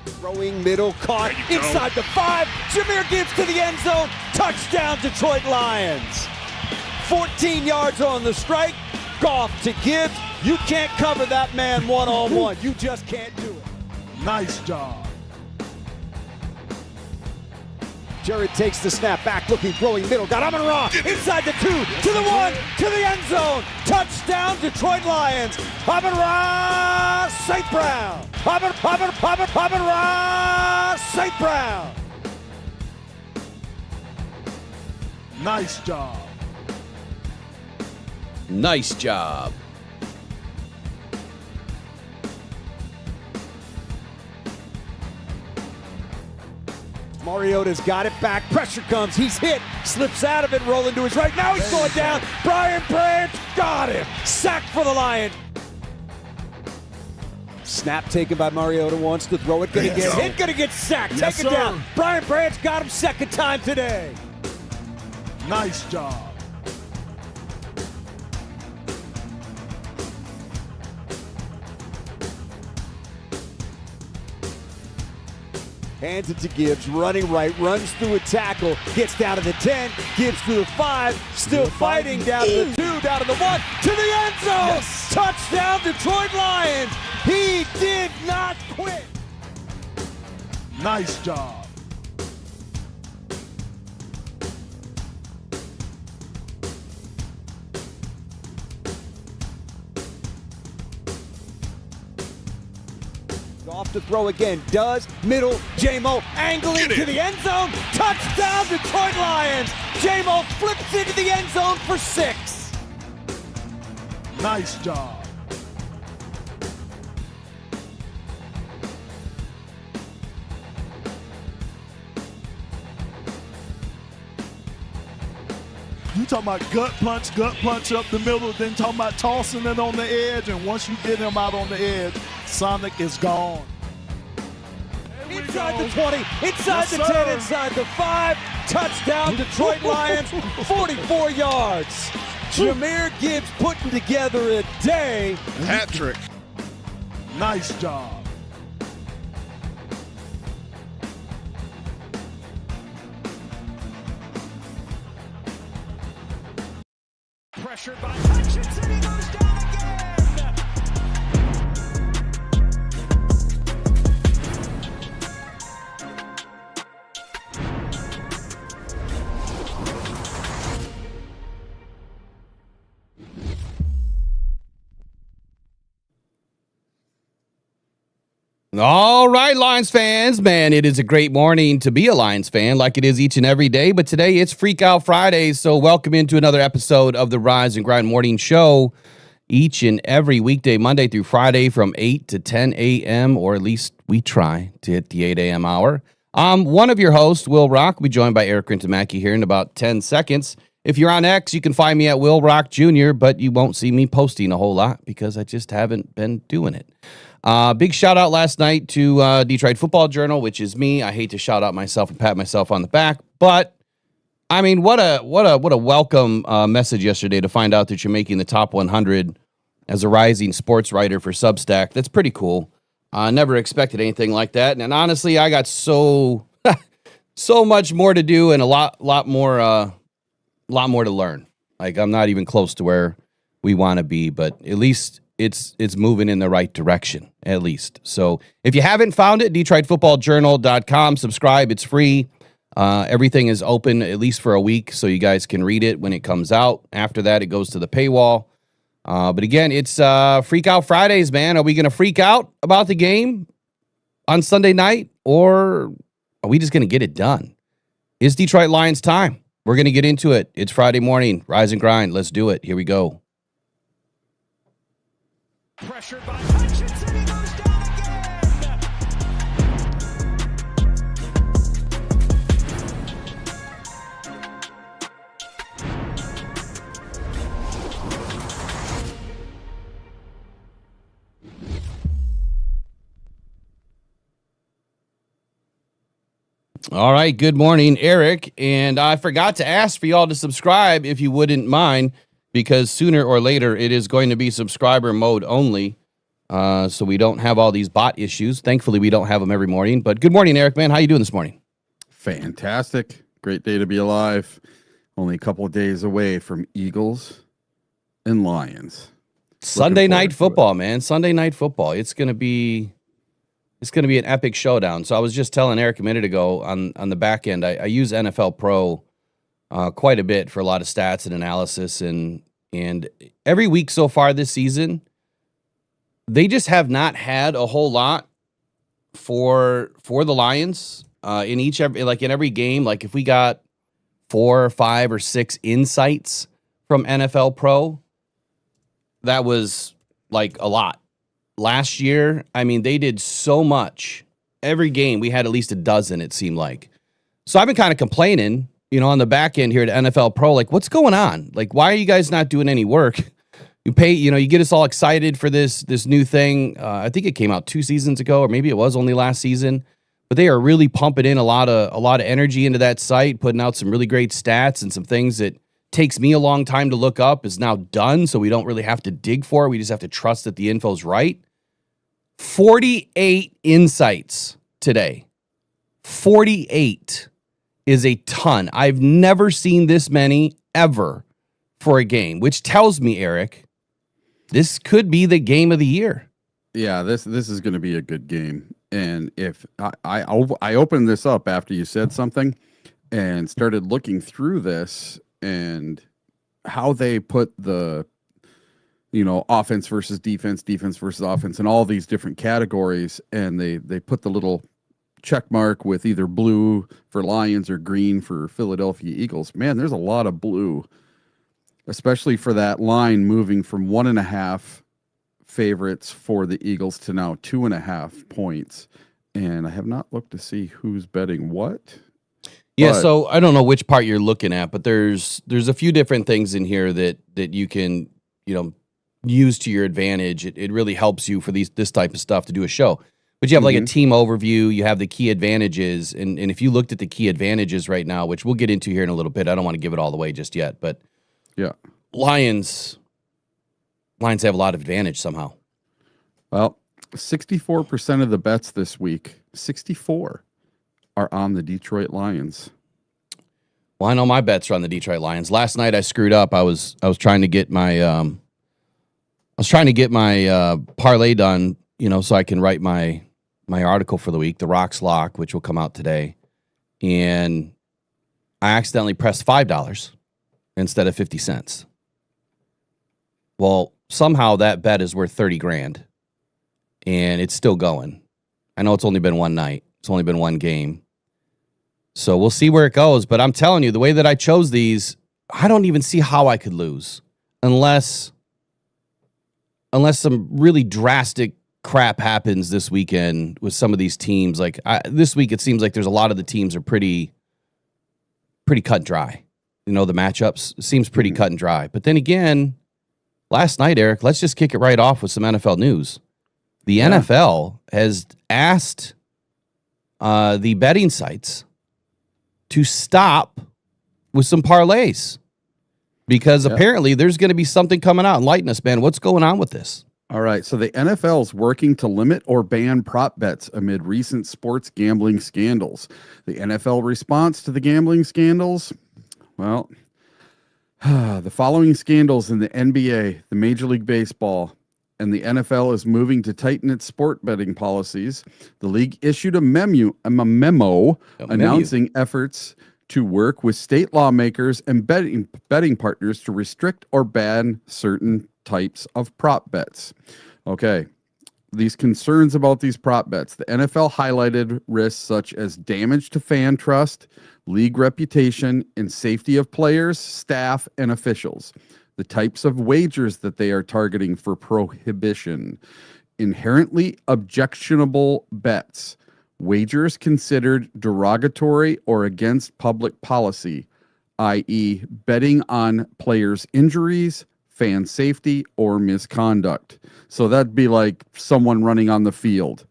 Throwing middle, caught inside the 5. Jahmyr Gibbs to the end zone. Touchdown, Detroit Lions. 14 yards on the strike. Goff to Gibbs. You can't cover that man one-on-one. You just can't do it. Nice job. Jared takes the snap, back looking, throwing middle, got Amon-Ra inside the 2, to the 1, to the end zone. Touchdown, Detroit Lions. Amon-Ra St. Brown. Amon-Ra St. Brown. Nice job. Nice job. Mariota's got it back. Pressure comes. He's hit. Slips out of it. Rolling to his right. Now he's going down. Brian Branch got him. Sack for the Lions. Snap taken by Mariota. Wants to throw it. Gonna get hit. Gonna get sacked. Yes, Take it down. Brian Branch got him second time today. Nice job. Hands it to Gibbs, running right, runs through a tackle, gets down to the 10, Gibbs through the 5, still fighting down to the 2, down to the 1, to the end zone! Yes. Touchdown, Detroit Lions! He did not quit! Nice job. Off to throw again, does, middle, J-Mo angling to the end zone, touchdown Detroit Lions! J-Mo flips into the end zone for 6. Nice job. You talking about gut punch up the middle, then talking about tossing it on the edge, and once you get him out on the edge, Sonic is gone. Inside the 20, inside the 10, inside the 5. Touchdown, Detroit Lions, 44 yards. Jahmyr Gibbs putting together a day. Hat trick. Nice job. Pressured by Hutchinson, he goes down again. All right, Lions fans, man, it is a great morning to be a Lions fan like it is each and every day. But today it's Freak Out Friday, so welcome into another episode of the Rise and Grind Morning Show each and every weekday, Monday through Friday from 8 to 10 a.m., or at least we try to hit the 8 a.m. hour. I'm one of your hosts, Will Rock. We'll be joined by Eric Rintamaki here in about 10 seconds. If you're on X, you can find me at Will Rock Jr., but you won't see me posting a whole lot because I just haven't been doing it. Big shout out last night to Detroit Football Journal, which is me. I hate to shout out myself and pat myself on the back, but I mean, what a welcome message yesterday to find out that you're making the top 100 as a rising sports writer for Substack. That's pretty cool. I never expected anything like that, and honestly, I got so much more to do and a lot more to learn. Like, I'm not even close to where we want to be, but at least it's moving in the right direction, at least. So if you haven't found it, DetroitFootballJournal.com, subscribe. It's free. Everything is open at least for a week, so you guys can read it when it comes out. After that, it goes to the paywall. But again, it's Freak Out Fridays, man. Are we going to freak out about the game on Sunday night, or are we just going to get it done? It's Detroit Lions time. We're going to get into it. It's Friday morning. Rise and grind. Let's do it. Here we go. Pressured by Hutchinson, he goes down All right. Good morning, Eric. And I forgot to ask for y'all to subscribe if you wouldn't mind, because sooner or later it is going to be subscriber mode only. so we don't have all these bot issues. Thankfully, we don't have them every morning. But good morning, Eric, man. How you doing this morning? Fantastic. Great day to be alive. Only a couple of days away from Eagles and Lions. Sunday night football, man. Sunday night football. It's gonna be an epic showdown. So I was just telling Eric a minute ago on the back end. I use NFL Pro quite a bit for a lot of stats and analysis, and every week so far this season, they just have not had a whole lot for the Lions in every game. Like if we got 4 or 5 or 6 insights from NFL Pro, that was like a lot. Last year, I mean, they did so much. Every game, we had at least a dozen, it seemed like. So I've been kind of complaining, on the back end here at NFL Pro, like, what's going on? Like, why are you guys not doing any work? You pay, you get us all excited for this new thing. I think it came out 2 seasons ago, or maybe it was only last season. But they are really pumping in a lot of energy into that site, putting out some really great stats and some things that takes me a long time to look up is now done, so we don't really have to dig for it. We just have to trust that the info's right. 48 insights today. 48 is a ton. I've never seen this many ever for a game, which tells me, Eric, this could be the game of the year. Yeah, this is going to be a good game. And if I opened this up after you said something and started looking through this and how they put the, offense versus defense, defense versus offense, and all these different categories, and they put the little check mark with either blue for Lions or green for Philadelphia Eagles. Man, there's a lot of blue, especially for that line moving from 1.5 favorites for the Eagles to now 2.5 points. And I have not looked to see who's betting what. Yeah, so I don't know which part you're looking at, but there's a few different things in here that you can, use to your advantage. It really helps you for this type of stuff to do a show. But you have like a team overview, you have the key advantages, and if you looked at the key advantages right now, which we'll get into here in a little bit, I don't want to give it all away just yet, but yeah, Lions have a lot of advantage somehow. Well, 64% of the bets this week, 64, are on the Detroit Lions. Well, I know my bets are on the Detroit Lions. Last night I screwed up. I was trying to get my parlay done, so I can write my article for the week, the Rocks Lock, which will come out today. And I accidentally pressed $5 instead of 50 cents. Well, somehow that bet is worth 30 grand, and it's still going. I know it's only been one night. It's only been one game. So we'll see where it goes. But I'm telling you, the way that I chose these, I don't even see how I could lose unless some really drastic crap happens this weekend with some of these teams. Like this week, it seems like there's a lot of the teams are pretty cut and dry. The matchups seems pretty cut and dry. But then again, last night, Eric, let's just kick it right off with some NFL news. The NFL has asked the betting sites to stop with some parlays because apparently there's going to be something coming out. Enlighten us, man. What's going on with this? All right. So the NFL is working to limit or ban prop bets amid recent sports gambling scandals. The NFL response to the gambling scandals? Well, the following scandals in the NBA, the Major League Baseball, and the NFL is moving to tighten its sport betting policies. The league issued a memo announcing efforts to work with state lawmakers and betting partners to restrict or ban certain types of prop bets. Okay, these concerns about these prop bets. The NFL highlighted risks such as damage to fan trust, league reputation, and safety of players, staff, and officials. The types of wagers that they are targeting for prohibition. Inherently objectionable bets. Wagers considered derogatory or against public policy, i.e. betting on players' injuries, fan safety, or misconduct. So that'd be like someone running on the field.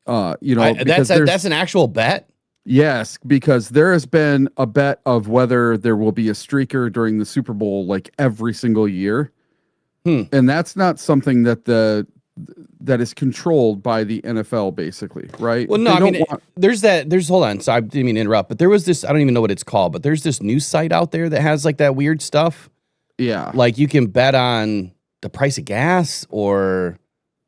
That's an actual bet? Yes, because there has been a bet of whether there will be a streaker during the Super Bowl like every single year. And that's not something that the that is controlled by the NFL, basically, right? Well, no, I mean, hold on. So I didn't mean to interrupt, but there was this, I don't even know what it's called, but there's this news site out there that has like that weird stuff. Yeah. Like you can bet on the price of gas or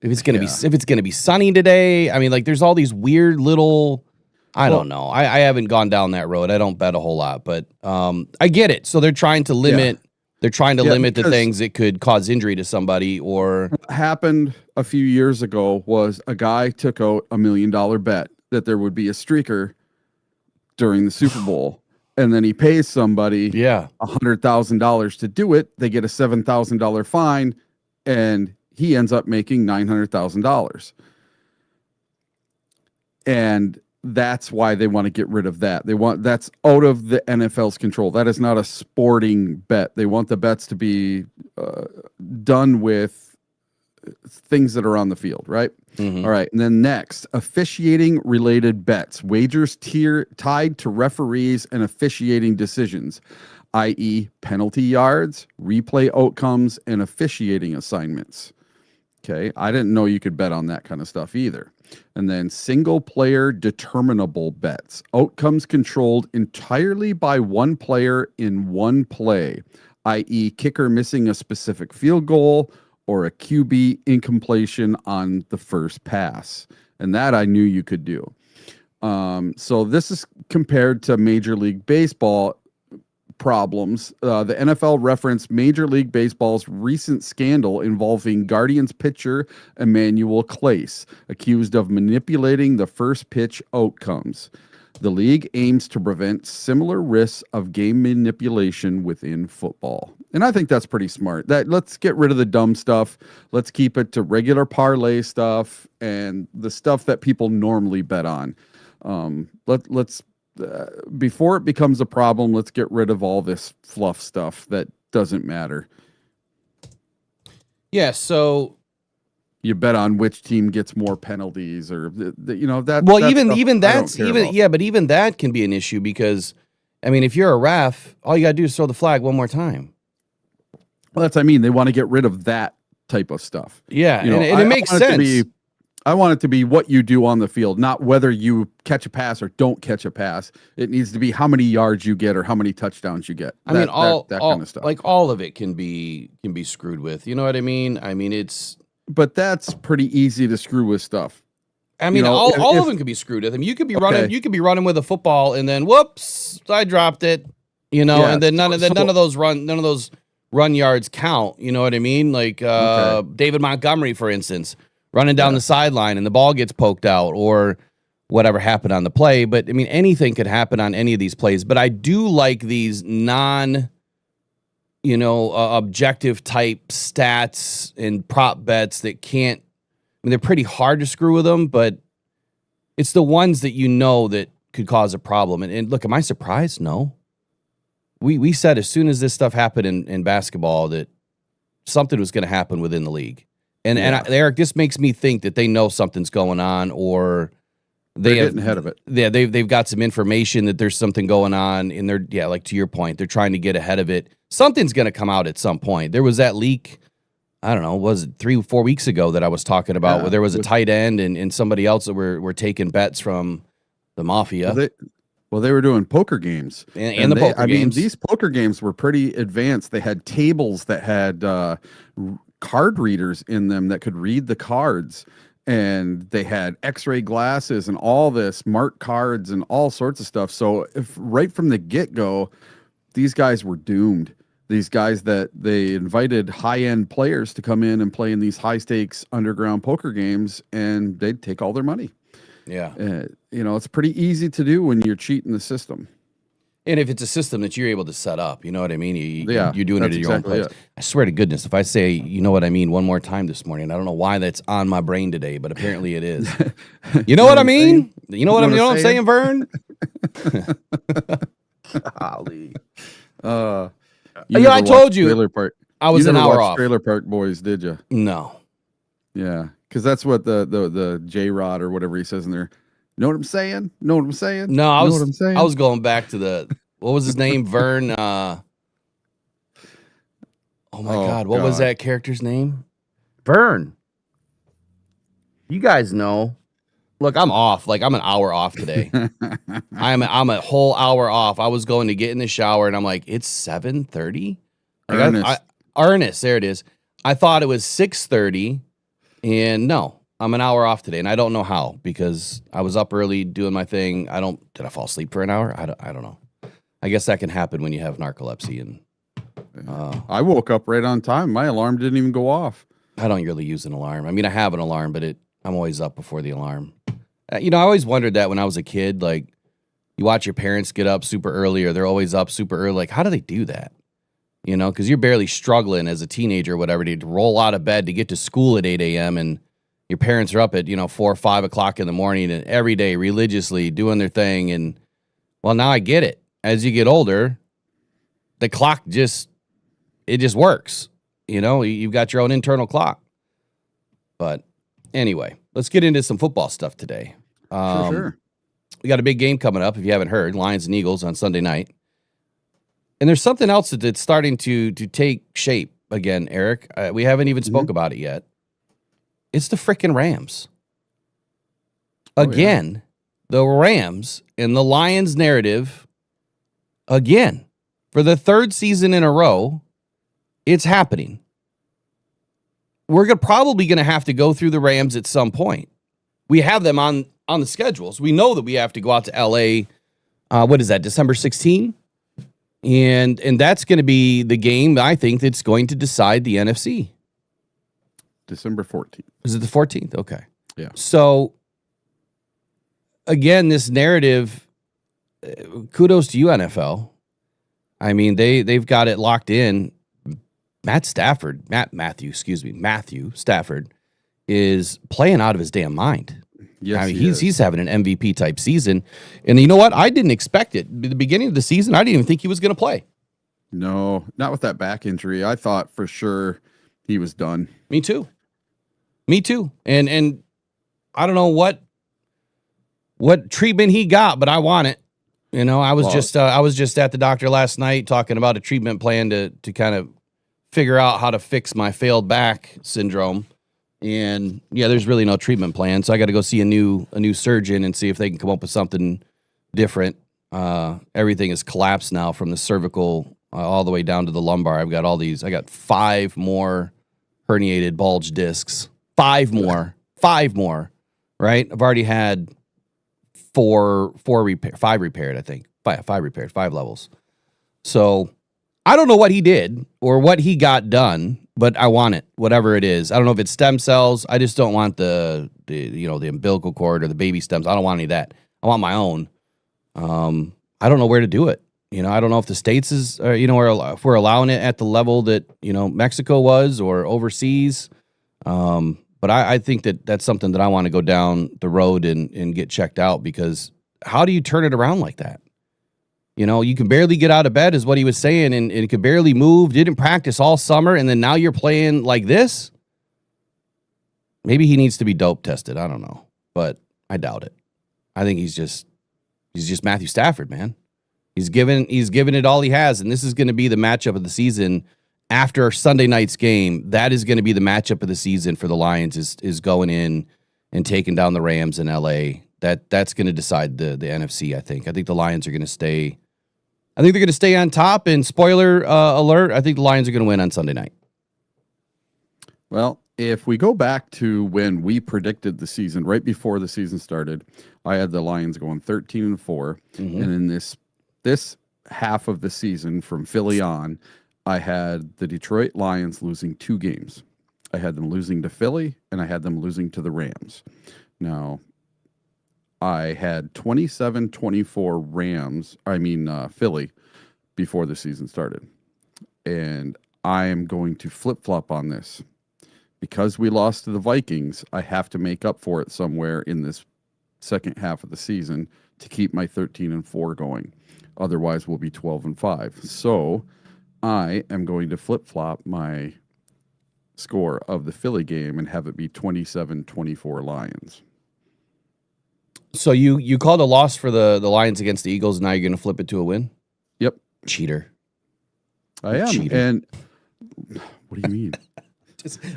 if it's going to be sunny today. I mean, like there's all these weird little, I don't know. I haven't gone down that road. I don't bet a whole lot, but I get it. So they're trying to limit limit the things that could cause injury to somebody. Or what happened a few years ago was a guy took out $1 million bet that there would be a streaker during the Super Bowl. And then he pays somebody $100,000 to do it. They get a $7,000 fine, and he ends up making $900,000. And that's why they want to get rid of that. That's out of the NFL's control. That is not a sporting bet. They want the bets to be done with things that are on the field, right? Mm-hmm. All right. And then next, officiating related bets, wagers tied to referees and officiating decisions, i.e. penalty yards, replay outcomes, and officiating assignments. Okay. I didn't know you could bet on that kind of stuff either. And then single player determinable bets, outcomes controlled entirely by one player in one play, i.e. kicker missing a specific field goal or a QB incompletion on the first pass. And that I knew you could do. So this is compared to Major League Baseball problems. The NFL referenced Major League Baseball's recent scandal involving Guardians pitcher Emmanuel Clace, accused of manipulating the first pitch outcomes. The league aims to prevent similar risks of game manipulation within football. And I think that's pretty smart. Let's get rid of the dumb stuff. Let's keep it to regular parlay stuff and the stuff that people normally bet on. Let's before it becomes a problem, let's get rid of all this fluff stuff that doesn't matter. Yeah, so you bet on which team gets more penalties, or that. Well, even that can be an issue because, I mean, if you're a ref, all you gotta do is throw the flag one more time. Well, they want to get rid of that type of stuff. Yeah, and it makes sense. I want it to be what you do on the field, not whether you catch a pass or don't catch a pass. It needs to be how many yards you get or how many touchdowns you get. That kind of stuff. Like all of it can be screwed with. You know what I mean? I mean, but that's pretty easy to screw with stuff. I mean, all of them can be screwed with. I mean, you could be running with a football and then whoops, I dropped it. And then none of those run yards count. You know what I mean? Like David Montgomery, for instance, running down the sideline and the ball gets poked out or whatever happened on the play. But, I mean, anything could happen on any of these plays. But I do like these objective type stats and prop bets that can't, I mean, they're pretty hard to screw with them, but it's the ones that that could cause a problem. And look, am I surprised? No. We said as soon as this stuff happened in basketball that something was going to happen within the league. And Eric, this makes me think that they know something's going on, or they're getting ahead of it. Yeah, they've got some information that there's something going on, and like to your point, they're trying to get ahead of it. Something's going to come out at some point. There was that leak, I don't know, was it 3 or 4 weeks ago that I was talking about, where there was a tight end and somebody else that were taking bets from the mafia. They were doing poker games. And the poker games. I mean, these poker games were pretty advanced. They had tables that had card readers in them that could read the cards, and they had x-ray glasses and all this marked cards and all sorts of stuff. So right from the get-go, these guys were doomed. These guys that they invited high-end players to come in and play in these high-stakes underground poker games, and they'd take all their money. Yeah. It's pretty easy to do when you're cheating the system. And if it's a system that you're able to set up, you know what I mean? You're doing it at your own place. I swear to goodness, if I say, you know what I mean, one more time this morning, I don't know why that's on my brain today, but apparently it is. You know what I mean? You know what I'm saying, Vern? Golly. I told you. Trailer Park. I was an hour off. Trailer Park Boys, did you? No. Yeah, because that's what the J-Rod or whatever he says in there. Know what I'm saying? Know what I'm saying? No, I was going back to what was his name? Vern. Oh my God. What was that character's name? Vern. You guys know. Look, I'm off. Like, I'm an hour off today. I'm a whole hour off. I was going to get in the shower, and I'm like, it's 7:30? Like, Ernest, there it is. I thought it was 6:30, and no, I'm an hour off today, and I don't know how, because I was up early doing my thing. Did I fall asleep for an hour? I don't know. I guess that can happen when you have narcolepsy, and I woke up right on time. My alarm didn't even go off. I don't really use an alarm. I mean, I have an alarm, but I'm always up before the alarm. I always wondered that when I was a kid. Like, you watch your parents get up super early, or they're always up super early. Like, how do they do that? Because you're barely struggling as a teenager or whatever to roll out of bed to get to school at 8 a.m. and your parents are up at 4 or 5 o'clock in the morning and every day religiously doing their thing. And well, now I get it. As you get older, the clock just works. You've got your own internal clock. But anyway, let's get into some football stuff today. Sure. We got a big game coming up, if you haven't heard, Lions and Eagles on Sunday night. And there's something else that's starting to take shape again, Eric. We haven't even spoke about it yet. It's the frickin' Rams. Again, the Rams and the Lions narrative, again, for the third season in a row, it's happening. We're probably going to have to go through the Rams at some point. We have them on the schedules. We know that we have to go out to L.A., what is that, December 16? And that's going to be the game, I think, that's going to decide the NFC. December 14th. Is it the 14th? Okay. Yeah. So, again, this narrative, kudos to you, NFL. I mean, they've got it locked in. Matthew Stafford is playing out of his damn mind. Yes, I mean, he's having an MVP type season. And you know what? I didn't expect it. At the beginning of the season, I didn't even think he was going to play. No, not with that back injury. I thought for sure he was done. Me too. And I don't know what treatment he got, but I want it. I was just at the doctor last night talking about a treatment plan to kind of figure out how to fix my failed back syndrome. And yeah, there's really no treatment plan, so I got to go see a new surgeon and see if they can come up with something different. Everything is collapsed now from the cervical all the way down to the lumbar. I got 5 more herniated bulge discs. 5 more. Right? I've already had 5 repaired, I think. 5 repaired, 5 levels. So I don't know what he did or what he got done, but I want it, whatever it is. I don't know if it's stem cells. I just don't want the umbilical cord or the baby stems. I don't want any of that. I want my own. I don't know where to do it. I don't know if the States is, or if we're allowing it at the level that, Mexico was or overseas. But I think that's something that I want to go down the road and get checked out, because how do you turn it around like that? You can barely get out of bed is what he was saying, and could barely move, didn't practice all summer, and then now you're playing like this? Maybe he needs to be dope tested. I don't know, but I doubt it. I think he's just Matthew Stafford, man. He's given it all he has, and this is going to be the matchup of the season after Sunday night's game. That is going to be the matchup of the season for the Lions, is going in and taking down the Rams in LA. That's going to decide the NFC, I think. I think the Lions are going to stay. I think they're going to stay on top, and spoiler alert, I think the Lions are going to win on Sunday night. Well, if we go back to when we predicted the season, right before the season started, I had the Lions going 13-4. Mm-hmm. And in this half of the season from Philly on, I had the Detroit Lions losing 2 games. I had them losing to Philly, and I had them losing to the Rams. Now, I had 27-24 Philly before the season started. And I am going to flip-flop on this. Because we lost to the Vikings, I have to make up for it somewhere in this second half of the season to keep my 13-4 going. Otherwise, we'll be 12-5. So I am going to flip-flop my score of the Philly game and have it be 27-24 Lions. So you called a loss for the Lions against the Eagles, and now you're going to flip it to a win? Yep. Cheater. I am. Cheater. And what do you mean?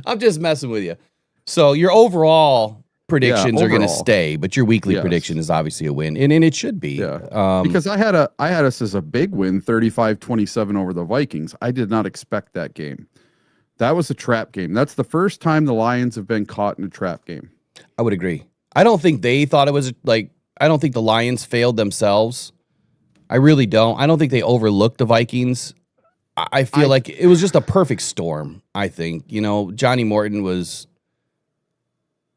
I'm just messing with you. So your overall predictions are going to overall. stay, but your weekly Yes. prediction is obviously a win, and it should be. Yeah. Because I had us as a big win, 35-27 over the Vikings. I did not expect that game. That was a trap game. That's the first time the Lions have been caught in a trap game. I would agree. I don't think they thought it was like, I don't think the Lions failed themselves. I really don't. I don't think they overlooked the Vikings. I feel like it was just a perfect storm, I think. You know, Johnny Morton was,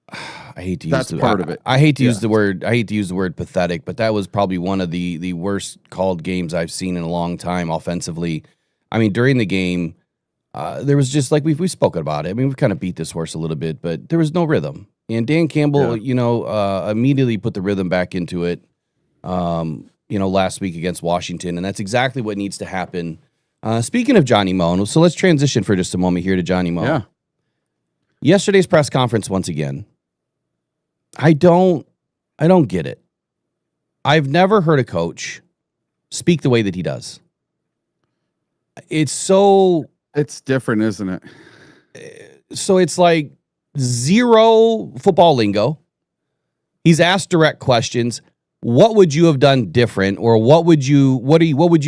I hate to use That's part of it. I hate to use the word pathetic, but that was probably one of the worst called games I've seen in a long time offensively. I mean, during the game, there was just like we've spoken about it. I mean, we've kind of beat this horse a little bit, but there was no rhythm. And Dan Campbell, immediately put the rhythm back into it, last week against Washington. And that's exactly what needs to happen. Speaking of Johnny Moe, so let's transition for just a moment here to Johnny Moe. Yeah. Yesterday's press conference, once again, I don't get it. I've never heard a coach speak the way that he does. It's different, isn't it? So it's like zero football lingo. He's asked direct questions. What would you have done different, or what would you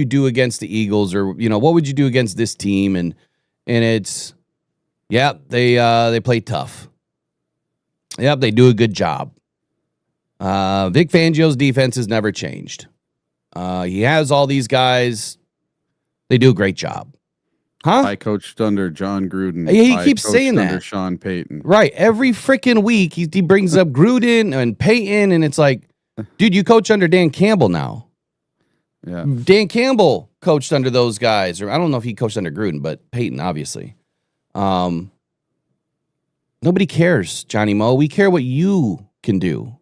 do against the Eagles, or what would you do against this team? And it's they play tough. Yep, they do a good job. Vic Fangio's defense has never changed. He has all these guys. They do a great job. Huh? I coached under John Gruden. He keeps saying under that. Sean Payton. Right. Every freaking week he brings up Gruden and Payton, and it's like, dude, you coach under Dan Campbell now. Yeah. Dan Campbell coached under those guys, or I don't know if he coached under Gruden, but Payton, obviously. Nobody cares, Johnny Moe. We care what you can do.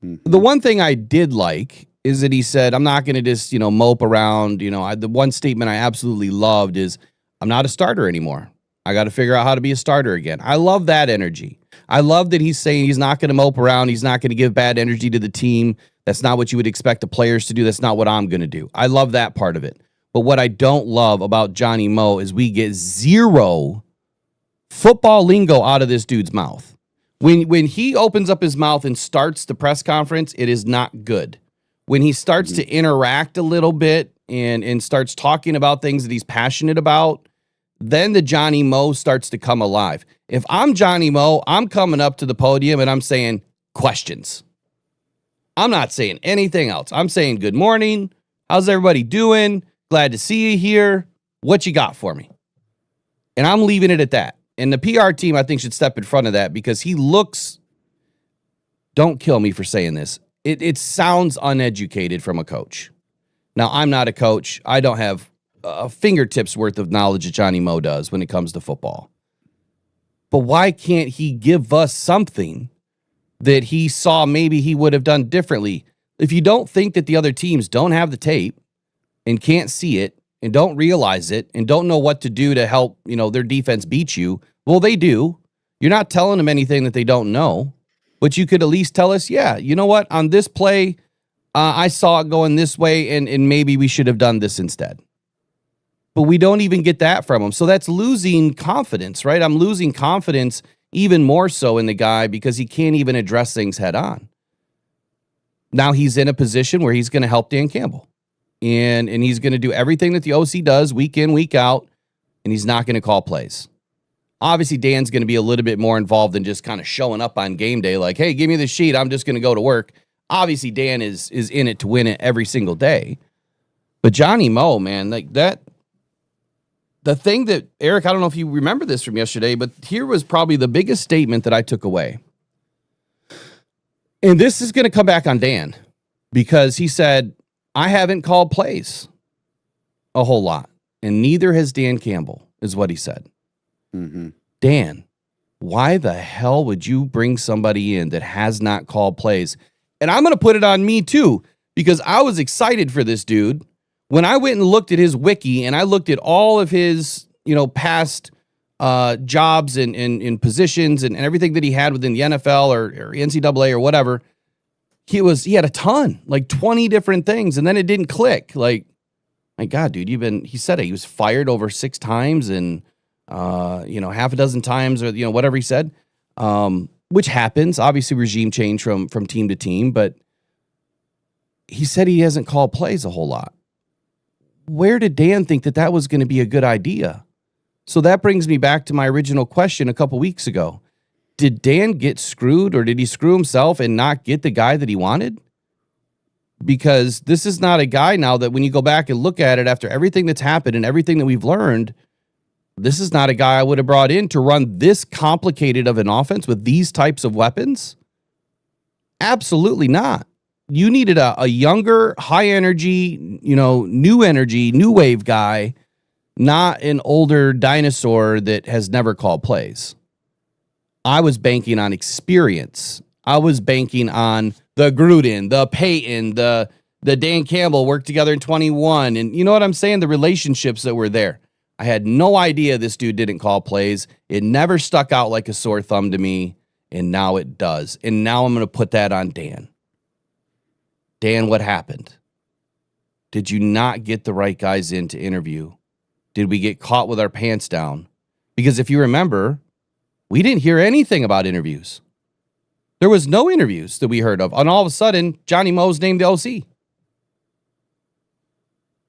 Mm-hmm. The one thing I did like is that he said, I'm not going to just, mope around. The one statement I absolutely loved is, I'm not a starter anymore. I got to figure out how to be a starter again. I love that energy. I love that he's saying he's not going to mope around. He's not going to give bad energy to the team. That's not what you would expect the players to do. That's not what I'm going to do. I love that part of it. But what I don't love about Johnny Moe is we get zero football lingo out of this dude's mouth. When he opens up his mouth and starts the press conference, it is not good. When he starts to interact a little bit and starts talking about things that he's passionate about, then the Johnny Moe starts to come alive. If I'm Johnny Moe, I'm coming up to the podium and I'm saying questions. I'm not saying anything else. I'm saying good morning. How's everybody doing? Glad to see you here. What you got for me? And I'm leaving it at that. And the PR team, I think, should step in front of that, because he looks, don't kill me for saying this, it sounds uneducated from a coach. Now, I'm not a coach. I don't have a fingertips worth of knowledge that Johnny Moe does when it comes to football. But why can't he give us something that he saw maybe he would have done differently? If you don't think that the other teams don't have the tape and can't see it and don't realize it and don't know what to do to help, their defense beat you, well, they do. You're not telling them anything that they don't know, but you could at least tell us, yeah, you know what? On this play, I saw it going this way, and maybe we should have done this instead. But we don't even get that from him. So that's losing confidence, right? I'm losing confidence even more so in the guy because he can't even address things head on. Now he's in a position where he's going to help Dan Campbell. And he's going to do everything that the OC does week in, week out, and he's not going to call plays. Obviously, Dan's going to be a little bit more involved than just kind of showing up on game day like, hey, give me the sheet. I'm just going to go to work. Obviously, Dan is in it to win it every single day. But Johnny Moe, man, like that, the thing that, Eric, I don't know if you remember this from yesterday, but here was probably the biggest statement that I took away. And this is going to come back on Dan, because he said, I haven't called plays a whole lot, and neither has Dan Campbell, is what he said. Mm-hmm. Dan, why the hell would you bring somebody in that has not called plays? And I'm going to put it on me too, because I was excited for this dude. When I went and looked at his wiki and I looked at all of his, past jobs and positions and everything that he had within the NFL or NCAA or whatever, he had a ton, like 20 different things. And then it didn't click. Like, my God, dude, he said it. He was fired over 6 times and, half a dozen times or, whatever he said. which happens. Obviously, regime change from team to team, but he said he hasn't called plays a whole lot. Where did Dan think that was going to be a good idea? So that brings me back to my original question a couple weeks ago. Did Dan get screwed, or did he screw himself and not get the guy that he wanted? Because this is not a guy now that when you go back and look at it after everything that's happened and everything that we've learned, this is not a guy I would have brought in to run this complicated of an offense with these types of weapons. Absolutely not. You needed a younger, high energy, new wave guy, not an older dinosaur that has never called plays. I was banking on experience. I was banking on the Gruden, the Peyton, the Dan Campbell worked together in 21. And you know what I'm saying? The relationships that were there. I had no idea this dude didn't call plays. It never stuck out like a sore thumb to me, and now it does. And now I'm going to put that on Dan. Dan, what happened? Did you not get the right guys in to interview? Did we get caught with our pants down? Because if you remember, we didn't hear anything about interviews. There was no interviews that we heard of. And all of a sudden, Johnny Moe's named the OC.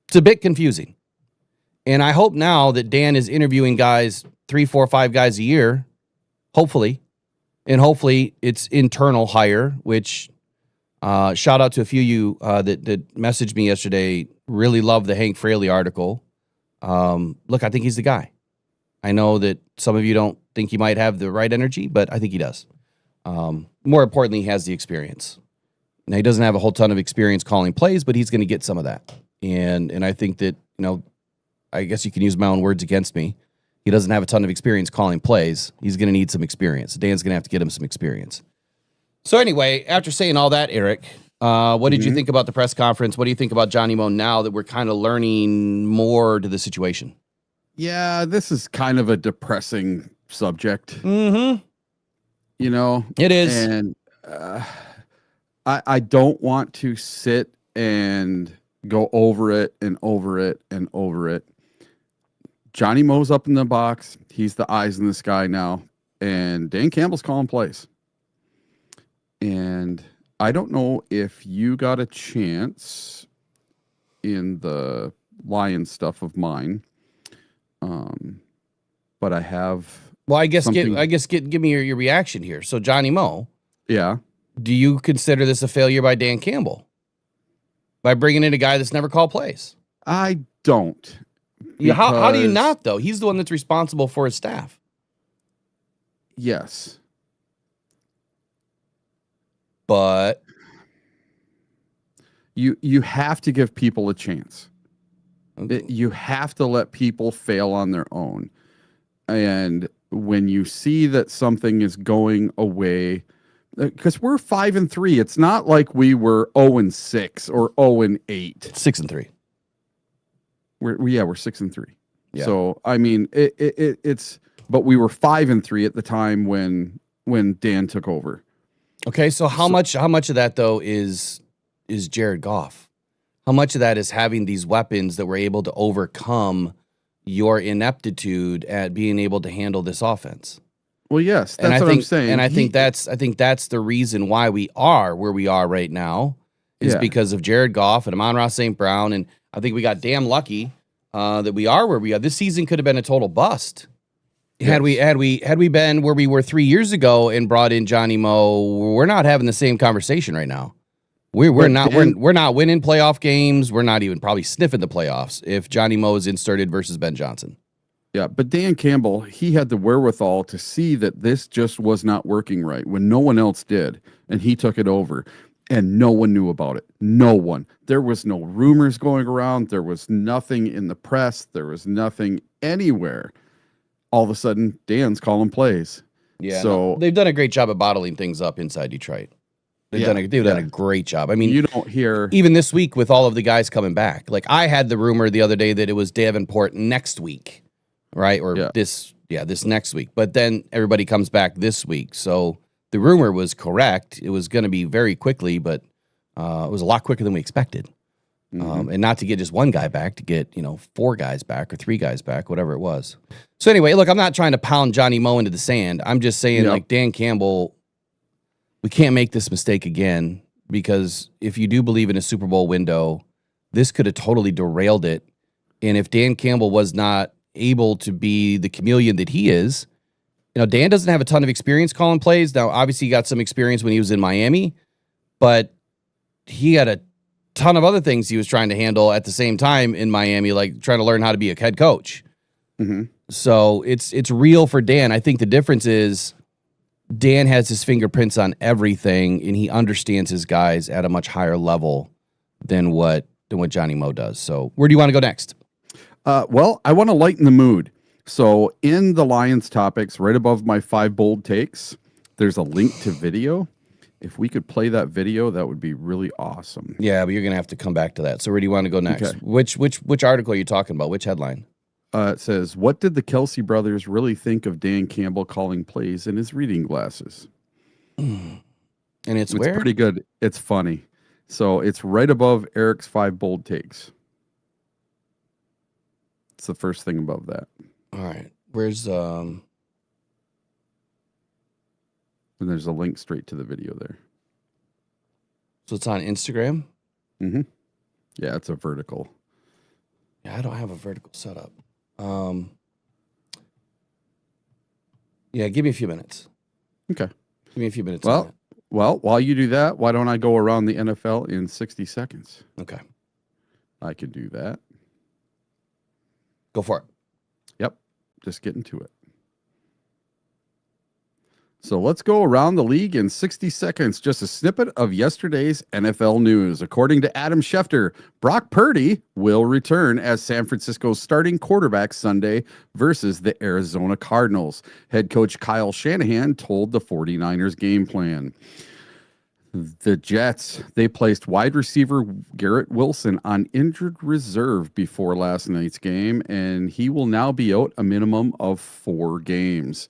It's a bit confusing. And I hope now that Dan is interviewing guys, 3, 4, 5 guys a year, hopefully. And hopefully it's internal hire, which shout out to a few of you that messaged me yesterday. Really love the Hank Fraley article. Look, I think he's the guy. I know that some of you don't think he might have the right energy, but I think he does. More importantly, he has the experience. Now, he doesn't have a whole ton of experience calling plays, but he's going to get some of that. And I think that, I guess you can use my own words against me. He doesn't have a ton of experience calling plays. He's going to need some experience. Dan's going to have to get him some experience. So anyway, after saying all that, Eric, what did you think about the press conference? What do you think about Johnny Moe now that we're kind of learning more to the situation? Yeah, this is kind of a depressing subject. Mm-hmm. It is. And I don't want to sit and go over it and over it and over it. Johnny Moe's up in the box. He's the eyes in the sky now. And Dan Campbell's calling plays. And I don't know if you got a chance in the Lions stuff of mine. But I have. Well, give me your reaction here. So Johnny Moe. Yeah. Do you consider this a failure by Dan Campbell? By bringing in a guy that's never called plays? I don't. Yeah, how do you not, though? He's the one that's responsible for his staff. Yes. But you have to give people a chance. Okay. You have to let people fail on their own. And when you see that something is going away, because we're 5-3, it's not like we were 0-6 or 0-8. 6-3. We're 6-3. Yeah. So I mean, it's but we were 5-3 at the time when Dan took over. Okay, so how much of that though is Jared Goff? How much of that is having these weapons that were able to overcome your ineptitude at being able to handle this offense? Well, yes, that's what I'm saying. And I think that's the reason why we are where we are right now is because of Jared Goff and Amon-Ra St. Brown. And I think we got damn lucky that we are where we are. This season could have been a total bust. Yes. Had we been where we were 3 years ago and brought in Johnny Moe, we're not having the same conversation right now. We're not winning playoff games. We're not even probably sniffing the playoffs if Johnny Moe is inserted versus Ben Johnson. Yeah, but Dan Campbell, he had the wherewithal to see that this just was not working right when no one else did, and he took it over, and no one knew about it. No one. There was no rumors going around. There was nothing in the press. There was nothing anywhere. All of a sudden, Dan's calling plays. Yeah, so they've done a great job of bottling things up inside Detroit. They've done a great job. I mean, you don't hear even this week with all of the guys coming back. Like I had the rumor the other day that it was Davenport next week, right? Or this next week. But then everybody comes back this week. So the rumor was correct. It was going to be very quickly, but it was a lot quicker than we expected. Mm-hmm. And not to get just one guy back, to get 4 guys back or 3 guys back, whatever it was. So anyway, look, I'm not trying to pound Johnny Moe into the sand. I'm just saying, like Dan Campbell we can't make this mistake again, because if you do believe in a Super Bowl window, this could have totally derailed it. And if Dan Campbell was not able to be the chameleon that he is, Dan doesn't have a ton of experience calling plays. Now, obviously, he got some experience when he was in Miami, but he had a ton of other things he was trying to handle at the same time in Miami, like trying to learn how to be a head coach. Mm-hmm. So it's real for Dan. I think the difference is Dan has his fingerprints on everything, and he understands his guys at a much higher level than what Johnny Moe does. So where do you want to go next? Well, I want to lighten the mood. So in the Lions topics, right above my 5 bold takes, there's a link to video. If we could play that video, that would be really awesome. Yeah, but you're going to have to come back to that. So where do you want to go next? Okay. Which article are you talking about? Which headline? It says, what did the Kelsey brothers really think of Dan Campbell calling plays in his reading glasses? And it's where? Pretty good. It's funny. So it's right above Eric's 5 bold takes. It's the first thing above that. All right. Where's And there's a link straight to the video there. So it's on Instagram? Mm-hmm. Yeah, it's a vertical. Yeah, I don't have a vertical setup. Yeah, give me a few minutes. Okay. Give me a few minutes. on Well, while you do that, why don't I go around the NFL in 60 seconds? that. Okay. I could do that. Go for it. Yep. Just getting to it. So let's go around the league in 60 seconds. Just a snippet of yesterday's NFL news. According to Adam Schefter, Brock Purdy will return as San Francisco's starting quarterback Sunday versus the Arizona Cardinals. Head coach Kyle Shanahan told the 49ers game plan. The Jets, they placed wide receiver Garrett Wilson on injured reserve before last night's game, and he will now be out a minimum of 4 games.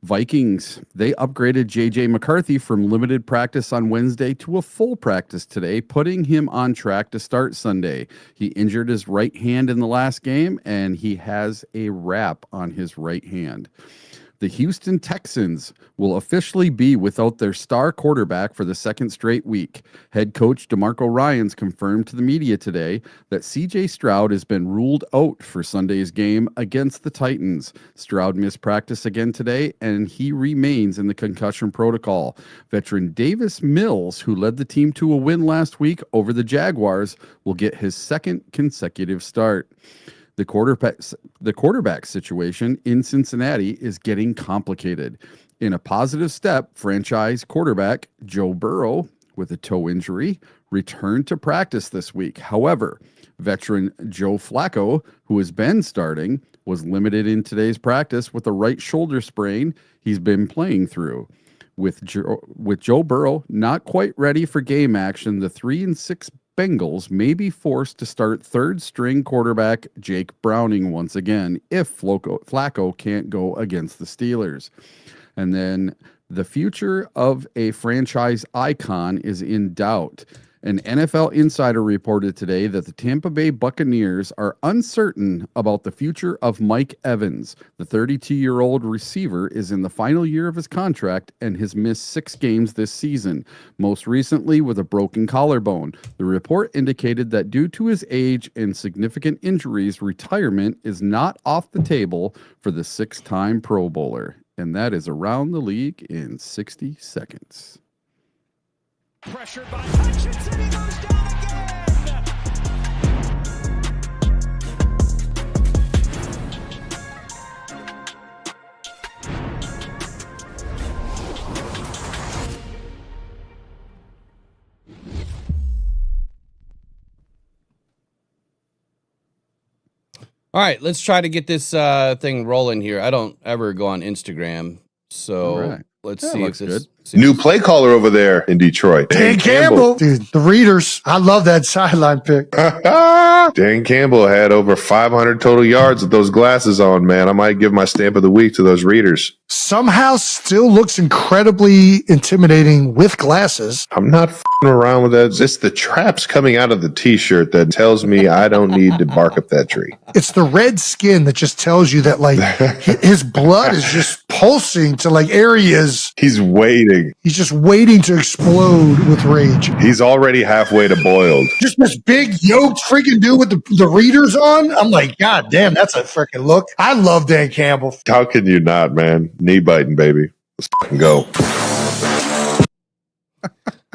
Vikings, they upgraded J.J. McCarthy from limited practice on Wednesday to a full practice today, putting him on track to start Sunday. He injured his right hand in the last game, and he has a wrap on his right hand. The Houston Texans will officially be without their star quarterback for the second straight week. Head coach DeMarco Ryans confirmed to the media today that C.J. Stroud has been ruled out for Sunday's game against the Titans. Stroud missed practice again today, and he remains in the concussion protocol. Veteran Davis Mills, who led the team to a win last week over the Jaguars, will get his second consecutive start. The quarterback situation in Cincinnati is getting complicated. In a positive step, franchise quarterback Joe Burrow, with a toe injury, returned to practice this week. However, veteran Joe Flacco, who has been starting, was limited in today's practice with a right shoulder sprain he's been playing through. With Joe Burrow not quite ready for game action, the 3-6 Bengals may be forced to start third-string quarterback Jake Browning once again if Flacco can't go against the Steelers. And then the future of a franchise icon is in doubt. An NFL insider reported today that the Tampa Bay Buccaneers are uncertain about the future of Mike Evans. The 32-year-old receiver is in the final year of his contract and has missed 6 games this season, most recently with a broken collarbone. The report indicated that due to his age and significant injuries, retirement is not off the table for the 6-time Pro Bowler. And that is around the league in 60 seconds. Pressured by Hutchinson, he goes down again. All right, let's try to get this thing rolling here. I don't ever go on Instagram, so let's see if this new play caller over there in Detroit. Dan Campbell. Dude, the readers. I love that sideline pick. Dan Campbell had over 500 total yards with those glasses on, man. I might give my stamp of the week to those readers. Somehow still looks incredibly intimidating with glasses. I'm not f***ing around with that. It's the traps coming out of the T-shirt that tells me I don't need to bark up that tree. It's the red skin that just tells you that, like, his blood is just pulsing to, like, areas. He's waiting. waiting. He's just waiting to explode with rage. He's already halfway to boiled. Just this big yoked freaking dude with the readers on. I'm like, God damn, that's a freaking look. I love Dan Campbell. How can you not, man? Knee biting, baby. Let's fucking go.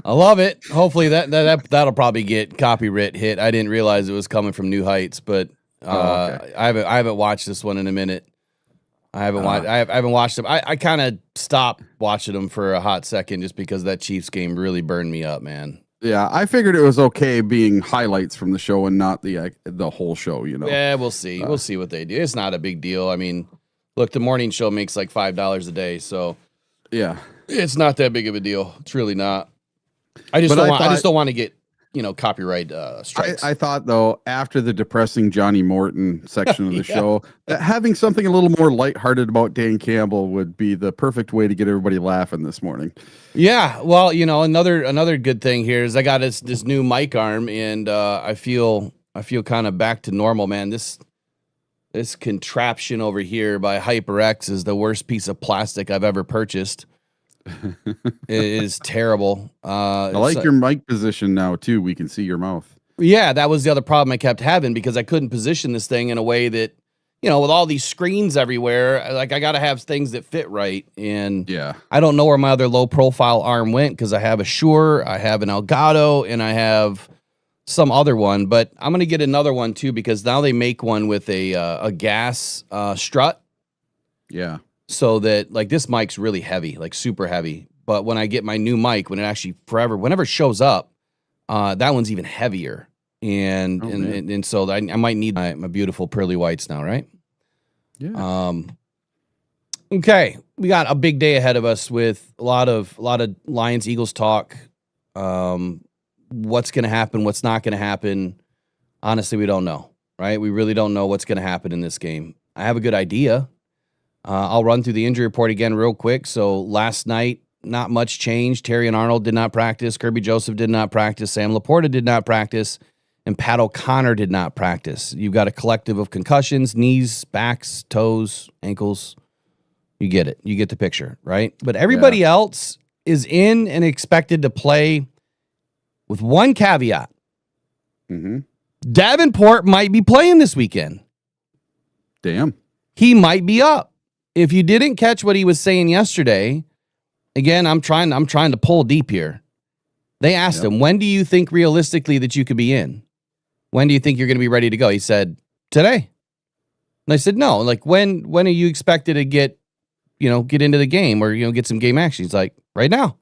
I love it. Hopefully that'll probably get copyright hit. I didn't realize it was coming from New Heights, but okay. I haven't watched this one in a minute. I haven't watched them. I kind of stopped watching them for a hot second just because that Chiefs game really burned me up, man. Yeah, I figured it was okay being highlights from the show and not the whole show, you know. Yeah, we'll see. We'll see what they do. It's not a big deal. I mean, look, the morning show makes like $5 a day, so yeah, it's not that big of a deal. It's really not. I just don't want to get, copyright strikes. I thought, though, after the depressing Johnny Morton section of the show, that having something a little more lighthearted about Dan Campbell would be the perfect way to get everybody laughing this morning. Yeah, well, another good thing here is I got this new mic arm, and I feel kind of back to normal, man. This contraption over here by HyperX is the worst piece of plastic I've ever purchased. It is terrible. I like your mic position now too. We can see your mouth. Yeah, that was the other problem I kept having because I couldn't position this thing in a way that, with all these screens everywhere, like I got to have things that fit right. And yeah, I don't know where my other low profile arm went because I have a Shure, I have an Elgato, and I have some other one. But I'm gonna get another one too because now they make one with a gas strut. Yeah. So that like this mic's really heavy, like super heavy. But when I get my new mic, when it actually whenever it shows up, that one's even heavier. And so I might need my beautiful pearly whites now, right? Yeah. Okay, we got a big day ahead of us with a lot of Lions Eagles talk. What's going to happen? What's not going to happen? Honestly, we don't know, right? We really don't know what's going to happen in this game. I have a good idea. I'll run through the injury report again real quick. So last night, not much changed. Terry and Arnold did not practice. Kirby Joseph did not practice. Sam LaPorta did not practice. And Pat O'Connor did not practice. You've got a collective of concussions, knees, backs, toes, ankles. You get it. You get the picture, right? But everybody else is in and expected to play with one caveat. Mm-hmm. Davenport might be playing this weekend. Damn. He might be up. If you didn't catch what he was saying yesterday, again, I'm trying to pull deep here. They asked him, when do you think realistically that you could be in? When do you think you're going to be ready to go? He said, today. And I said, no, like when are you expected to get into the game or, get some game action? He's like, right now.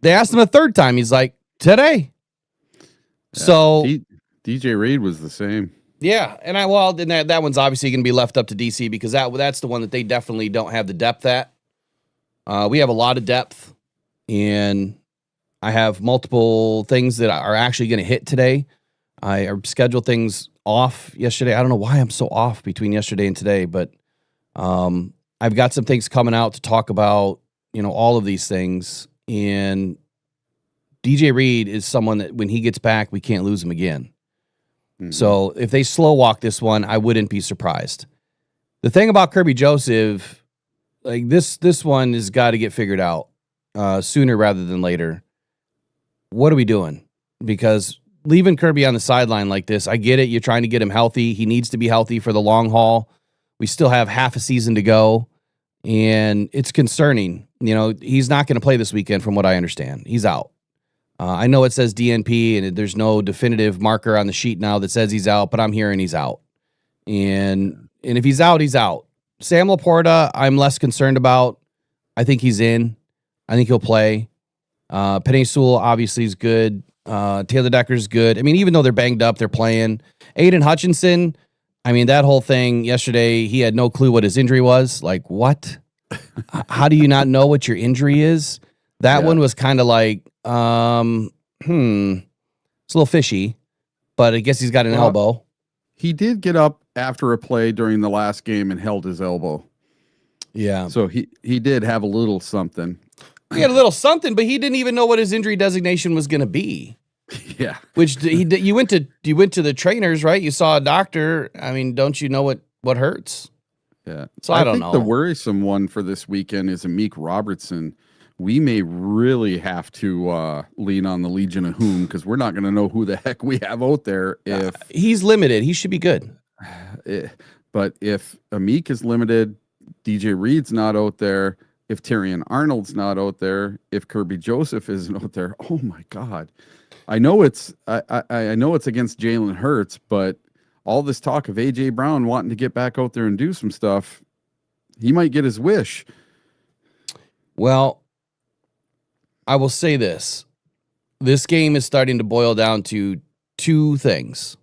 They asked him a third time. He's like, today. Yeah. So DJ Reed was the same. Yeah, and that one's obviously going to be left up to DC because that's the one that they definitely don't have the depth at. We have a lot of depth, and I have multiple things that are actually going to hit today. I scheduled things off yesterday. I don't know why I'm so off between yesterday and today, but I've got some things coming out to talk about, all of these things. And DJ Reed is someone that when he gets back, we can't lose him again. Mm-hmm. So if they slow walk this one, I wouldn't be surprised. The thing about Kirby Joseph, like this one has got to get figured out sooner rather than later. What are we doing? Because leaving Kirby on the sideline like this, I get it. You're trying to get him healthy. He needs to be healthy for the long haul. We still have half a season to go, and it's concerning. He's not going to play this weekend from what I understand. He's out. I know it says DNP, and there's no definitive marker on the sheet now that says he's out, but I'm hearing he's out. And if he's out, he's out. Sam LaPorta, I'm less concerned about. I think he's in. I think he'll play. Penei Sewell obviously is good. Taylor Decker's good. I mean, even though they're banged up, they're playing. Aiden Hutchinson, I mean, that whole thing yesterday, he had no clue what his injury was. Like, what? How do you not know what your injury is? That one was kind of like, it's a little fishy, but I guess he's got an elbow. He did get up after a play during the last game and held his elbow. Yeah. So he did have a little something. He had a little something, but he didn't even know what his injury designation was going to be. Yeah. Which you went to the trainers, right? You saw a doctor. I mean, don't you know what hurts? Yeah. So I don't think know. the worrisome one for this weekend is Amik Robertson. We may really have to lean on the Legion of Whom because we're not going to know who the heck we have out there. If he's limited, he should be good. But if Amik is limited, DJ Reed's not out there. If Terrion Arnold's not out there, if Kirby Joseph isn't out there, oh my God! I know it's I know it's against Jalen Hurts, but all this talk of AJ Brown wanting to get back out there and do some stuff, he might get his wish. Well, I will say this. This game is starting to boil down to two things.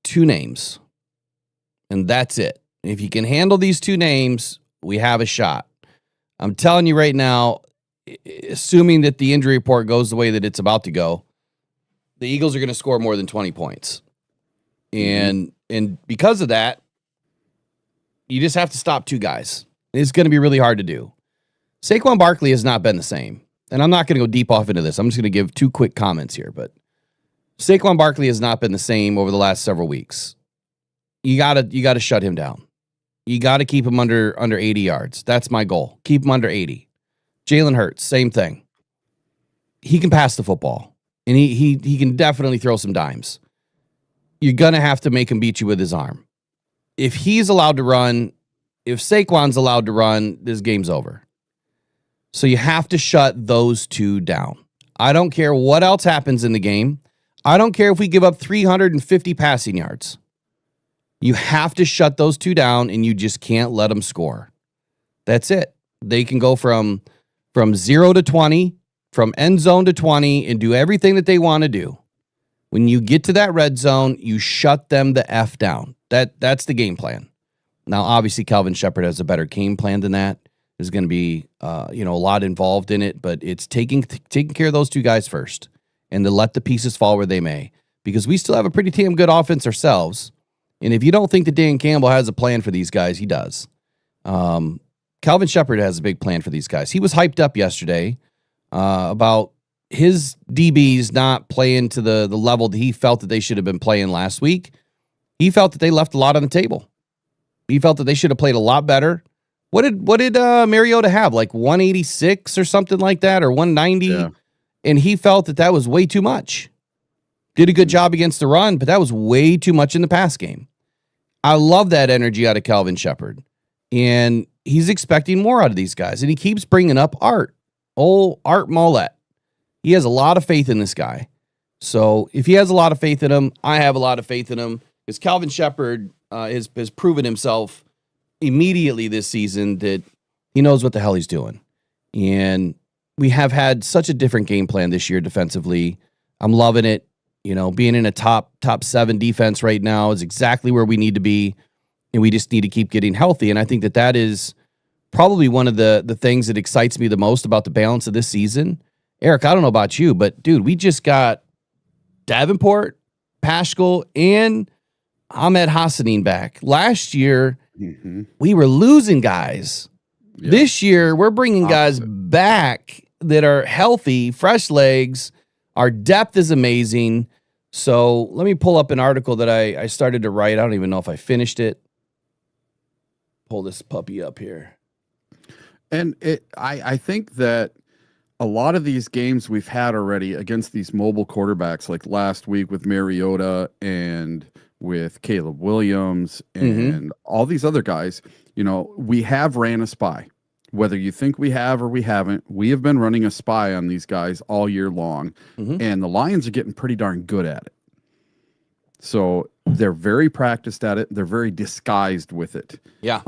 Two names. And that's it. If you can handle these two names, we have a shot. I'm telling you right now, assuming that the injury report goes the way that it's about to go, the Eagles are going to score more than 20 points. And because of that, you just have to stop two guys. It's going to be really hard to do. Saquon Barkley has not been the same. And I'm not going to go deep off into this. I'm just going to give two quick comments here. But Saquon Barkley has not been the same over the last several weeks. You gotta shut him down. You got to keep him under 80 yards. That's my goal. Keep him under 80. Jalen Hurts, same thing. He can pass the football. And he can definitely throw some dimes. You're going to have to make him beat you with his arm. If he's allowed to run, if Saquon's allowed to run, this game's over. So you have to shut those two down. I don't care what else happens in the game. I don't care if we give up 350 passing yards. You have to shut those two down, and you just can't let them score. That's it. They can go from 0 to 20, from end zone to 20, and do everything that they want to do. When you get to that red zone, you shut them the F down. That's the game plan. Now, obviously, Calvin Shepard has a better game plan than that. There's going to be a lot involved in it, but it's taking care of those two guys first and to let the pieces fall where they may, because we still have a pretty damn good offense ourselves. And if you don't think that Dan Campbell has a plan for these guys, he does. Calvin Shepard has a big plan for these guys. He was hyped up yesterday about his DBs not playing to the level that he felt that they should have been playing last week. He felt that they left a lot on the table. He felt that they should have played a lot better. What did Mariota have? Like 186 or something like that, or 190? Yeah. And he felt that was way too much. Did a good job against the run, but that was way too much in the pass game. I love that energy out of Calvin Shepard. And he's expecting more out of these guys. And he keeps bringing up Art Mollett. He has a lot of faith in this guy. So if he has a lot of faith in him, I have a lot of faith in him. Because Calvin Shepard has proven himself immediately this season that he knows what the hell he's doing. And we have had such a different game plan this year defensively. I'm loving it. Being in a top 7 defense right now is exactly where we need to be. And we just need to keep getting healthy. And I think that is probably one of the things that excites me the most about the balance of this season. Eric, I don't know about you, but dude, we just got Davenport, Paschal, and Ahmed Hassanin back. Last year, we were losing guys. Yeah. This year, we're bringing guys back that are healthy, fresh legs. Our depth is amazing. So let me pull up an article that I started to write. I don't even know if I finished it. Pull this puppy up here. And I think that a lot of these games we've had already against these mobile quarterbacks, like last week with Mariota and with Caleb Williams and all these other guys, we have ran a spy. Whether you think we have or we haven't, we have been running a spy on these guys all year long, and the Lions are getting pretty darn good at it. So they're very practiced at it. They're very disguised with it. Yeah.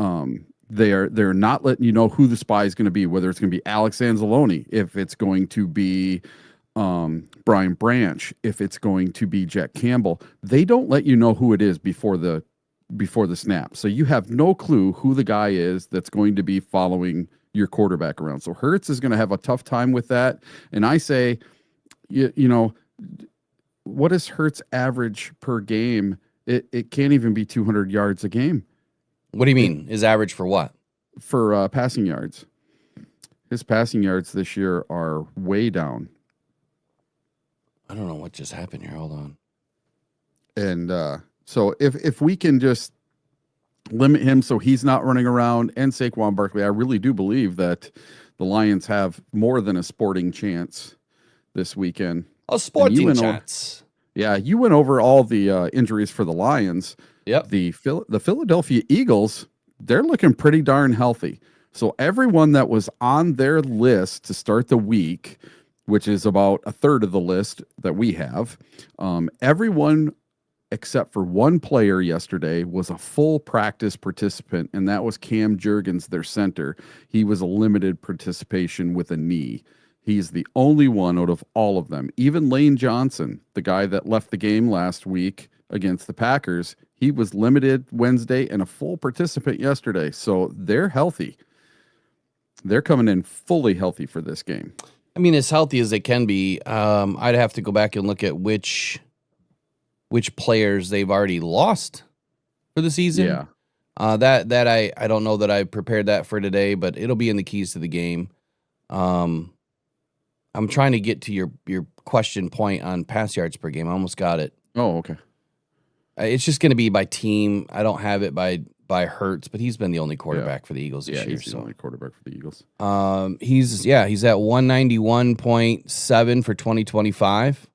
They're not letting you know who the spy is going to be, whether it's going to be Alex Anzalone, if it's going to be Brian Branch, if it's going to be Jack Campbell. They don't let you know who it is before the snap. So you have no clue who the guy is that's going to be following your quarterback around. So Hurts is going to have a tough time with that. And I say, what is Hurts average per game? It can't even be 200 yards a game. What do you mean? His average for what? For passing yards. His passing yards this year are way down. I don't know what just happened here. Hold on. And so if we can just limit him so he's not running around, and Saquon Barkley. I really do believe that the Lions have more than a sporting chance this weekend. A sporting chance. You went over all the injuries for the Lions. Yep. The Philadelphia Eagles, they're looking pretty darn healthy. So everyone that was on their list to start the week, which is about a third of the list that we have, everyone except for one player yesterday was a full practice participant, and that was Cam Jurgens, their center. He was a limited participation with a knee. He's the only one out of all of them. Even Lane Johnson, the guy that left the game last week against the Packers, he was limited Wednesday and a full participant yesterday. So they're healthy. They're coming in fully healthy for this game. I mean, as healthy as they can be. I'd have to go back and look at which players they've already lost for the season. Yeah. That I don't know that I prepared that for today, but it'll be in the keys to the game. I'm trying to get to your question point on pass yards per game. I almost got it. Oh, okay. It's just going to be by team. I don't have it by Hurts, but he's been the only quarterback for the Eagles this year. He's the only quarterback for the Eagles. He's at 191.7 for 2025.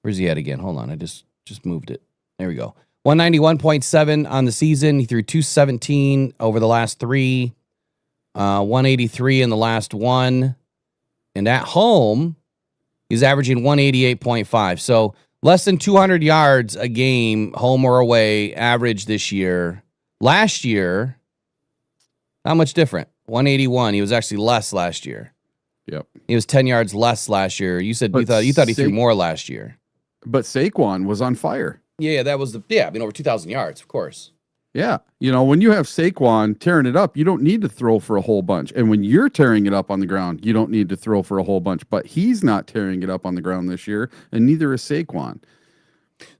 Where's he at again? Hold on, I just moved it. There we go. 191.7 on the season. He threw 217 over the last 3, 183 in the last 1. And at home, he's averaging 188.5. So less than 200 yards a game, home or away, average this year. Last year, not much different. 181. He was actually less last year. Yep. He was 10 yards less last year. You said you thought he threw more last year. But Saquon was on fire. Yeah, that was over 2,000 yards, of course. Yeah. When you have Saquon tearing it up, you don't need to throw for a whole bunch. And when you're tearing it up on the ground, you don't need to throw for a whole bunch. But he's not tearing it up on the ground this year, and neither is Saquon.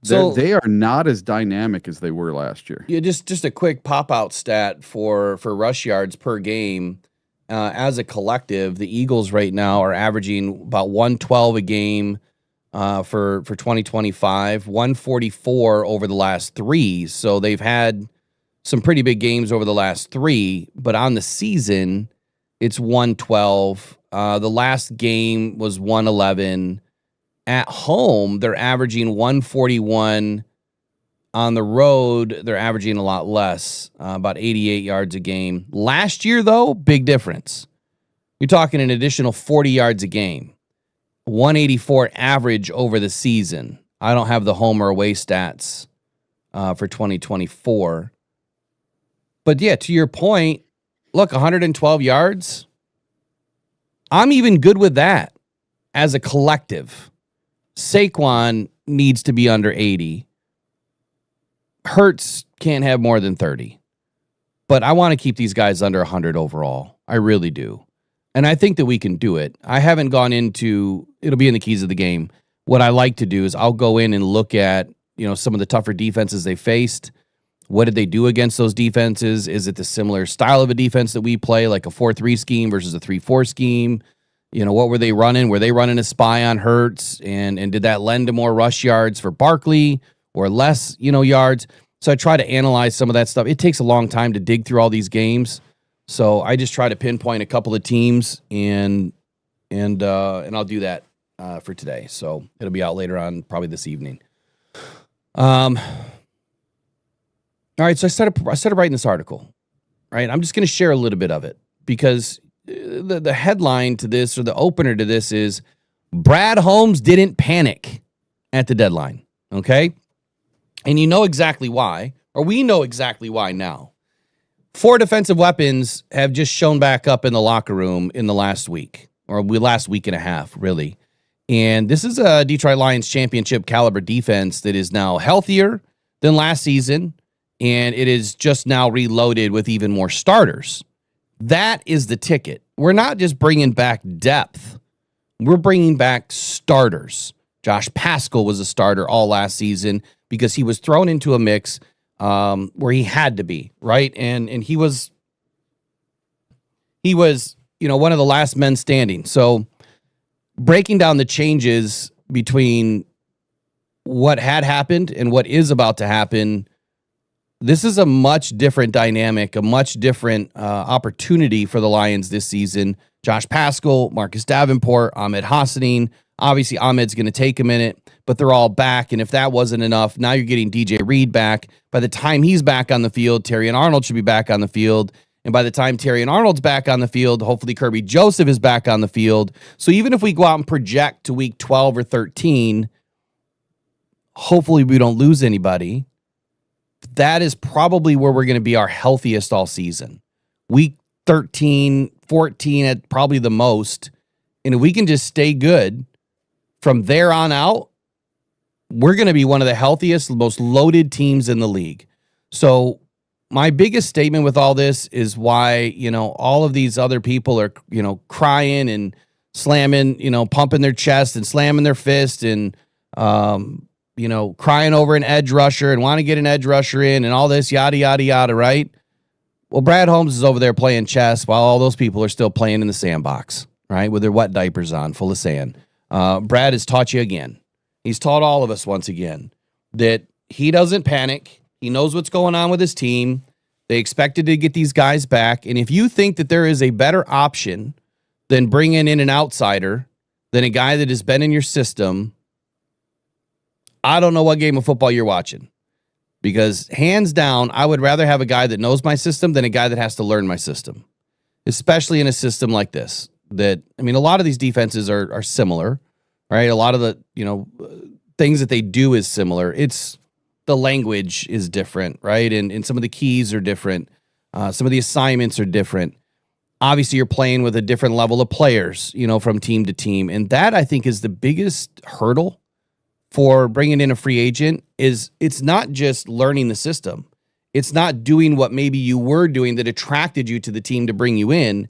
So they are not as dynamic as they were last year. Yeah, just a quick pop-out stat for rush yards per game. As a collective, the Eagles right now are averaging about 112 a game for 2025, 144 over the last 3. So they've had some pretty big games over the last 3, but on the season, it's 112. The last game was 111. At home, they're averaging 141. On the road, they're averaging a lot less, about 88 yards a game. Last year, though, big difference. You're talking an additional 40 yards a game. 184 average over the season. I don't have the home or away stats for 2024. But yeah, to your point, look, 112 yards. I'm even good with that as a collective. Saquon needs to be under 80. Hurts can't have more than 30. But I want to keep these guys under 100 overall. I really do. And I think that we can do it. I haven't gone into, it'll be in the keys of the game. What I like to do is I'll go in and look at, some of the tougher defenses they faced. What did they do against those defenses? Is it the similar style of a defense that we play, like a 4-3 scheme versus a 3-4 scheme? What were they running? Were they running a spy on Hurts? And did that lend to more rush yards for Barkley or less, yards? So I try to analyze some of that stuff. It takes a long time to dig through all these games. So I just try to pinpoint a couple of teams and I'll do that for today. So it'll be out later on, probably this evening. All right, so I started writing this article. Right, I'm just going to share a little bit of it because the headline to this, or the opener to this, is Brad Holmes didn't panic at the deadline. Okay, and you know exactly why, or we know exactly why now. 4 defensive weapons have just shown back up in the locker room in the last week, or last week and a half, really. And this is a Detroit Lions championship caliber defense that is now healthier than last season, and it is just now reloaded with even more starters. That is the ticket. We're not just bringing back depth. We're bringing back starters. Josh Paschal was a starter all last season because he was thrown into a mix where he had to be, right? And he was one of the last men standing. So breaking down the changes between what had happened and what is about to happen, this is a much different dynamic, a much different opportunity for the Lions this season. Josh Paschal, Marcus Davenport, Ahmed Hassanin. Obviously, Ahmed's going to take a minute, but they're all back. And if that wasn't enough, now you're getting DJ Reed back. By the time he's back on the field, Terry and Arnold should be back on the field. And by the time Terry and Arnold's back on the field, hopefully Kirby Joseph is back on the field. So even if we go out and project to week 12 or 13, hopefully we don't lose anybody. That is probably where we're going to be our healthiest all season. Week 13, 14 at probably the most. And if we can just stay good from there on out, we're going to be one of the healthiest, most loaded teams in the league. So my biggest statement with all this is why, all of these other people are, crying and slamming, pumping their chest and slamming their fist and, crying over an edge rusher and want to get an edge rusher in and all this, yada, yada, yada, right? Well, Brad Holmes is over there playing chess while all those people are still playing in the sandbox, right? With their wet diapers on, full of sand. Brad has taught you again. He's taught all of us once again that he doesn't panic. He knows what's going on with his team. They expected to get these guys back. And if you think that there is a better option than bringing in an outsider, than a guy that has been in your system, I don't know what game of football you're watching. Because hands down, I would rather have a guy that knows my system than a guy that has to learn my system. Especially in a system like this. A lot of these defenses are similar, right? A lot of the, things that they do is similar. It's the language is different, right? And some of the keys are different. Some of the assignments are different. Obviously, you're playing with a different level of players, from team to team. And that, I think, is the biggest hurdle for bringing in a free agent is it's not just learning the system. It's not doing what maybe you were doing that attracted you to the team to bring you in.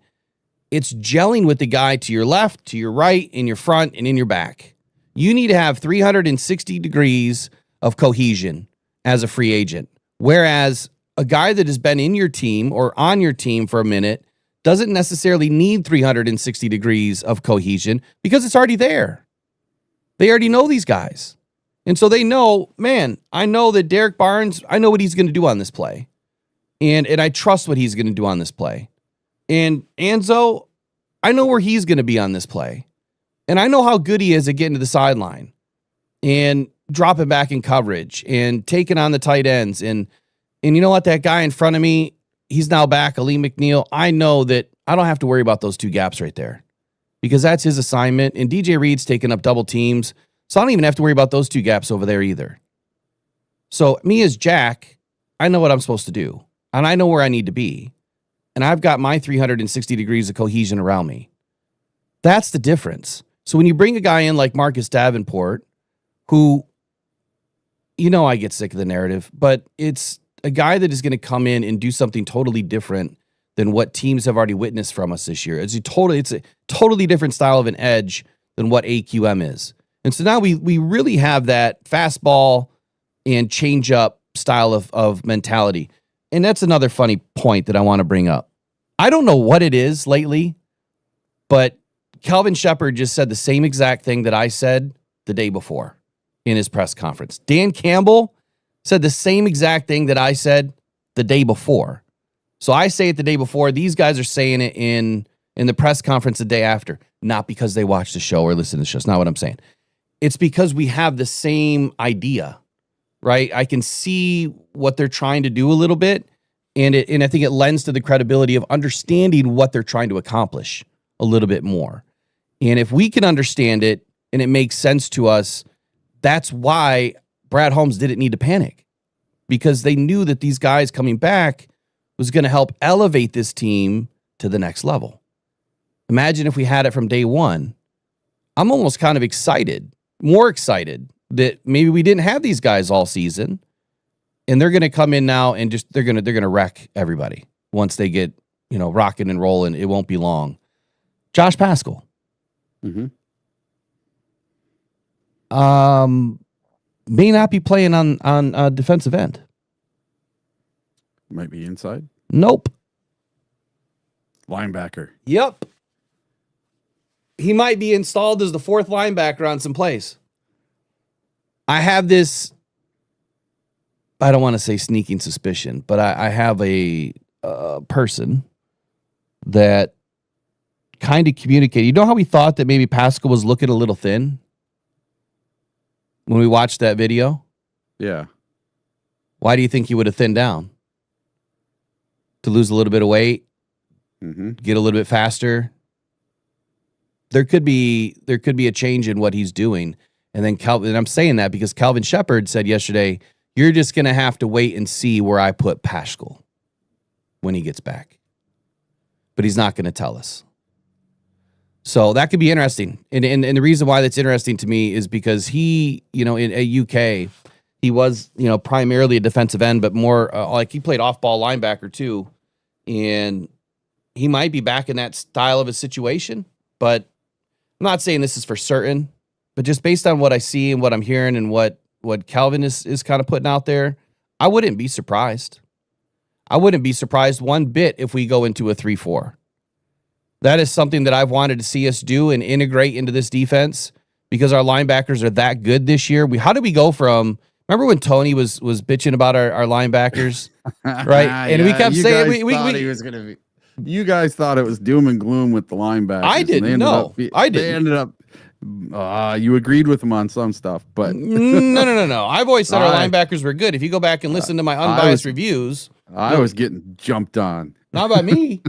It's gelling with the guy to your left, to your right, in your front, and in your back. You need to have 360 degrees of cohesion as a free agent. Whereas a guy that has been in your team or on your team for a minute doesn't necessarily need 360 degrees of cohesion because it's already there. They already know these guys. And so they know, man, I know that Derek Barnes, I know what he's going to do on this play. And I trust what he's going to do on this play. And Anzo, I know where he's going to be on this play. And I know how good he is at getting to the sideline and dropping back in coverage and taking on the tight ends. And you know what? That guy in front of me, he's now back, Ali McNeil. I know that I don't have to worry about those two gaps right there because that's his assignment. And DJ Reed's taking up double teams. So I don't even have to worry about those two gaps over there either. So me as Jack, I know what I'm supposed to do. And I know where I need to be. And I've got my 360 degrees of cohesion around me. That's the difference. So when you bring a guy in like Marcus Davenport, who, I get sick of the narrative, but it's a guy that is going to come in and do something totally different than what teams have already witnessed from us this year. It's a totally different style of an edge than what AQM is. And so now we really have that fastball and change up style of mentality. And that's another funny point that I want to bring up. I don't know what it is lately, but Calvin Shepard just said the same exact thing that I said the day before in his press conference. Dan Campbell said the same exact thing that I said the day before. So I say it the day before. These guys are saying it in the press conference the day after. Not because they watch the show or listen to the show. It's not what I'm saying. It's because we have the same idea, right? I can see what they're trying to do a little bit. And I think it lends to the credibility of understanding what they're trying to accomplish a little bit more. And if we can understand it and it makes sense to us, that's why Brad Holmes didn't need to panic, because they knew that these guys coming back was going to help elevate this team to the next level. Imagine if we had it from day one. I'm almost kind of excited, more excited that maybe we didn't have these guys all season and they're going to come in now and just, they're going to wreck everybody once they get, rocking and rolling. It won't be long. Josh Paschal. Mm-hmm. May not be playing on defensive end. Might be inside. Nope. Linebacker. Yep. He might be installed as the fourth linebacker on some plays. I have this I don't want to say sneaking suspicion, but I have a person that kind of communicated. You know how we thought that maybe Pascal was looking a little thin when we watched that video? Yeah. Why do you think he would have thinned down? To lose a little bit of weight, get a little bit faster. There could be a change in what he's doing. And then and I'm saying that because Calvin Shepard said yesterday, you're just going to have to wait and see where I put Pascal when he gets back. But he's not going to tell us. So that could be interesting. And the reason why that's interesting to me is because he, at UK, he was, primarily a defensive end, but more like he played off-ball linebacker too. And he might be back in that style of a situation. But I'm not saying this is for certain. But just based on what I see and what I'm hearing and what Calvin is kind of putting out there, I wouldn't be surprised. I wouldn't be surprised one bit if we go into a 3-4. That is something that I've wanted to see us do and integrate into this defense because our linebackers are that good this year. How did we go from, remember when Tony was bitching about our linebackers, right? And we kept saying he was going to be. You guys thought it was doom and gloom with the linebackers. I didn't know. I didn't. They ended up. You agreed with them on some stuff, but no. I've always said our linebackers were good. If you go back and listen to my unbiased reviews, I was getting jumped on. Not by me.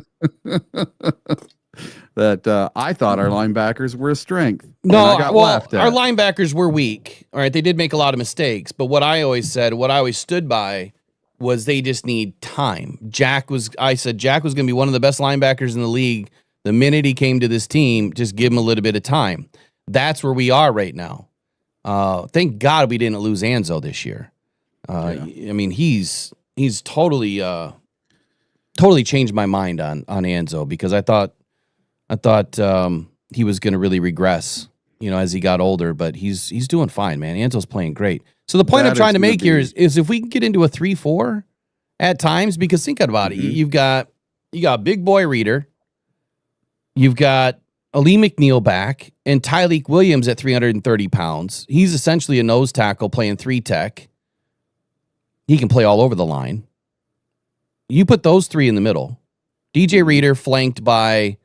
That I thought our linebackers were a strength. No, our linebackers were weak. All right, they did make a lot of mistakes, but what I always said, what I always stood by, was they just need time. I said Jack was going to be one of the best linebackers in the league. The minute he came to this team, just give him a little bit of time. That's where we are right now. Thank God we didn't lose Anzo this year. I mean, he's totally changed my mind on Anzo because I thought he was going to really regress, as he got older. But he's doing fine, man. Anzo's playing great. So the point I'm trying to make here is if we can get into a 3-4 at times, because think about it, you got Big Boy Reader, you've got Ali McNeil back, and Tyleek Williams at 330 pounds. He's essentially a nose tackle playing 3-tech. He can play all over the line. You put those three in the middle. DJ Reader flanked by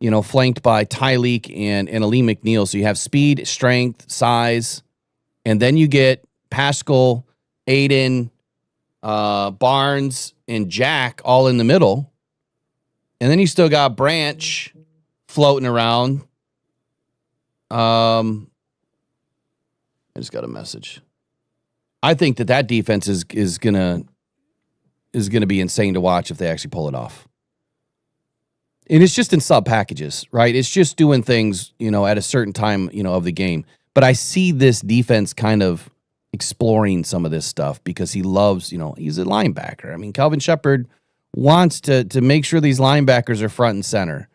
Tyleek and Ali McNeil. So you have speed, strength, size, and then you get Pascal, Aiden, Barnes, and Jack all in the middle. And then you still got Branch floating around. I just got a message. I think that defense is gonna be insane to watch if they actually pull it off. And it's just in sub packages, right? It's just doing things, at a certain time, of the game. But I see this defense kind of exploring some of this stuff because he loves, he's a linebacker. I mean, Calvin Shepard wants to make sure these linebackers are front and center.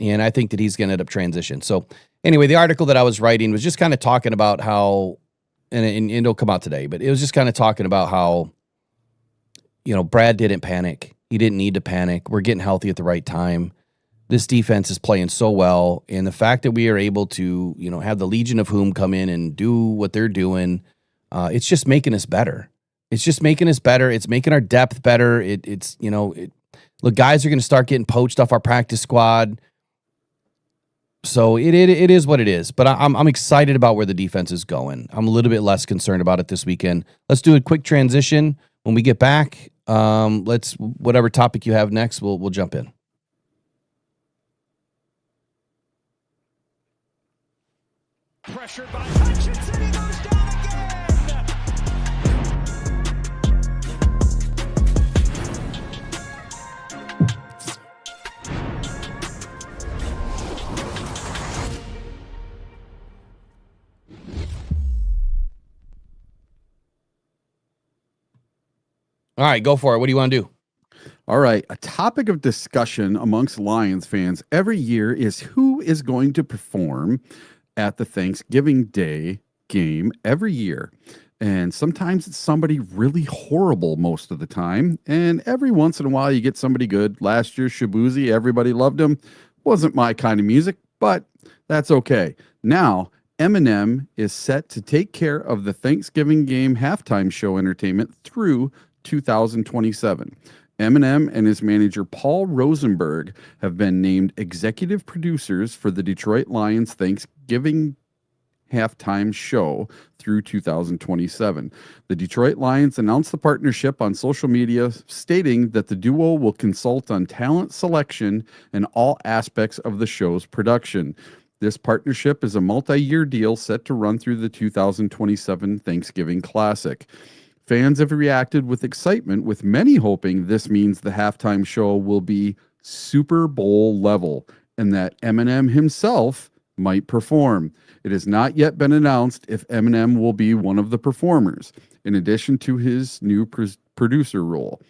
And I think that he's going to end up transition. So anyway, the article that I was writing was just kind of talking about how, and it'll come out today, but it was just kind of talking about how, Brad didn't panic. He didn't need to panic. We're getting healthy at the right time. This defense is playing so well. And the fact that we are able to, have the Legion of Whom come in and do what they're doing, it's just making us better. It's making our depth better. Look, guys are going to start getting poached off our practice squad. So it is what it is. But I'm excited about where the defense is going. I'm a little bit less concerned about it this weekend. Let's do a quick transition. When we get back, whatever topic you have next, we'll jump in. Pressured by Hutchinson, he goes down again. All right, go for it. What do you want to do? All right. A topic of discussion amongst Lions fans every year is who is going to perform at the Thanksgiving Day game every year. And sometimes it's somebody really horrible most of the time. And every once in a while you get somebody good. Last year, Shabuzi, everybody loved him. Wasn't my kind of music, but that's okay. Now, Eminem is set to take care of the Thanksgiving game halftime show entertainment through 2027. Eminem and his manager Paul Rosenberg have been named executive producers for the Detroit Lions Thanksgiving halftime show through 2027. The Detroit Lions announced the partnership on social media, stating that the duo will consult on talent selection and all aspects of the show's production. This partnership is a multi-year deal set to run through the 2027 Thanksgiving Classic. Fans have reacted with excitement, with many hoping this means the halftime show will be Super Bowl level and that Eminem himself might perform. It has not yet been announced if Eminem will be one of the performers, in addition to his new producer role.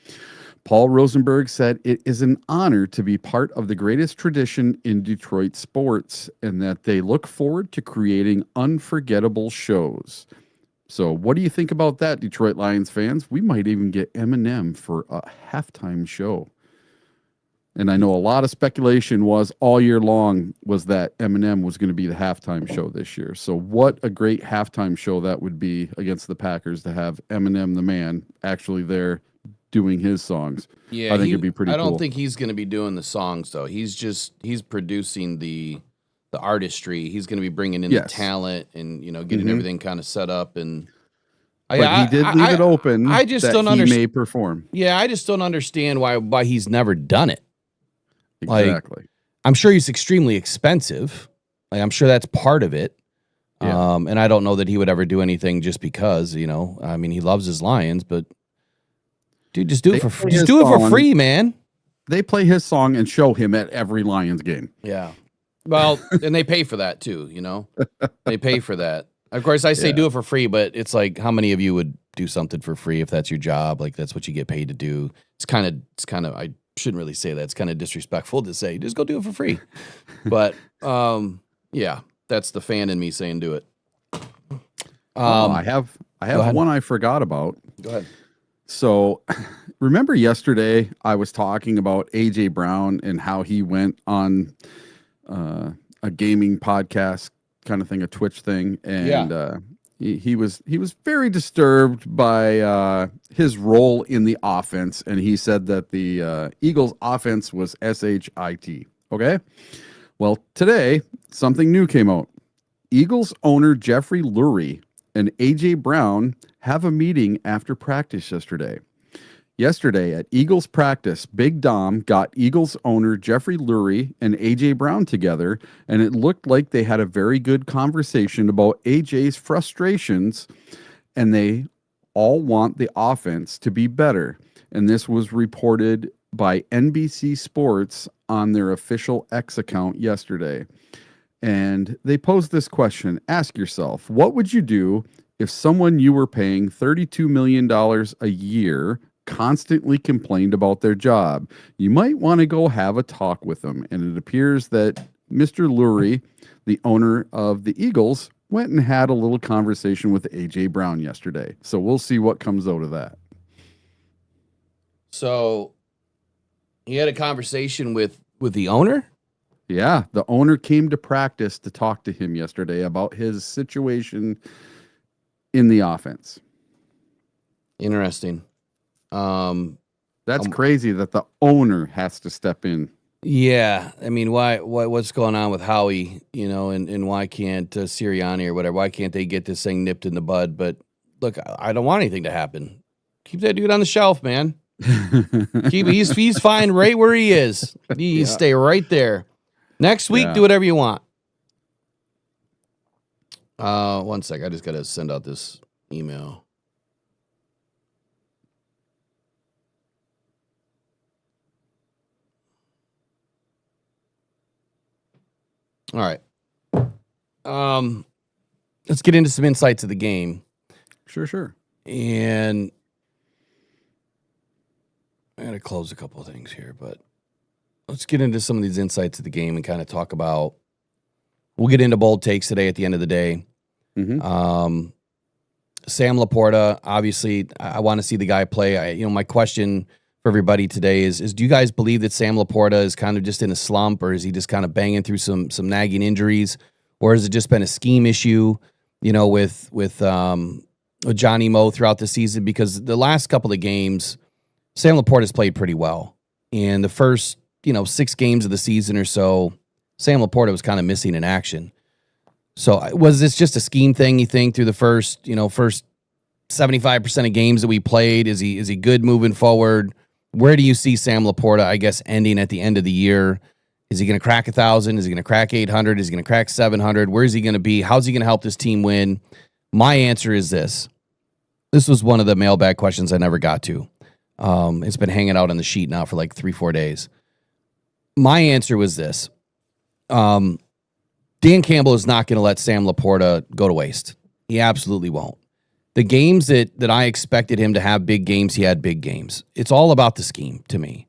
Paul Rosenberg said it is an honor to be part of the greatest tradition in Detroit sports and that they look forward to creating unforgettable shows. So what do you think about that, Detroit Lions fans? We might even get Eminem for a halftime show. And I know a lot of speculation was all year long was that Eminem was going to be the halftime show this year. So what a great halftime show that would be against the Packers to have Eminem, the man, actually there doing his songs. Yeah, I think it'd be pretty cool. I don't think he's going to be doing the songs, though. He's producing the artistry. He's going to be bringing in the talent and, getting everything kind of set up. And he did leave it open. I just don't understand. He may perform. Yeah, I just don't understand why he's never done it. Exactly. I'm sure he's extremely expensive. I'm sure that's part of it. Yeah. And I don't know that he would ever do anything just because, he loves his Lions, but dude, just do it for free, man. They play his song and show him at every Lions game. Yeah. Well, and they pay for that too, They pay for that. Of course, I say do it for free, but it's like, how many of you would do something for free if that's your job? Like, that's what you get paid to do. It's kind of, I shouldn't really say that. It's kind of disrespectful to say, just go do it for free. But, yeah, that's the fan in me saying do it. I have one I forgot about. Go ahead. So remember yesterday I was talking about AJ Brown and how he went on a gaming podcast kind of thing, a Twitch thing. And he was very disturbed by his role in the offense. And he said that the Eagles offense was shit. Okay. Well, today something new came out. Eagles owner Jeffrey Lurie and AJ Brown have a meeting after practice yesterday. Yesterday at Eagles practice, Big Dom got Eagles owner Jeffrey Lurie and AJ Brown together, and it looked like they had a very good conversation about AJ's frustrations, and they all want the offense to be better. And this was reported by NBC Sports on their official X account yesterday. And they posed this question: ask yourself, what would you do if someone you were paying $32 million a year constantly complained about their job? You might want to go have a talk with them. And it appears that Mr. Lurie, the owner of the Eagles, went and had a little conversation with AJ Brown yesterday. So we'll see what comes out of that. So he had a conversation with the owner? Yeah, the owner came to practice to talk to him yesterday about his situation in the offense. Interesting. That's crazy that the owner has to step in. Yeah, I mean, what's going on with Howie, and why can't Sirianni or whatever, why can't they get this thing nipped in the bud? But look, I don't want anything to happen. Keep that dude on the shelf, man. He's fine right where he is. You stay right there. Next week, do whatever you want. 1 sec, I just got to send out this email. All right. Let's get into some insights of the game. Sure. And I got to close a couple of things here, but let's get into some of these insights of the game and kind of talk about. We'll get into bold takes today at the end of the day. Mm-hmm. Sam LaPorta, obviously, I want to see the guy play. My question for everybody today is do you guys believe that Sam LaPorta is kind of just in a slump, or is he just kind of banging through some nagging injuries, or has it just been a scheme issue, with Johnny Mo throughout the season? Because the last couple of games, Sam LaPorta's played pretty well. And the first, 6 games of the season or so, Sam LaPorta was kind of missing in action. So was this just a scheme thing, you think, through the first 75% of games that we played? Is he good moving forward? Where do you see Sam LaPorta, I guess, ending at the end of the year? Is he going to crack 1,000? Is he going to crack 800? Is he going to crack 700? Where is he going to be? How's he going to help this team win? My answer is this. This was one of the mailbag questions I never got to. It's been hanging out on the sheet now for like 3-4 days. My answer was this. Dan Campbell is not going to let Sam LaPorta go to waste. He absolutely won't. The games that I expected him to have big games, he had big games. It's all about the scheme to me.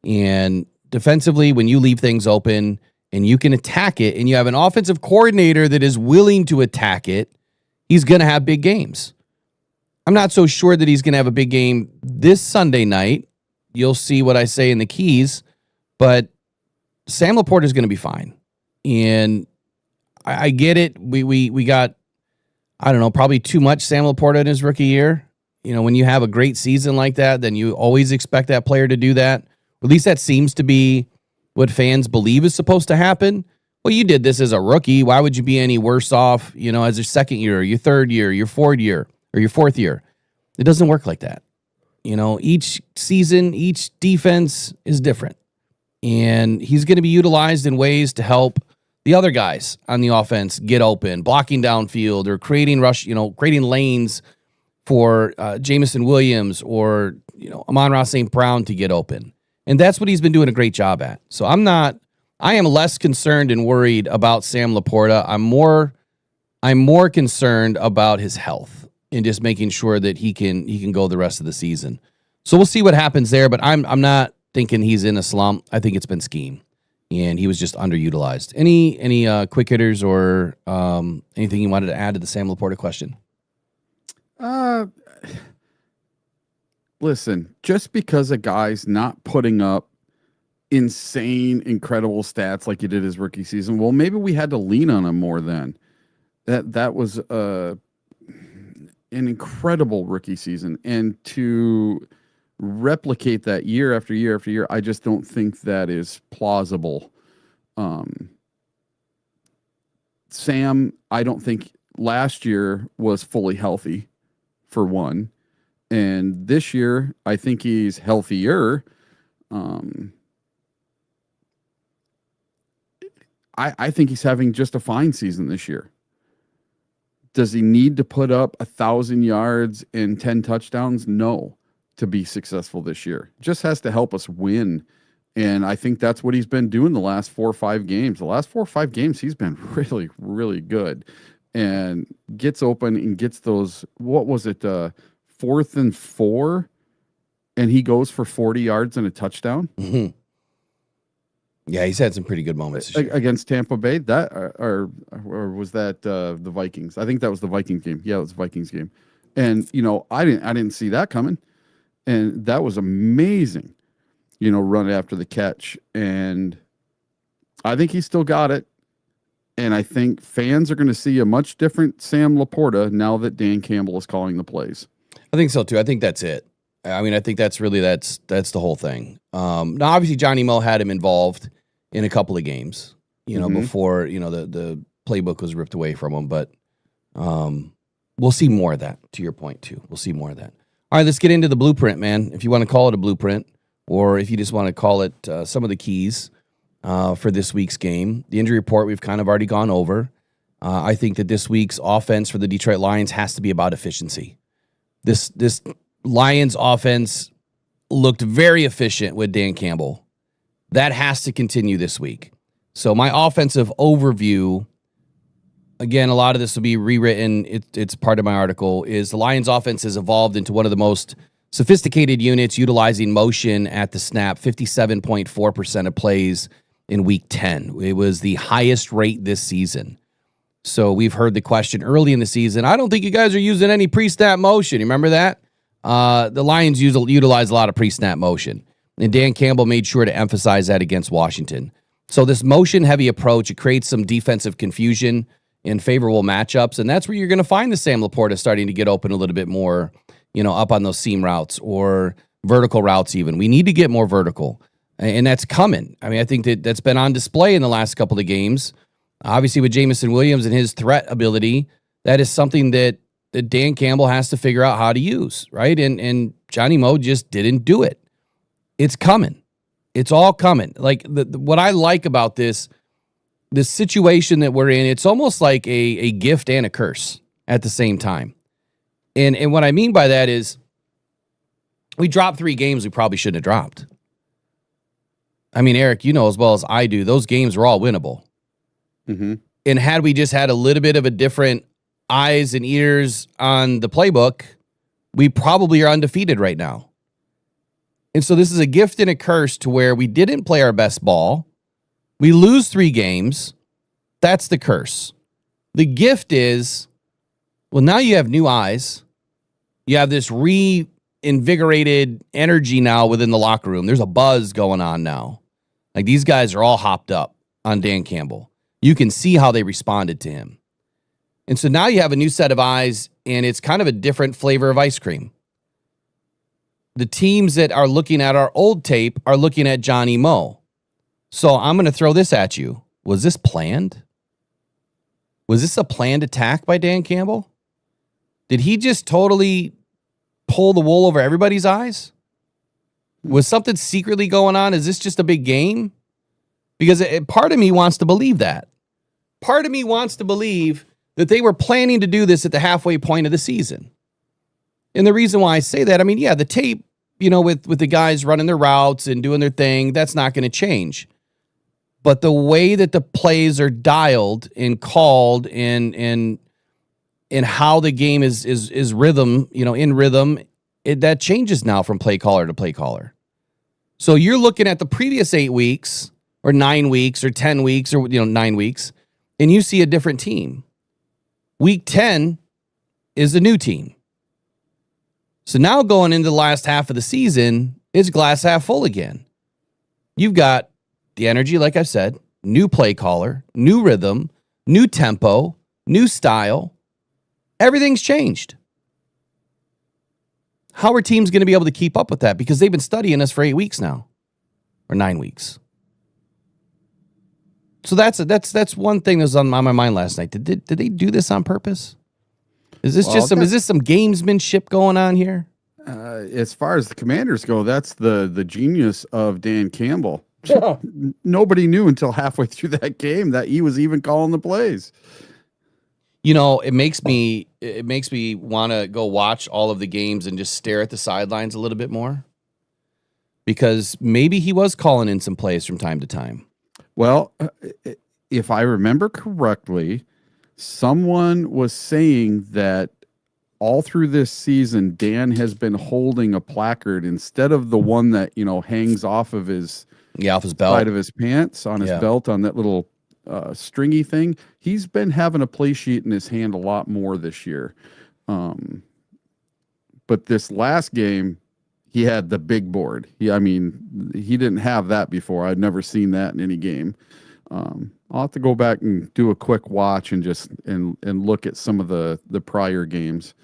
And defensively, when you leave things open and you can attack it and you have an offensive coordinator that is willing to attack it, he's going to have big games. I'm not so sure that he's going to have a big game this Sunday night. You'll see what I say in the keys, but Sam LaPorta is going to be fine. And I get it. We got, I don't know, probably too much Sam LaPorta in his rookie year. When you have a great season like that, then you always expect that player to do that. At least that seems to be what fans believe is supposed to happen. Well, you did this as a rookie. Why would you be any worse off, as your second year, your third year, your fourth year, or your fourth year? It doesn't work like that. Each season, each defense is different. And he's going to be utilized in ways to help the other guys on the offense get open, blocking downfield or creating creating lanes for Jameson Williams or, Amon-Ra St. Brown to get open. And that's what he's been doing a great job at. So I am less concerned and worried about Sam LaPorta. I'm more concerned about his health and just making sure that he can go the rest of the season. So we'll see what happens there, but I'm not thinking he's in a slump. I think it's been scheme, and he was just underutilized. Any quick hitters or anything you wanted to add to the Sam LaPorta question? Listen, just because a guy's not putting up insane, incredible stats like he did his rookie season, well, maybe we had to lean on him more then. That was an incredible rookie season, and to replicate that year after year after year, I just don't think that is plausible. Sam, I don't think last year was fully healthy, for one. And this year, I think he's healthier. I think he's having just a fine season this year. Does he need to put up 1,000 yards and 10 touchdowns? No, to be successful this year. Just has to help us win. And I think that's what he's been doing the last 4 or 5 games. The last 4 or 5 games, he's been really, really good. And gets open and gets those, what was it, 4th and 4, and he goes for 40 yards and a touchdown. Mm-hmm. Yeah, he's had some pretty good moments against Tampa Bay. That or was that the Vikings? I think that was the Vikings game. Yeah, it was the Vikings game. And I didn't see that coming, and that was amazing. Run after the catch, and I think he still got it. And I think fans are going to see a much different Sam LaPorta now that Dan Campbell is calling the plays. I think so too. I think that's it. I mean, I think that's the whole thing. Now, obviously, Johnny Mo had him involved in a couple of games, before the playbook was ripped away from him. But we'll see more of that. To your point too, we'll see more of that. All right, let's get into the blueprint, man. If you want to call it a blueprint, or if you just want to call it some of the keys for this week's game. The injury report we've kind of already gone over. I think that this week's offense for the Detroit Lions has to be about efficiency. This Lions offense looked very efficient with Dan Campbell. That has to continue this week. So my offensive overview, again, a lot of this will be rewritten. It's part of my article, is the Lions offense has evolved into one of the most sophisticated units utilizing motion at the snap, 57.4% of plays in week 10. It was the highest rate this season. So we've heard the question early in the season, I don't think you guys are using any pre-snap motion. You remember that? The Lions utilize a lot of pre-snap motion. And Dan Campbell made sure to emphasize that against Washington. So this motion-heavy approach, it creates some defensive confusion. in favorable matchups. And that's where you're going to find the Sam LaPorta starting to get open a little bit more, up on those seam routes or vertical routes even. We need to get more vertical, and that's coming. I mean, I think that's been on display in the last couple of games. Obviously, with Jameson Williams and his threat ability, that is something that Dan Campbell has to figure out how to use, right? And Johnny Moe just didn't do it. It's coming. It's all coming. Like what I like about this situation that we're in, it's almost like a gift and a curse at the same time. And what I mean by that is we dropped 3 games we probably shouldn't have dropped. I mean, Eric, you know as well as I do, those games were all winnable. Mm-hmm. And had we just had a little bit of a different eyes and ears on the playbook, we probably are undefeated right now. And so this is a gift and a curse to where we didn't play our best ball. We lose 3 games. That's the curse. The gift is, well, now you have new eyes. You have this reinvigorated energy now within the locker room. There's a buzz going on now. Like these guys are all hopped up on Dan Campbell. You can see how they responded to him. And so now you have a new set of eyes, and it's kind of a different flavor of ice cream. The teams that are looking at our old tape are looking at Johnny Moe. So I'm going to throw this at you. Was this planned? Was this a planned attack by Dan Campbell? Did he just totally pull the wool over everybody's eyes? Was something secretly going on? Is this just a big game? Because part of me wants to believe that. Part of me wants to believe that they were planning to do this at the halfway point of the season. And the reason why I say that, I mean, yeah, the tape, with the guys running their routes and doing their thing, that's not going to change. But the way that the plays are dialed and called and how the game is rhythm, in rhythm, that changes now from play caller to play caller. So you're looking at the previous 8 weeks or 9 weeks or 10 weeks or 9 weeks, and you see a different team. Week 10 is a new team. So now going into the last half of the season, it's glass half full again. You've got the energy, like I said, new play caller, new rhythm, new tempo, new style. Everything's changed. How are teams going to be able to keep up with that? Because they've been studying us for 8 weeks now, or 9 weeks. So that's one thing that was on my mind last night. Did they do this on purpose? Is this is this some gamesmanship going on here? As far as the Commanders go, that's the genius of Dan Campbell. Nobody knew until halfway through that game that he was even calling the plays. It makes me want to go watch all of the games and just stare at the sidelines a little bit more, because maybe he was calling in some plays from time to time. Well, if I remember correctly, someone was saying that all through this season, Dan has been holding a placard instead of the one that, hangs off of his belt, side of his pants, on his belt, on that little stringy thing. He's been having a play sheet in his hand a lot more this year. But this last game, he had the big board. He didn't have that before. I'd never seen that in any game. I'll have to go back and do a quick watch and just and look at some of the prior games.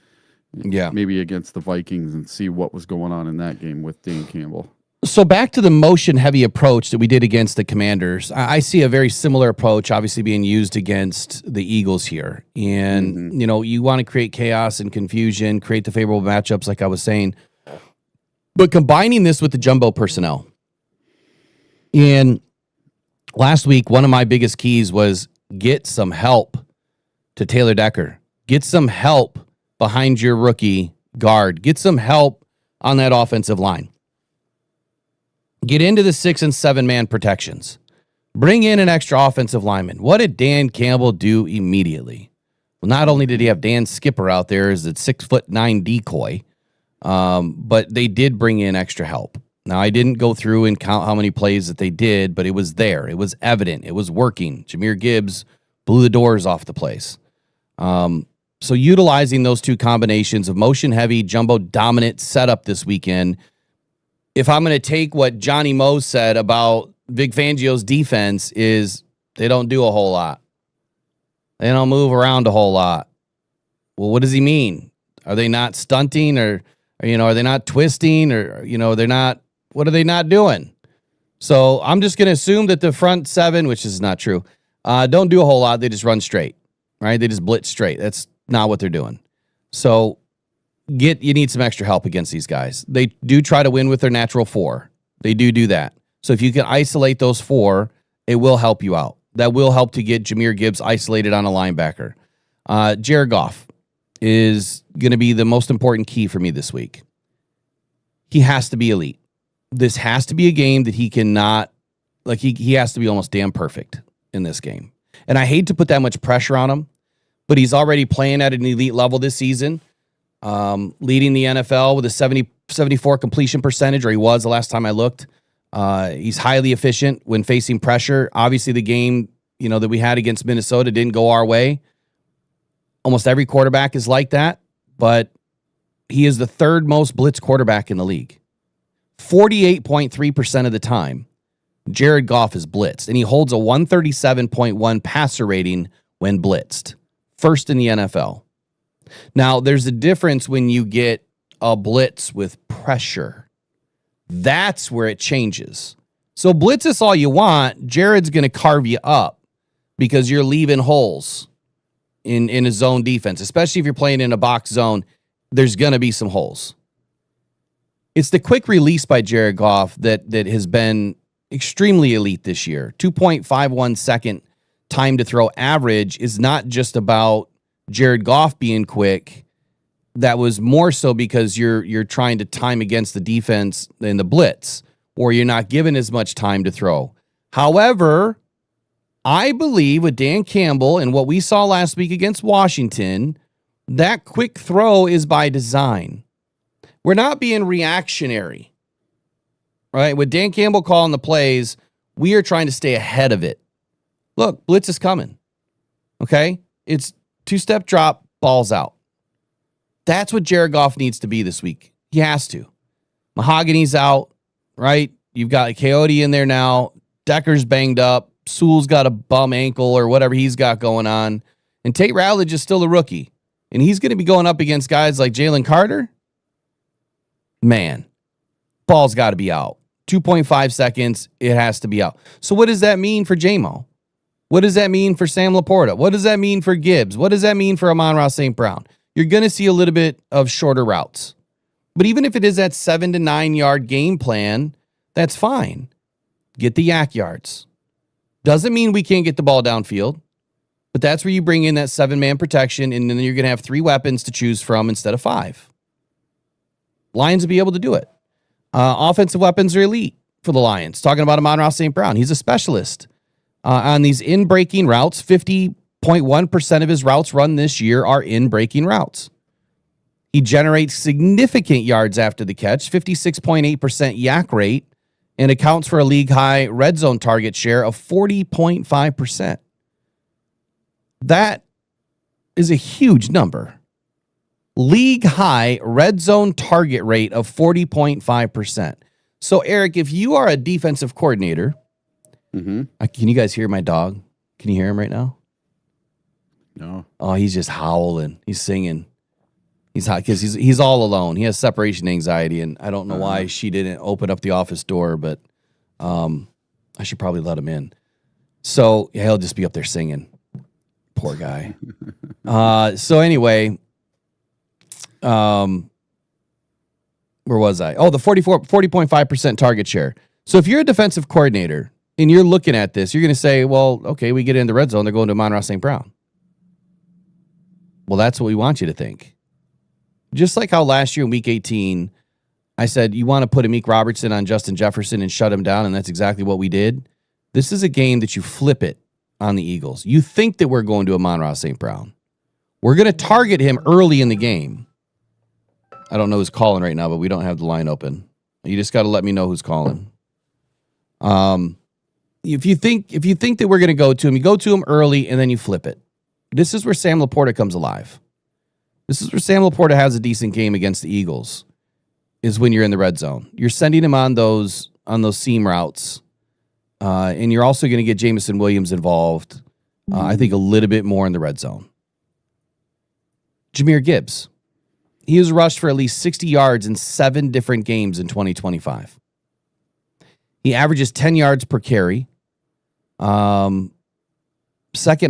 Yeah. Maybe against the Vikings, and see what was going on in that game with Dan Campbell. So back to the motion-heavy approach that we did against the Commanders. I see a very similar approach obviously being used against the Eagles here. And, you want to create chaos and confusion, create the favorable matchups like I was saying. But combining this with the jumbo personnel. And last week, one of my biggest keys was get some help to Taylor Decker. Get some help behind your rookie guard. Get some help on that offensive line. Get into the 6 and 7 man protections. Bring in an extra offensive lineman. What did Dan Campbell do immediately? Well, not only did he have Dan Skipper out there as a 6'9" decoy, but they did bring in extra help. Now, I didn't go through and count how many plays that they did, but it was there. It was evident. It was working. Jahmyr Gibbs blew the doors off the place. So utilizing those two combinations of motion-heavy, jumbo-dominant setup this weekend, if I'm going to take what Johnny Moe said about Vic Fangio's defense, is they don't do a whole lot. They don't move around a whole lot. Well, what does he mean? Are they not stunting or are they not twisting or, they're not, what are they not doing? So I'm just going to assume that the front seven, which is not true, don't do a whole lot. They just run straight, right? They just blitz straight. That's not what they're doing. So you need some extra help against these guys. They do try to win with their natural 4. They do that. So if you can isolate those 4, it will help you out. That will help to get Jahmyr Gibbs isolated on a linebacker. Jared Goff is going to be the most important key for me this week. He has to be elite. This has to be a game that he cannot, he has to be almost damn perfect in this game. And I hate to put that much pressure on him, but he's already playing at an elite level this season, leading the NFL with a 74 completion percentage, or he was the last time I looked. He's highly efficient when facing pressure. Obviously, the game that we had against Minnesota didn't go our way. Almost every quarterback is like that, but he is the third most blitz quarterback in the league. 48.3% of the time, Jared Goff is blitzed, and he holds a 137.1 passer rating when blitzed. First in the NFL. Now, there's a difference when you get a blitz with pressure. That's where it changes. So blitz us all you want. Jared's going to carve you up because you're leaving holes in a zone defense, especially if you're playing in a box zone. There's going to be some holes. It's the quick release by Jared Goff that has been extremely elite this year. 2.51 second time to throw average is not just about Jared Goff being quick. That was more so because you're trying to time against the defense in the blitz, or you're not given as much time to throw. However, I believe with Dan Campbell and what we saw last week against Washington, that quick throw is by design. We're not being reactionary, right? With Dan Campbell calling the plays, we are trying to stay ahead of it. Look, blitz is coming. Okay? It's 2-step drop, balls out. That's what Jared Goff needs to be this week. He has to. Mahogany's out, right? You've got a Coyote in there now. Decker's banged up. Sewell's got a bum ankle or whatever he's got going on. And Tate Ratledge is still a rookie. And he's going to be going up against guys like Jalen Carter. Man, ball's got to be out. 2.5 seconds, it has to be out. So what does that mean for J-Mo? What does that mean for Sam LaPorta? What does that mean for Gibbs? What does that mean for Amon-Ra St. Brown? You're going to see a little bit of shorter routes. But even if it is that 7 to 9 yard game plan, that's fine. Get the yak yards. Doesn't mean we can't get the ball downfield, but that's where you bring in that 7-man protection, and then you're going to have 3 weapons to choose from instead of 5. Lions will be able to do it. Offensive weapons are elite for the Lions. Talking about Amon-Ra St. Brown. He's a specialist on these in-breaking routes. 50.1% of his routes run this year are in-breaking routes. He generates significant yards after the catch, 56.8% yak rate, and accounts for a league-high red zone target share of 40.5%. That is a huge number. League-high red zone target rate of 40.5%. So, Eric, if you are a defensive coordinator, can you guys hear my dog? Can you hear him right now? No. Oh, he's just howling. He's singing. He's hot because he's all alone. He has separation anxiety, and I don't know why she didn't open up the office door, but I should probably let him in. So yeah, he'll just be up there singing. Poor guy. So anyway, where was I? Oh, the 40.5% target share. So if you're a defensive coordinator and you're looking at this, you're going to say, well, okay, we get in the red zone. They're going to Amon-Ra St. Brown. Well, that's what we want you to think. Just like how last year in week 18, I said, you want to put Amik Robertson on Justin Jefferson and shut him down, and that's exactly what we did. This is a game that you flip it on the Eagles. You think that we're going to Amon-Ra St. Brown. We're going to target him early in the game. I don't know who's calling right now, but we don't have the line open. You just got to let me know who's calling. If you think that we're going to go to him, you go to him early and then you flip it. This is where Sam LaPorta comes alive. This is where Sam LaPorta has a decent game against the Eagles, is when you're in the red zone. You're sending him on those seam routes, and you're also going to get Jameson Williams involved I think a little bit more in the red zone. Jahmyr Gibbs. He has rushed for at least 60 yards in 7 different games in 2025. He averages 10 yards per carry. Second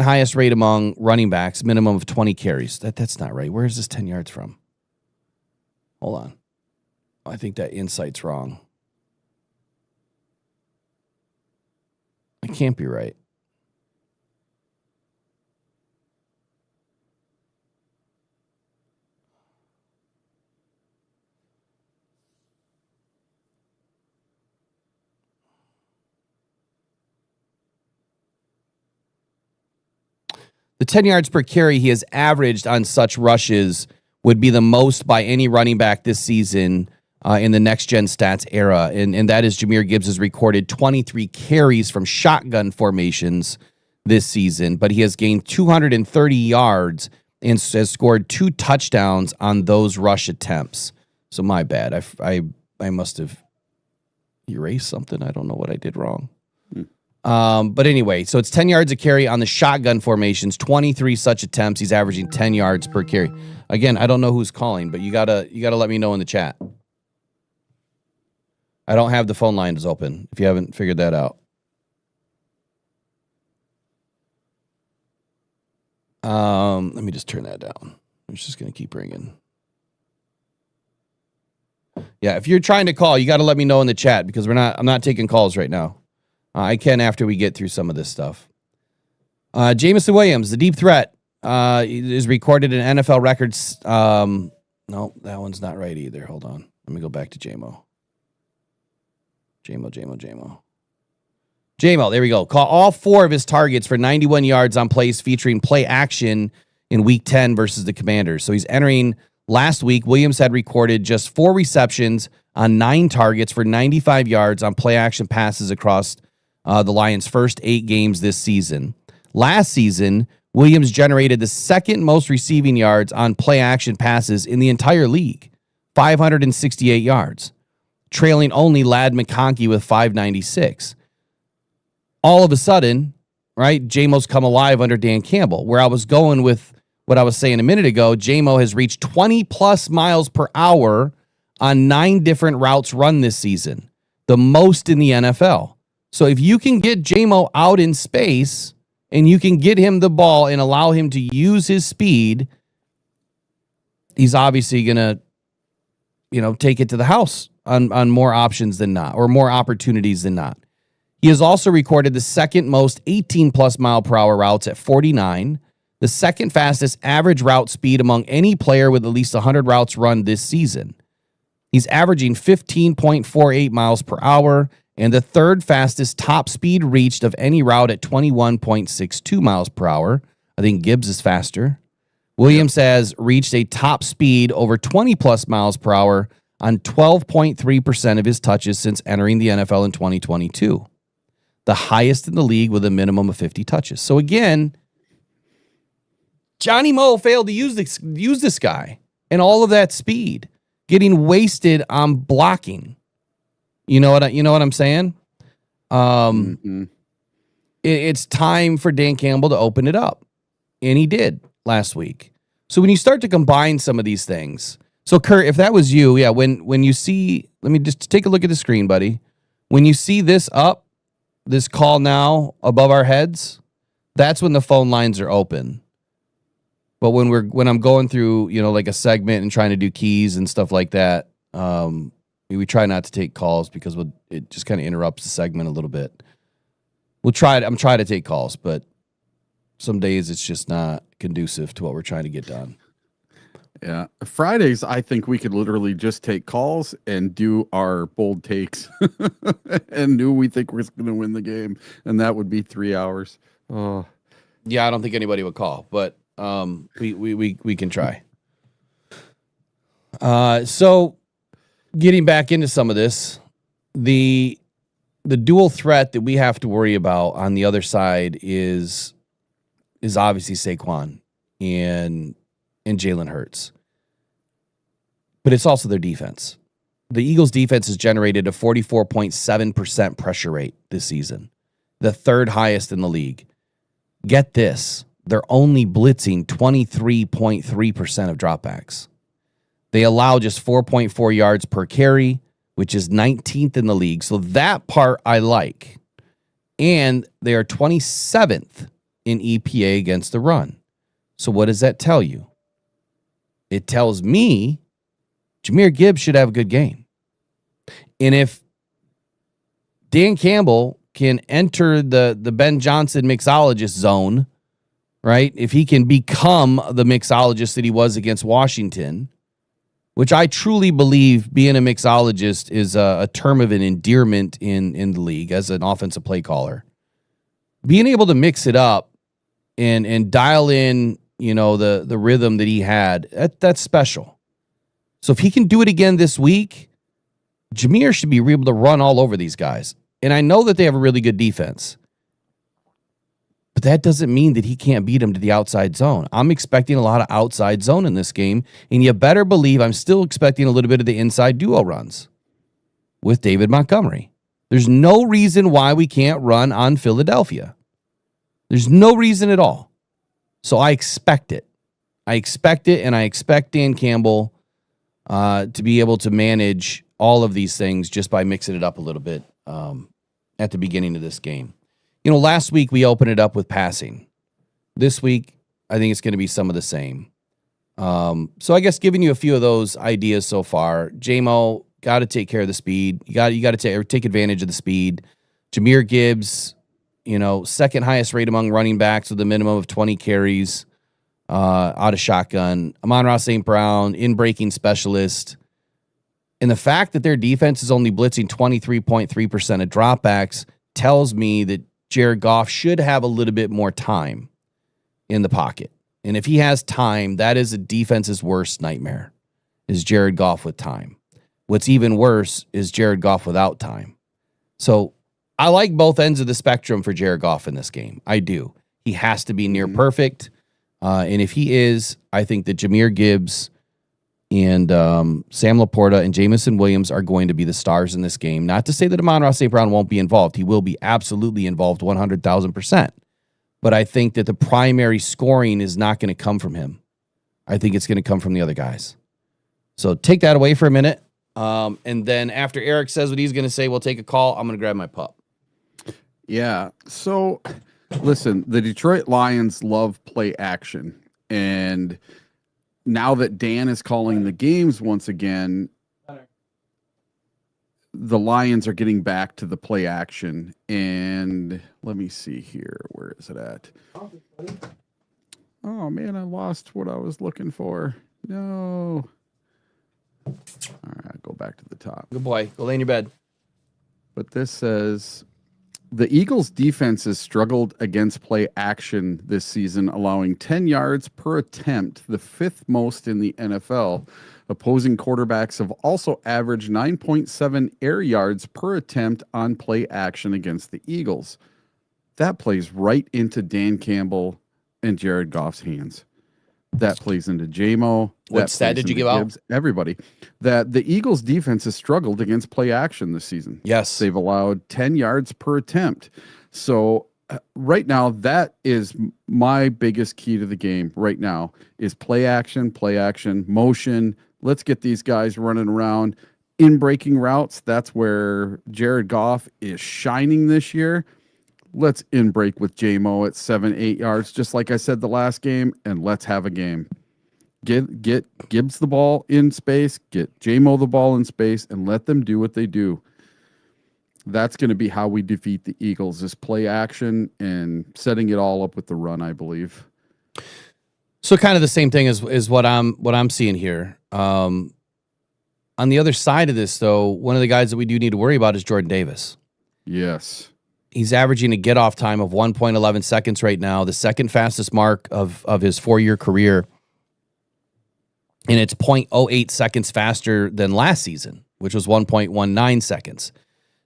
highest rate among running backs, minimum of 20 carries. That's not right. Where is this 10 yards from? Hold on. I think that insight's wrong. It can't be right. The 10 yards per carry he has averaged on such rushes would be the most by any running back this season in the next-gen stats era. And that is Jahmyr Gibbs has recorded 23 carries from shotgun formations this season, but he has gained 230 yards and has scored 2 touchdowns on those rush attempts. So my bad. I must have erased something. I don't know what I did wrong. But anyway, so it's 10 yards a carry on the shotgun formations, 23 such attempts. He's averaging 10 yards per carry. Again, I don't know who's calling, but you gotta let me know in the chat. I don't have the phone lines open if you haven't figured that out. Let me just turn that down. I'm just gonna keep ringing. Yeah, if you're trying to call, you got to let me know in the chat because I'm not taking calls right now. I can after we get through some of this stuff. Jameson Williams, the deep threat, is recorded in NFL records. No, that one's not right either. Hold on. Let me go back to JMO. JMO, there we go. Caught all 4 of his targets for 91 yards on plays featuring play action in Week 10 versus the Commanders. So he's entering last week. Williams had recorded just 4 receptions on 9 targets for 95 yards on play action passes across the Lions' first 8 games this season. Last season, Williams generated the second most receiving yards on play action passes in the entire league, 568 yards, trailing only Ladd McConkey with 596. All of a sudden, right, J-Mo's come alive under Dan Campbell. Where I was going with what I was saying a minute ago, J-Mo has reached 20-plus miles per hour on 9 different routes run this season, the most in the NFL. So if you can get J-Mo out in space and you can get him the ball and allow him to use his speed, he's obviously going to, take it to the house on more options than not, or more opportunities than not. He has also recorded the second most 18-plus mile per hour routes at 49, the second fastest average route speed among any player with at least 100 routes run this season. He's averaging 15.48 miles per hour, and the third fastest top speed reached of any route at 21.62 miles per hour. I think Gibbs is faster. Williams has reached a top speed over 20-plus miles per hour on 12.3% of his touches since entering the NFL in 2022, the highest in the league with a minimum of 50 touches. So again, Johnny Mo failed to use this guy and all of that speed, getting wasted on blocking. You know what I'm saying? It's time for Dan Campbell to open it up, and he did last week. So when you start to combine some of these things, so Kurt, if that was you, yeah, when you see, let me just take a look at the screen, buddy. When you see this call now above our heads, that's when the phone lines are open. But when I'm going through, like a segment and trying to do keys and stuff like that, we try not to take calls because it just kind of interrupts the segment a little bit. I'm trying to take calls, but some days it's just not conducive to what we're trying to get done. Yeah. Fridays, I think we could literally just take calls and do our bold takes and who we think we're going to win the game. And that would be 3 hours. Oh, yeah. I don't think anybody would call, but we can try. So getting back into some of this, the dual threat that we have to worry about on the other side is obviously Saquon and Jalen Hurts. But it's also their defense. The Eagles' defense has generated a 44.7% pressure rate this season, the third highest in the league. get this, they're only blitzing 23.3% of dropbacks. They allow just 4.4 yards per carry, which is 19th in the league. So that part I like. And they are 27th in EPA against the run. So what does that tell you? It tells me Jahmyr Gibbs should have a good game. And if Dan Campbell can enter the Ben Johnson mixologist zone, right? If he can become the mixologist that he was against Washington, which I truly believe being a mixologist is a term of an endearment in the league as an offensive play caller. Being able to mix it up and dial in, the rhythm that he had, that's special. So if he can do it again this week, Jahmyr should be able to run all over these guys. And I know that they have a really good defense, but that doesn't mean that he can't beat them to the outside zone. I'm expecting a lot of outside zone in this game, and you better believe I'm still expecting a little bit of the inside duo runs with David Montgomery. There's no reason why we can't run on Philadelphia. There's no reason at all. So I expect it. And I expect Dan Campbell to be able to manage all of these things just by mixing it up a little bit at the beginning of this game. Last week we opened it up with passing. This week, I think it's going to be some of the same. So I guess giving you a few of those ideas so far. J-Mo, got to take care of the speed. You got to take advantage of the speed. Jahmyr Gibbs, second highest rate among running backs with a minimum of 20 carries out of shotgun. Amon-Ra St. Brown, in-breaking specialist. And the fact that their defense is only blitzing 23.3% of dropbacks tells me that Jared Goff should have a little bit more time in the pocket. And if he has time, that is a defense's worst nightmare, is Jared Goff with time. What's even worse is Jared Goff without time. So I like both ends of the spectrum for Jared Goff in this game. I do. He has to be near perfect. And if he is, I think that Jahmyr Gibbs and Sam LaPorta and Jameson Williams are going to be the stars in this game. Not to say that Amon-Ra St. Brown won't be involved. He will be absolutely involved 100,000%. But I think that the primary scoring is not going to come from him. I think it's going to come from the other guys. So take that away for a minute. And then after Eric says what he's going to say, we'll take a call. I'm going to grab my pup. Yeah. So listen, the Detroit Lions love play action. And now that Dan is calling the games once again, the Lions are getting back to the play action. And let me see here. Where is it at? Oh, man, I lost what I was looking for. No. All right, go back to the top. Good boy. Go lay in your bed. But this says the Eagles' defense has struggled against play action this season, allowing 10 yards per attempt, the fifth most in the NFL. Opposing quarterbacks have also averaged 9.7 air yards per attempt on play action against the Eagles. That plays right into Dan Campbell and Jared Goff's hands. That plays into J-Mo. What stat did you give Gibbs, out? Everybody. That the Eagles defense has struggled against play action this season. Yes. They've allowed 10 yards per attempt. So right now, that is my biggest key to the game right now is play action, motion. Let's get these guys running around in breaking routes. That's where Jared Goff is shining this year. Let's in break with J-Mo at 7-8 yards, just like I said the last game, and let's have a game. Get Gibbs the ball in space, get J-Mo the ball in space, and let them do what they do. That's going to be how we defeat the Eagles, is play action and setting it all up with the run, I believe. So kind of the same thing as what I'm seeing here. On the other side of this, though, one of the guys that we do need to worry about is Jordan Davis. Yes. He's averaging a get-off time of 1.11 seconds right now, the second fastest mark of his 4-year career. And it's 0.08 seconds faster than last season, which was 1.19 seconds.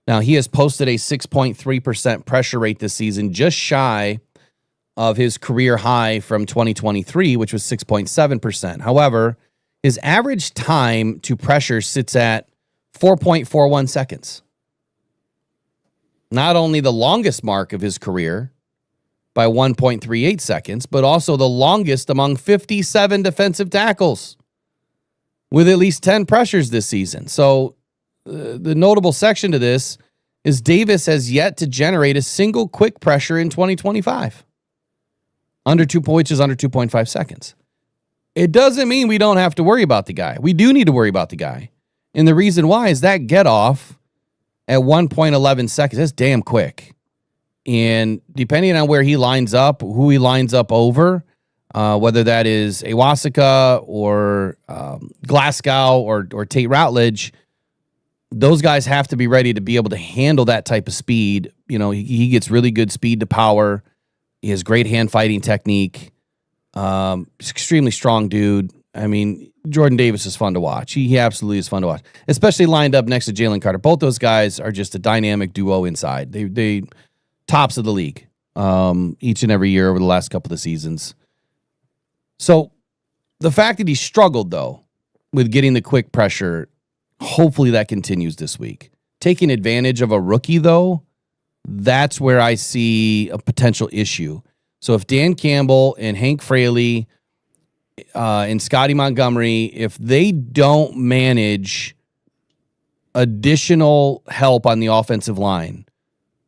Now, he has posted a 6.3% pressure rate this season, just shy of his career high from 2023, which was 6.7%. However, his average time to pressure sits at 4.41 seconds. Not only the longest mark of his career, by 1.38 seconds, but also the longest among 57 defensive tackles with at least 10 pressures this season. So the notable section to this is Davis has yet to generate a single quick pressure in 2025. Which is under 2.5 seconds. It doesn't mean we don't have to worry about the guy. We do need to worry about the guy. And the reason why is that get off at 1.11 seconds. That's damn quick. And depending on where he lines up, who he lines up over, whether that is Iwasaka or Glasgow or Tate Routledge, those guys have to be ready to be able to handle that type of speed. You know, he gets really good speed to power. He has great hand fighting technique. He's extremely strong dude. I mean, Jordan Davis is fun to watch. He absolutely is fun to watch, especially lined up next to Jalen Carter. Both those guys are just a dynamic duo inside. They tops of the league each and every year over the last couple of seasons. So the fact that he struggled, though, with getting the quick pressure, hopefully that continues this week. Taking advantage of a rookie, though, that's where I see a potential issue. So if Dan Campbell and Hank Fraley and Scotty Montgomery, if they don't manage additional help on the offensive line,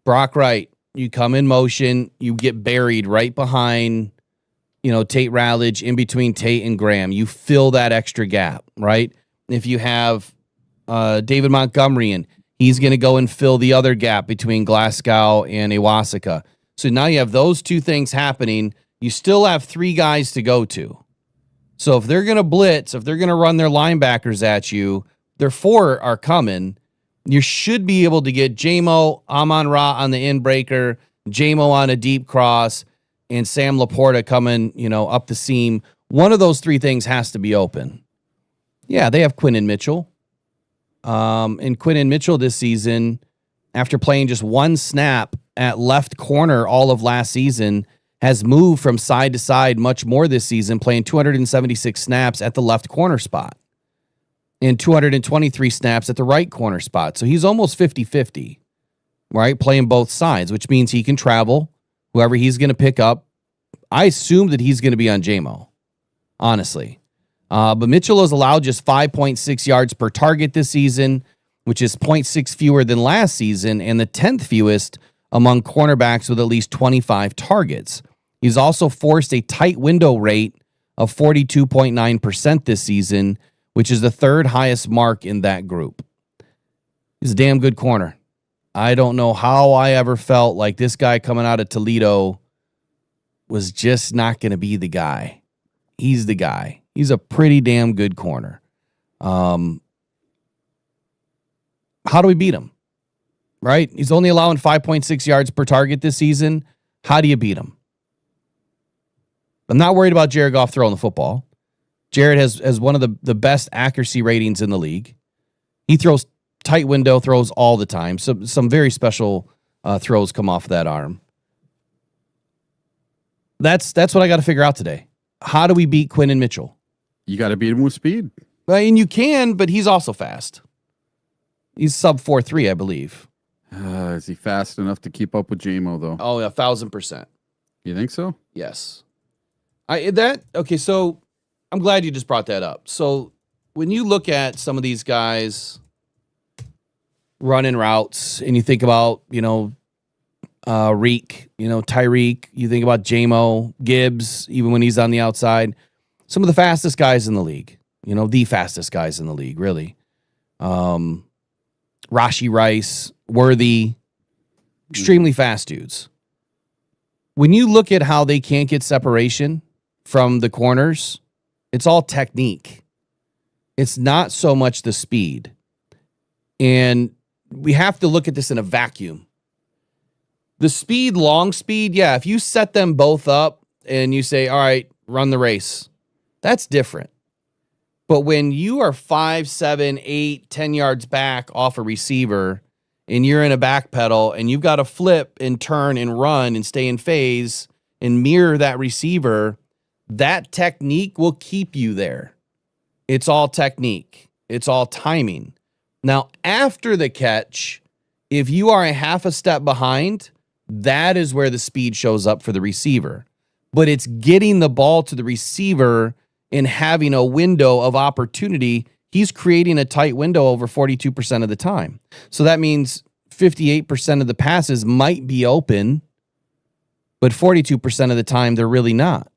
Brock Wright, you come in motion, you get buried right behind, Tate Routledge, in between Tate and Graham. You fill that extra gap, right? If you have David Montgomery in, he's going to go and fill the other gap between Glasgow and Iwasaka. So now you have those two things happening. You still have three guys to go to. So if they're going to blitz, if they're going to run their linebackers at you, their four are coming. You should be able to get Jamo, Amon-Ra on the inbreaker, Jamo on a deep cross, and Sam LaPorta coming, up the seam. One of those three things has to be open. Yeah, they have Quinnen Mitchell. And Quinnen Mitchell this season, after playing just one snap at left corner all of last season, has moved from side to side much more this season, playing 276 snaps at the left corner spot and 223 snaps at the right corner spot. So he's almost 50-50, right? Playing both sides, which means he can travel whoever he's going to pick up. I assume that he's going to be on Jamo, honestly. But Mitchell has allowed just 5.6 yards per target this season, which is 0.6 fewer than last season and the 10th fewest among cornerbacks with at least 25 targets. He's also forced a tight window rate of 42.9% this season, which is the third highest mark in that group. He's a damn good corner. I don't know how I ever felt like this guy coming out of Toledo was just not going to be the guy. He's the guy. He's a pretty damn good corner. How do we beat him? Right? He's only allowing 5.6 yards per target this season. How do you beat him? I'm not worried about Jared Goff throwing the football. Jared has one of the best accuracy ratings in the league. He throws tight window throws all the time. So some very special throws come off that arm. That's what I got to figure out today. How do we beat Quinnen Mitchell? You got to beat him with speed. And you can, but he's also fast. He's sub 4.3, I believe. Is he fast enough to keep up with Jamo, though? Oh, 1,000%. You think so? Yes. Okay, so I'm glad you just brought that up. So when you look at some of these guys running routes and you think about, Reek, Tyreek, you think about Jamo, Gibbs, even when he's on the outside, some of the fastest guys in the league, the fastest guys in the league, really. Rashi Rice, Worthy, extremely fast dudes. When you look at how they can't get separation from the corners, it's all technique. It's not so much the speed. And we have to look at this in a vacuum. The speed, long speed, yeah, if you set them both up and you say, all right, run the race, that's different. But when you are 5, 7, 8, 10 yards back off a receiver and you're in a back pedal and you've got to flip and turn and run and stay in phase and mirror that receiver, that technique will keep you there. It's all technique. It's all timing. Now, after the catch, if you are a half a step behind, That is where the speed shows up for the receiver. But it's getting the ball to the receiver and having a window of opportunity. He's creating a tight window over 42% of the time. So that means 58% of the passes might be open, but 42% of the time they're really not.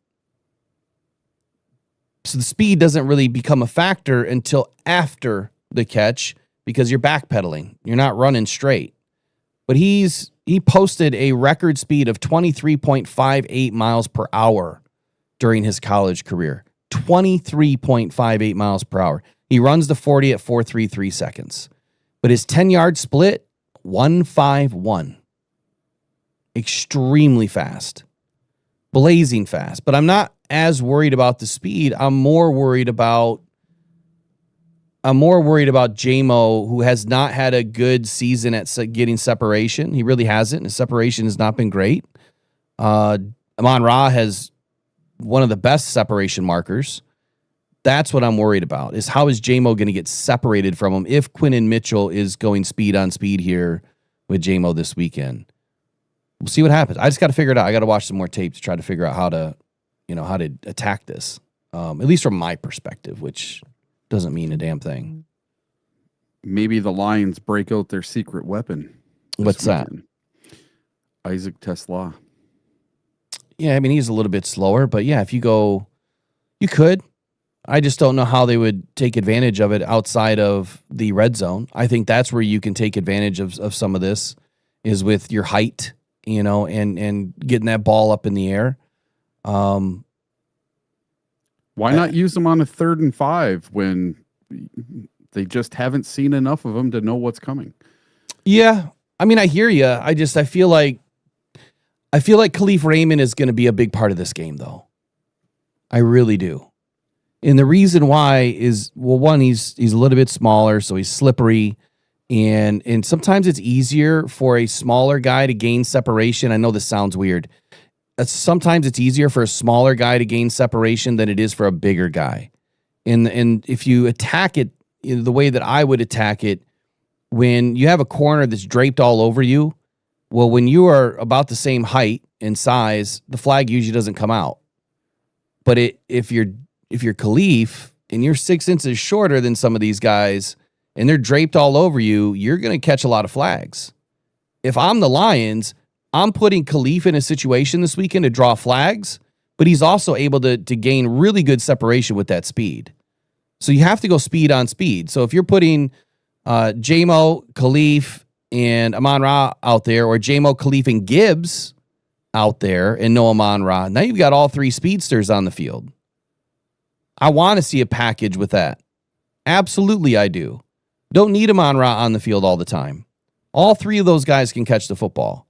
So the speed doesn't really become a factor until after the catch because you're backpedaling. You're not running straight. But he posted a record speed of 23.58 miles per hour during his college career. 23.58 miles per hour. He runs the 40 at 4.33 seconds. But his 10-yard split, 1.51. Extremely fast. Blazing fast. But I'm not as worried about the speed. I'm more worried about Jamo, who has not had a good season at getting separation. He really hasn't. His separation has not been great. Amon-Ra has one of the best separation markers. That's what I'm worried about, is how is Jamo going to get separated from him if Quinnen Mitchell is going speed on speed here with Jamo this weekend. We'll see what happens. I just got to figure it out. I got to watch some more tape to try to figure out how to attack this, at least from my perspective, which doesn't mean a damn thing. Maybe the Lions break out their secret weapon. What's that? Isaac Tesla. Yeah, I mean, he's a little bit slower, but yeah, if you go, you could. I just don't know how they would take advantage of it outside of the red zone. I think that's where you can take advantage of some of this, is with your height, and getting that ball up in the air. Why not use them on a 3rd and 5 when they just haven't seen enough of them to know what's coming? Yeah, I mean, I hear you. I feel like Khalif Raymond is going to be a big part of this game, though. I really do. And the reason why is, well, one, he's a little bit smaller, so he's slippery. And sometimes it's easier for a smaller guy to gain separation. I know this sounds weird. Sometimes it's easier for a smaller guy to gain separation than it is for a bigger guy. And if you attack it the way that I would attack it, when you have a corner that's draped all over you, well, when you are about the same height and size, the flag usually doesn't come out. But if you're Khalif and you're 6 inches shorter than some of these guys and they're draped all over you, you're going to catch a lot of flags. If I'm the Lions, I'm putting Khalif in a situation this weekend to draw flags, but he's also able to gain really good separation with that speed. So you have to go speed on speed. So if you're putting Jamo, Khalif, and Amon-Ra out there, or Jamo, Khalif, and Gibbs out there, and no Amon-Ra, now you've got all three speedsters on the field. I want to see a package with that. Absolutely, I do. Don't need Amon-Ra on the field all the time. All three of those guys can catch the football.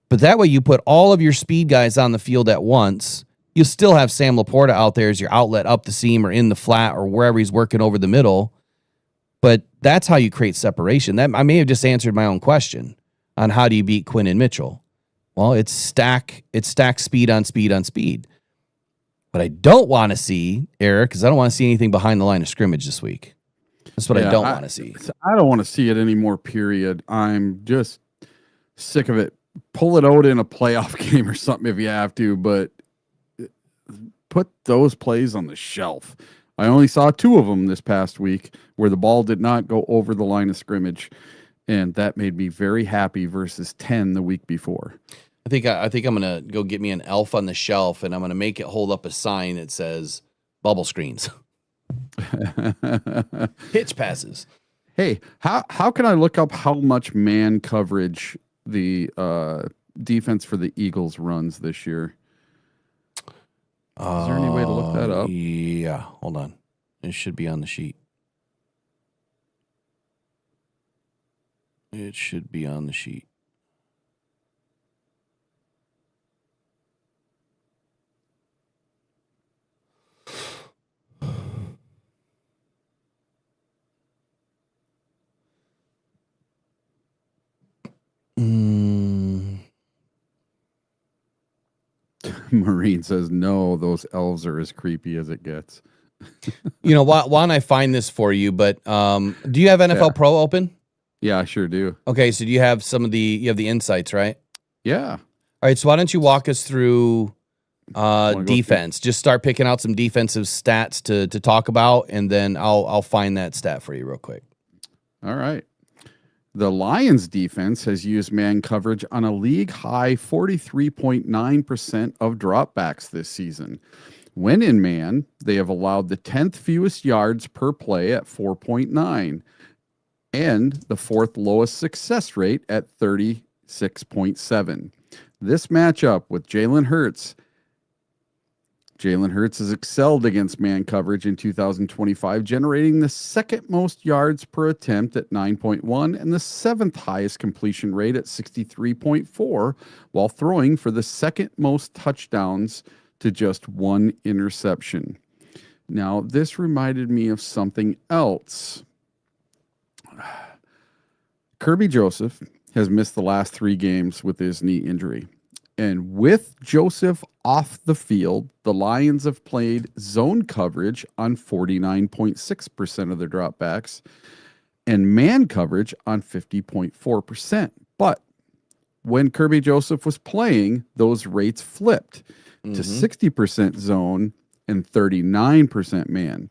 But that way you put all of your speed guys on the field at once. You still have Sam LaPorta out there as your outlet up the seam or in the flat or wherever he's working over the middle. But that's how you create separation. That I may have just answered my own question on how do you beat Quinnen Mitchell. Well, it's stack speed on speed on speed. But I don't want to see, Eric, because I don't want to see anything behind the line of scrimmage this week. That's what I don't want to see. I don't want to see it anymore, period. I'm just sick of it. Pull it out in a playoff game or something if you have to, but put those plays on the shelf. I only saw 2 of them this past week where the ball did not go over the line of scrimmage, and that made me very happy versus 10 the week before. I think I'm going to go get me an elf on the shelf, and I'm going to make it hold up a sign that says bubble screens. Pitch passes. Hey, how can I look up how much man coverage the defense for the Eagles runs this year? Is there any way to look that up? Yeah, hold on. It should be on the sheet. It should be on the sheet. Marine says, no, those elves are as creepy as it gets. Why don't I find this for you? But do you have NFL Pro open? Yeah, I sure do. Okay, so do you have you have the insights, right? Yeah. All right, so why don't you walk us through go defense? Just start picking out some defensive stats to talk about, and then I'll find that stat for you real quick. All right. The Lions defense has used man coverage on a league high 43.9% of dropbacks this season. When in man, they have allowed the 10th fewest yards per play at 4.9 and the 4th lowest success rate at 36.7. This matchup with Jalen Hurts has excelled against man coverage in 2025, generating the 2nd most yards per attempt at 9.1 and the 7th highest completion rate at 63.4, while throwing for the 2nd most touchdowns to just 1 interception. Now, this reminded me of something else. Kirby Joseph has missed the last 3 games with his knee injury. And with Joseph off the field, the Lions have played zone coverage on 49.6% of their dropbacks and man coverage on 50.4%. But when Kirby Joseph was playing, those rates flipped to 60% zone and 39% man.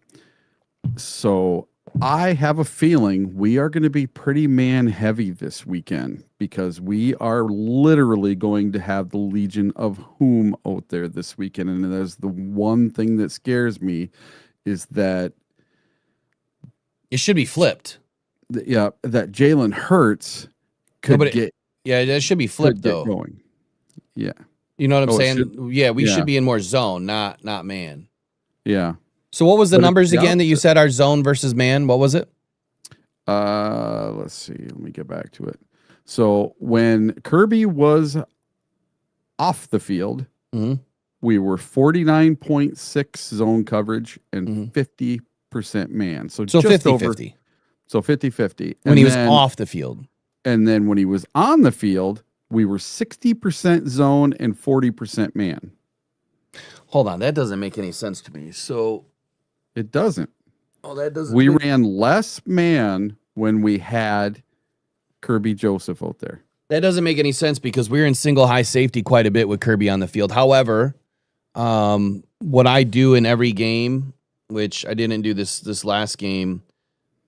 So I have a feeling we are going to be pretty man heavy this weekend because we are literally going to have the Legion of Whom out there this weekend. And there's the one thing that scares me is that It should be flipped. that Jalen Hurts could get Yeah, that should be flipped though. going. Yeah. You know what I'm Oh, it saying? should- We yeah. should be in more zone, not man. Yeah. So what was the But it's numbers the again that you opposite. said our zone versus man? What was it? Let's see. Let me get back to it. So when Kirby was off the field, Mhm. we were 49.6 zone coverage and 50% man. So So just 50-50 So 50-50. when he was off the field. And then when he was on the field, we were 60% zone and 40% man. Hold on, that doesn't make any sense to me. So, It doesn't. that doesn't. We ran less man when we had Kirby Joseph out there. That doesn't make any sense because we're in single high safety quite a bit with Kirby on the field. However, what I do in every game, which I didn't do this last game,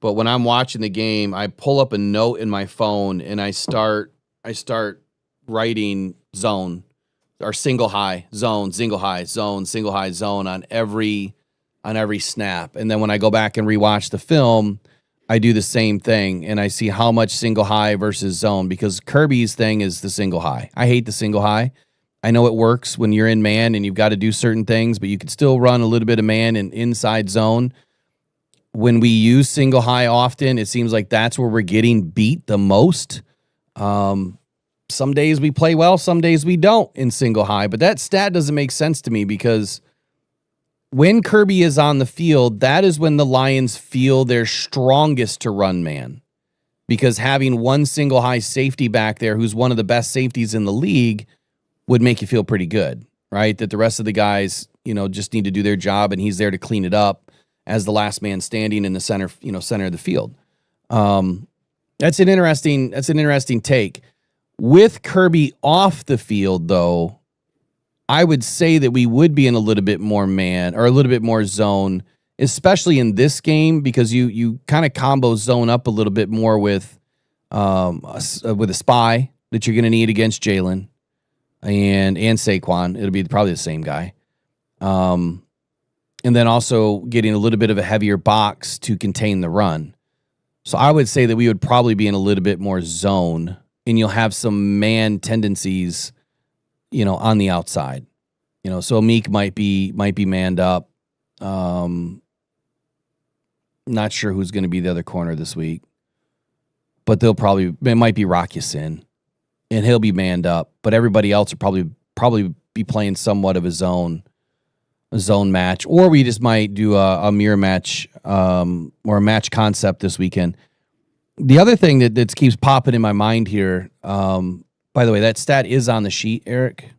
but when I'm watching the game, I pull up a note in my phone and I start writing zone or single high zone, single high zone, single high zone on every snap. And then when I go back and rewatch the film, I do the same thing and I see how much single high versus zone because Kirby's thing is the single high. I hate the single high. I know it works when you're in man and you've got to do certain things, but you can still run a little bit of man and inside zone. When we use single high often, it seems like that's where we're getting beat the most. Some days we play well, some days we don't in single high, but that stat doesn't make sense to me because when Kirby is on the field, that is when the Lions feel they're strongest to run man. Because having one single high safety back there, who's one of the best safeties in the league, would make you feel pretty good, right? That the rest of the guys, just need to do their job and he's there to clean it up as the last man standing in the center of the field. That's an interesting take. With Kirby off the field, though, I would say that we would be in a little bit more man or a little bit more zone, especially in this game because you kind of combo zone up a little bit more with a spy that you're going to need against Jalen and Saquon. It'll be probably the same guy. And then also getting a little bit of a heavier box to contain the run. So I would say that we would probably be in a little bit more zone and you'll have some man tendencies, on the outside, so Meek might be manned up. Not sure who's going to be the other corner this week, but it might be Rocky Sin and he'll be manned up, but everybody else will probably be playing somewhat of a zone match, or we just might do a mirror match, or a match concept this weekend. The other thing that keeps popping in my mind here, by the way, that stat is on the sheet, Eric.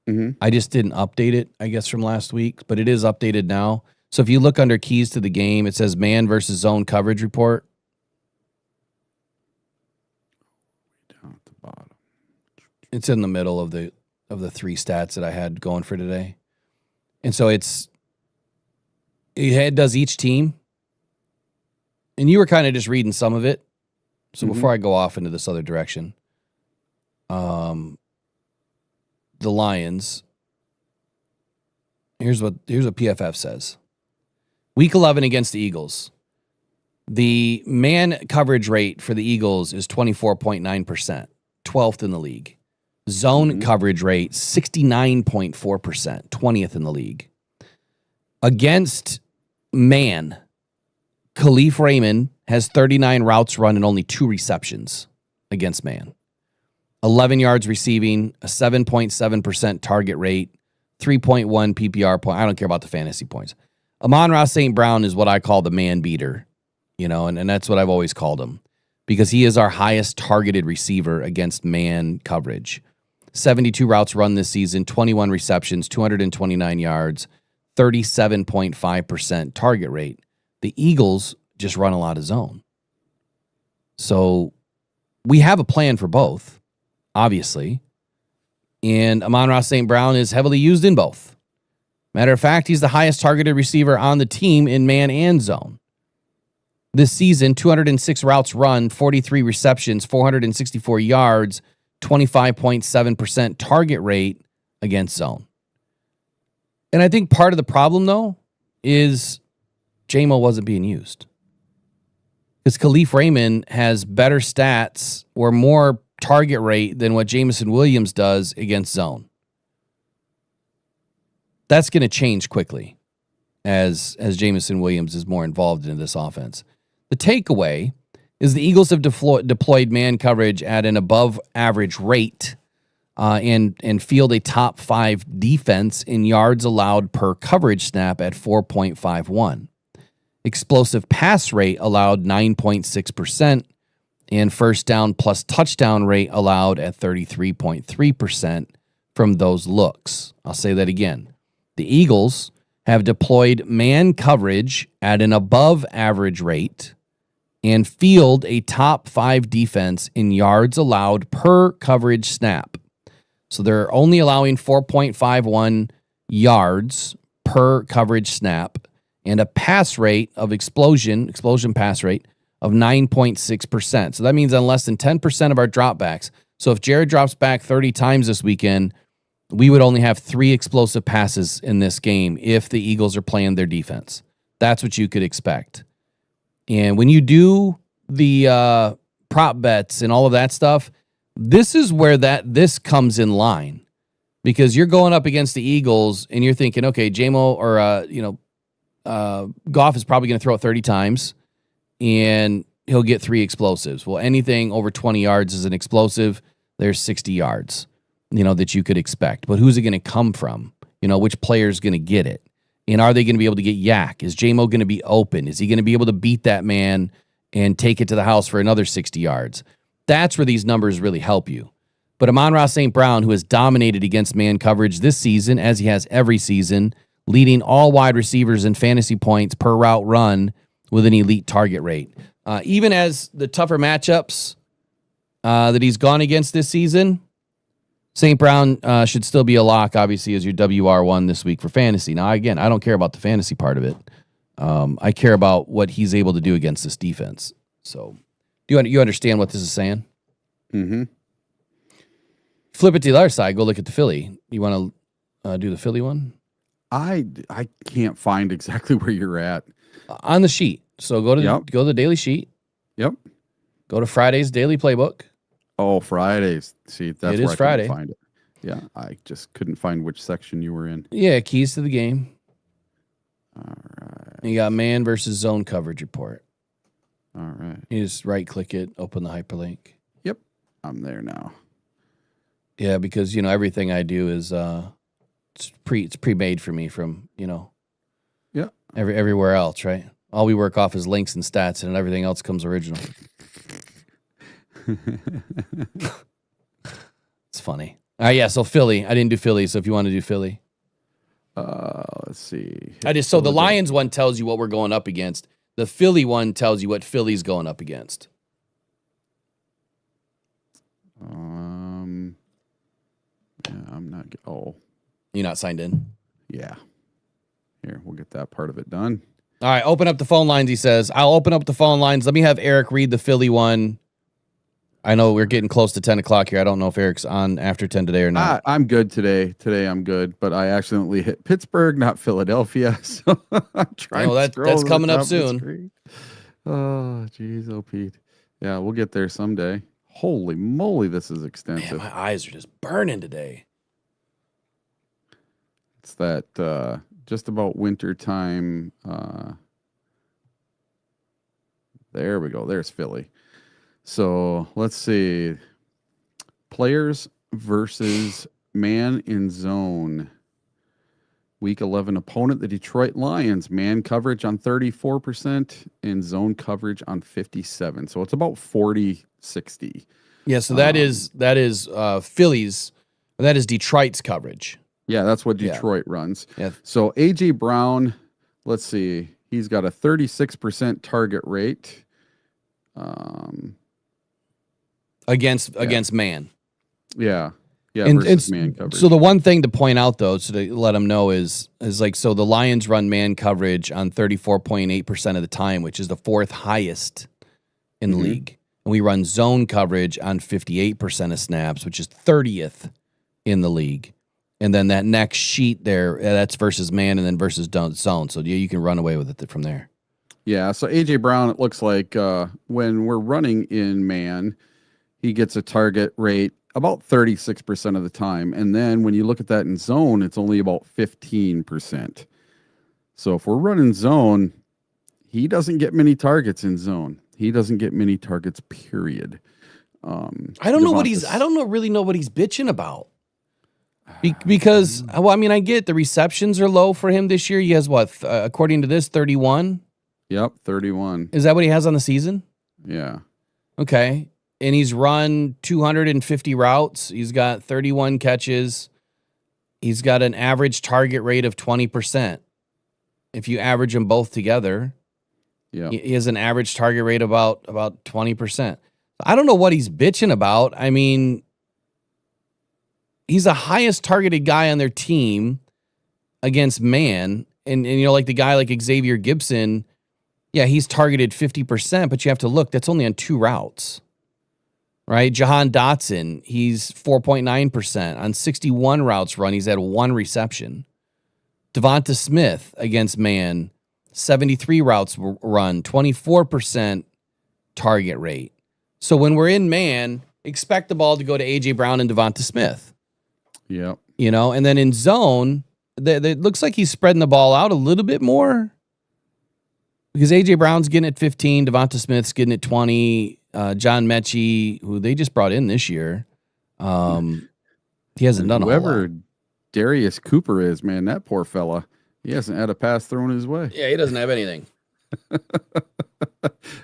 Mm-hmm. I just didn't update it, I guess, from last week, but it is updated now. So if you look under keys to the game, it says man versus zone coverage report. Down at the bottom. It's in the middle of the three stats that I had going for today. And so it does each team. And you were kind of just reading some of it. So before I go off into this other direction, the Lions, here's what PFF says. Week 11 against the Eagles. The man coverage rate for the Eagles is 24.9%, 12th in the league. Zone coverage rate, 69.4%, 20th in the league. Against man, Khalif Raymond has 39 routes run and only 2 receptions against man. 11 yards receiving, a 7.7% target rate, 3.1 PPR point. I don't care about the fantasy points. Amon-Ra St. Brown is what I call the man beater, and that's what I've always called him because he is our highest targeted receiver against man coverage. 72 routes run this season, 21 receptions, 229 yards, 37.5% target rate. The Eagles just run a lot of zone. So we have a plan for both, obviously. And Amon-Ra St. Brown is heavily used in both. Matter of fact, he's the highest targeted receiver on the team in man and zone. This season, 206 routes run, 43 receptions, 464 yards, 25.7% target rate against zone. And I think part of the problem, though, is J-Mo wasn't being used. Because Khalif Raymond has better stats or more target rate than what Jameson Williams does against zone. That's going to change quickly as Jameson Williams is more involved in this offense. The takeaway is the Eagles have deployed man coverage at an above average rate and field a top 5 defense in yards allowed per coverage snap at 4.51. Explosive pass rate allowed 9.6%, and first down plus touchdown rate allowed at 33.3% from those looks. I'll say that again. The Eagles have deployed man coverage at an above average rate and field a top 5 defense in yards allowed per coverage snap. So they're only allowing 4.51 yards per coverage snap and a pass rate of explosion pass rate of 9.6%. So that means on less than 10% of our dropbacks. So if Jared drops back 30 times this weekend, we would only have 3 explosive passes in this game if the Eagles are playing their defense. That's what you could expect. And when you do the prop bets and all of that stuff, this is where this comes in line. Because you're going up against the Eagles and you're thinking, okay, J-Mo or Goff is probably going to throw it 30 times and he'll get 3 explosives. Well, anything over 20 yards is an explosive. There's 60 yards, that you could expect. But who's it going to come from? Which player's going to get it? And are they going to be able to get yak? Is J-Mo going to be open? Is he going to be able to beat that man and take it to the house for another 60 yards? That's where these numbers really help you. But Amon-Ra St. Brown, who has dominated against man coverage this season, as he has every season, leading all wide receivers in fantasy points per route run with an elite target rate. Even as the tougher matchups that he's gone against this season, St. Brown should still be a lock, obviously, as your WR1 this week for fantasy. Now, again, I don't care about the fantasy part of it. I care about what he's able to do against this defense. So, you understand what this is saying? Mm-hmm. Flip it to the other side. Go look at the Philly. You want to do the Philly one? I can't find exactly where you're at. On the sheet. So go to the daily sheet. Yep. Go to Friday's daily playbook. Oh, Fridays. See, that's it where is I Friday. couldn't find it. Yeah, I just couldn't find which section you were in. Yeah, keys to the game. All right. You got man versus zone coverage report. All right. You just right-click it, open the hyperlink. Yep, I'm there now. Yeah, because everything I do is it's pre-made for me from Yeah. everywhere else, right? All we work off is links and stats, and everything else comes original. It's funny. Yeah, so Philly. I didn't do Philly, so if you want to do Philly. Let's see. So the Lions one tells you what we're going up against. The Philly one tells you what Philly's going up against. Yeah, I'm not. Oh, You're not signed in. yeah. Here, we'll get that part of it done. All right, open up the phone lines, he says. I'll open up the phone lines. Let me have Eric read the Philly one. I know we're getting close to 10 o'clock here. I don't know if Eric's on after 10 today or not. I'm good today. Today I'm good, but I accidentally hit Pittsburgh, not Philadelphia. So I'm trying to scroll that's to the coming up top of the soon. screen. Oh, geez, oh, Pete. Yeah, we'll get there someday. Holy moly, this is extensive. Man, my eyes are just burning today. It's that just about winter time. There we go. There's Philly. So let's see. Players versus man in zone. Week 11 opponent, the Detroit Lions. Man coverage on 34% and zone coverage on 57. So it's about 40-60. Yeah, so that is Philly's, that is Detroit's coverage. Yeah, that's what Detroit runs. Yeah. So A.J. Brown, let's see. He's got a 36% target rate. Against man. Yeah. Yeah, And versus man coverage. so the one thing to point out, though, so to let them know is like, so the Lions run man coverage on 34.8% of the time, which is the fourth highest in the league. And we run zone coverage on 58% of snaps, which is 30th in the league. And then that next sheet there, that's versus man and then versus zone. So yeah, you can run away with it from there. Yeah, so A.J. Brown, it looks like when we're running in man, he gets a target rate about 36% of the time. And then when you look at that in zone, it's only about 15%. So if we're running zone, he doesn't get many targets in zone. He doesn't get many targets, period. I don't really know what he's bitching about. Because, well, I mean, I get the receptions are low for him this year. He has what, according to this, 31? Yep, 31. Is that what he has on the season? Yeah. Okay. And he's run 250 routes. He's got 31 catches. He's got an average target rate of 20%. If you average them both together, he has an average target rate about 20%. I don't know what he's bitching about. I mean, he's the highest targeted guy on their team against man. And you know, like the guy like Xavier Gibson, yeah, he's targeted 50%, but you have to look, that's only on 2 routes. Right? Jahan Dotson, he's 4.9%. On 61 routes run, he's had 1 reception. Devonta Smith against man, 73 routes run, 24% target rate. So when we're in man, expect the ball to go to A.J. Brown and Devonta Smith. Yep. You know, and then in zone, it looks like he's spreading the ball out a little bit more. Because A.J. Brown's getting at 15, Devonta Smith's getting at 20, John Mechie, who they just brought in this year, he hasn't done a whole lot. Whoever Darius Cooper is, man, that poor fella, he hasn't had a pass thrown his way. Yeah, he doesn't have anything.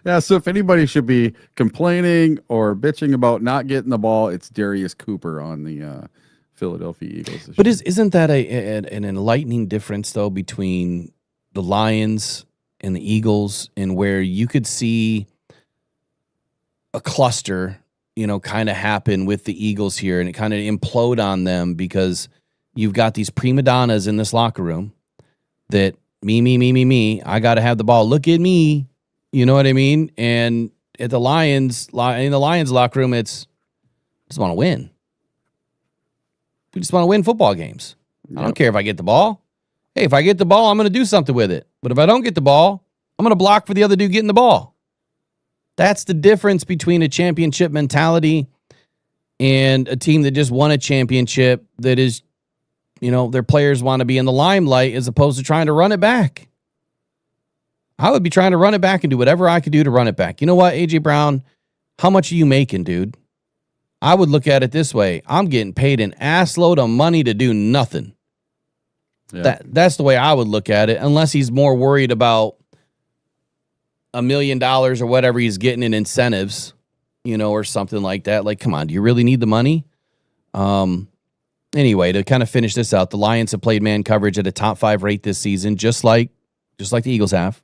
Yeah, so if anybody should be complaining or bitching about not getting the ball, it's Darius Cooper on the Philadelphia Eagles. But isn't that an enlightening difference, though, between the Lions and the Eagles, and where you could see a cluster, you know, kind of happen with the Eagles here, and it kind of implode on them because you've got these prima donnas in this locker room that me, I got to have the ball. Look at me. You know what I mean? And at the Lions, in the Lions locker room, it's just want to win. We just want to win football games. I don't care if I get the ball. Hey, if I get the ball, I'm going to do something with it. But if I don't get the ball, I'm going to block for the other dude getting the ball. That's the difference between a championship mentality and a team that just won a championship that is, you know, their players want to be in the limelight as opposed to trying to run it back. I would be trying to run it back and do whatever I could do to run it back. You know what, A.J. Brown? How much are you making, dude? I would look at it this way. I'm getting paid an ass load of money to do nothing. Yeah. That's the way I would look at it, unless he's more worried about $1 million or whatever he's getting in incentives, you know, or something like that. Like, come on, do you really need the money? Anyway, to kind of finish this out, the Lions have played man coverage at a top 5 rate this season, just like the Eagles have.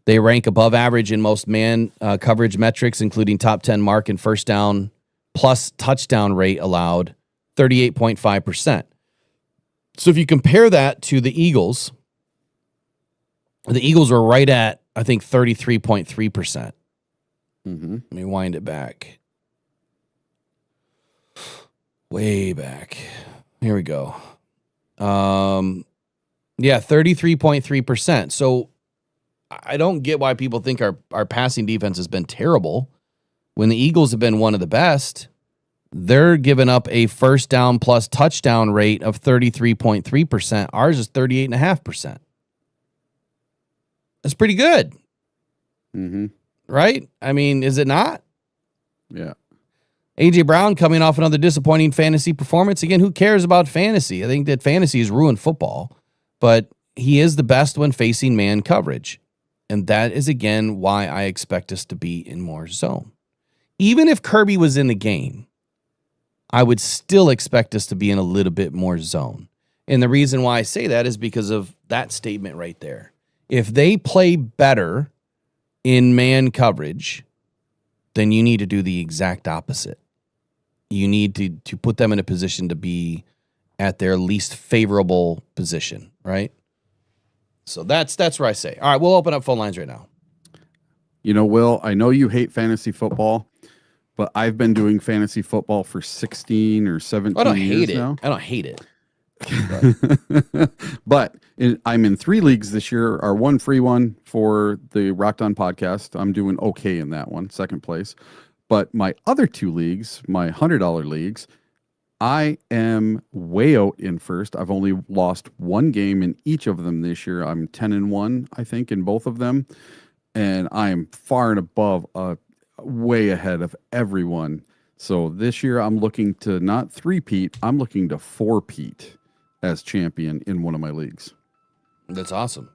They rank above average in most man coverage metrics, including top 10 mark and first down plus touchdown rate allowed 38.5%. So if you compare that to the Eagles were right at, I think, 33.3%. Mm-hmm. Let me wind it back. Way back. Here we go. 33.3%. So I don't get why people think our passing defense has been terrible when the Eagles have been one of the best. They're giving up a first down plus touchdown rate of 33.3%. Ours is 38.5%. That's pretty good. Mm-hmm. Right? I mean, is it not? Yeah. A.J. Brown coming off another disappointing fantasy performance. Again, who cares about fantasy? I think that fantasy has ruined football, but he is the best when facing man coverage. And that is, again, why I expect us to be in more zone. Even if Kirby was in the game, I would still expect us to be in a little bit more zone. And the reason why I say that is because of that statement right there. If they play better in man coverage, then you need to do the exact opposite. You need to put them in a position to be at their least favorable position, right? So that's where I say. All right, we'll open up phone lines right now. You know, Will, I know you hate fantasy football, but I've been doing fantasy football for 16 or 17 I don't years hate it. now. I don't hate it. But I'm in 3 leagues this year. Our one free one for the Rockhound podcast. I'm doing okay in that one, second place. But my other 2 leagues, my $100 leagues, I am way out in first. I've only lost 1 game in each of them this year. I'm 10-1, I think, in both of them. And I am far and above, way ahead of everyone. So this year I'm looking to not 3-peat, I'm looking to 4-peat as champion in one of my leagues. That's awesome.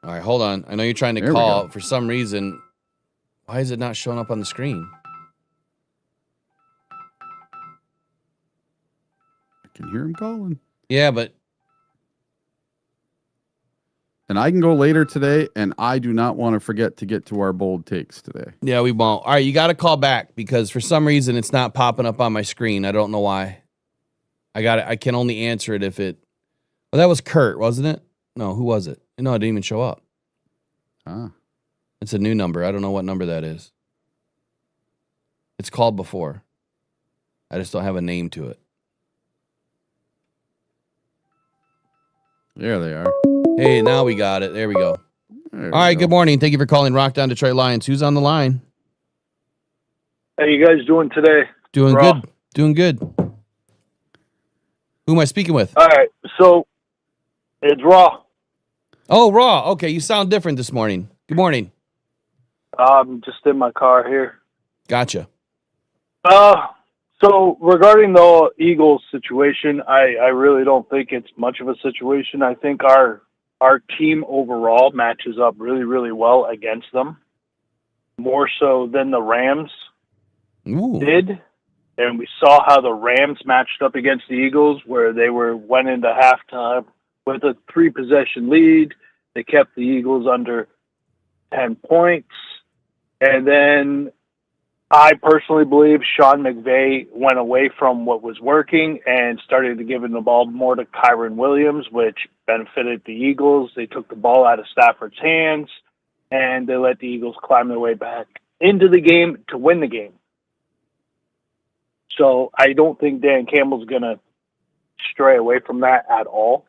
All right, hold on. I know you're trying to There we call. go. For some reason, why is it not showing up on the screen? I can hear him calling. Yeah, but And I can go later today, and I do not want to forget to get to our bold takes today. yeah, we won't. All right, you got to call back because for some reason it's not popping up on my screen. I don't know why. I can only answer it if it. Well, that was Kurt, wasn't it? No, who was it? No, it didn't even show up. Ah. It's a new number. I don't know what number that is. It's called before. I just don't have a name to it. There they are. Hey, now we got it. There we go. There All right, we go. good morning. Thank you for calling Rockdown Detroit Lions. Who's on the line? How you guys doing today? Doing Raw. good. Doing good. Who am I speaking with? All right, so it's Raw. Oh, Raw. Okay, you sound different this morning. Good morning. I'm just in my car here. Gotcha. So regarding the Eagles situation, I really don't think it's much of a situation. I think our team overall matches up really, really well against them, more so than the Rams Ooh. did. And we saw how the Rams matched up against the Eagles, where they went into halftime with a 3-possession lead. They kept the Eagles under 10 points. And then I personally believe Sean McVay went away from what was working and started to give the ball more to Kyron Williams, which benefited the Eagles. They took the ball out of Stafford's hands, and they let the Eagles climb their way back into the game to win the game. So I don't think Dan Campbell's going to stray away from that at all.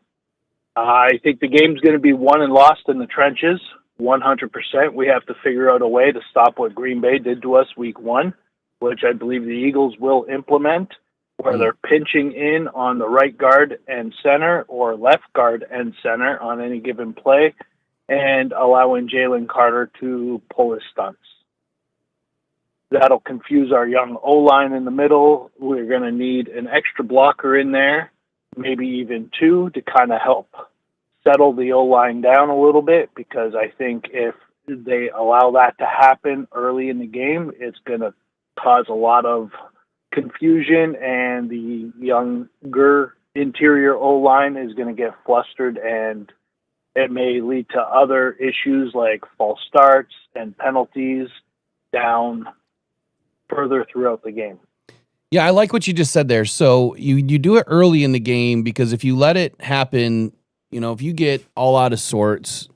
I think the game's going to be won and lost in the trenches, 100%. We have to figure out a way to stop what Green Bay did to us week 1, which I believe the Eagles will implement, where they're pinching in on the right guard and center or left guard and center on any given play and allowing Jalen Carter to pull his stunts. That'll confuse our young O-line in the middle. We're going to need an extra blocker in there, maybe even 2, to kind of help settle the O-line down a little bit, because I think if they allow that to happen early in the game, it's going to cause a lot of confusion, and the younger interior O-line is going to get flustered, and it may lead to other issues like false starts and penalties down further throughout the game. Yeah, I like what you just said there. So you do it early in the game, because if you let it happen, if you get all out of sorts,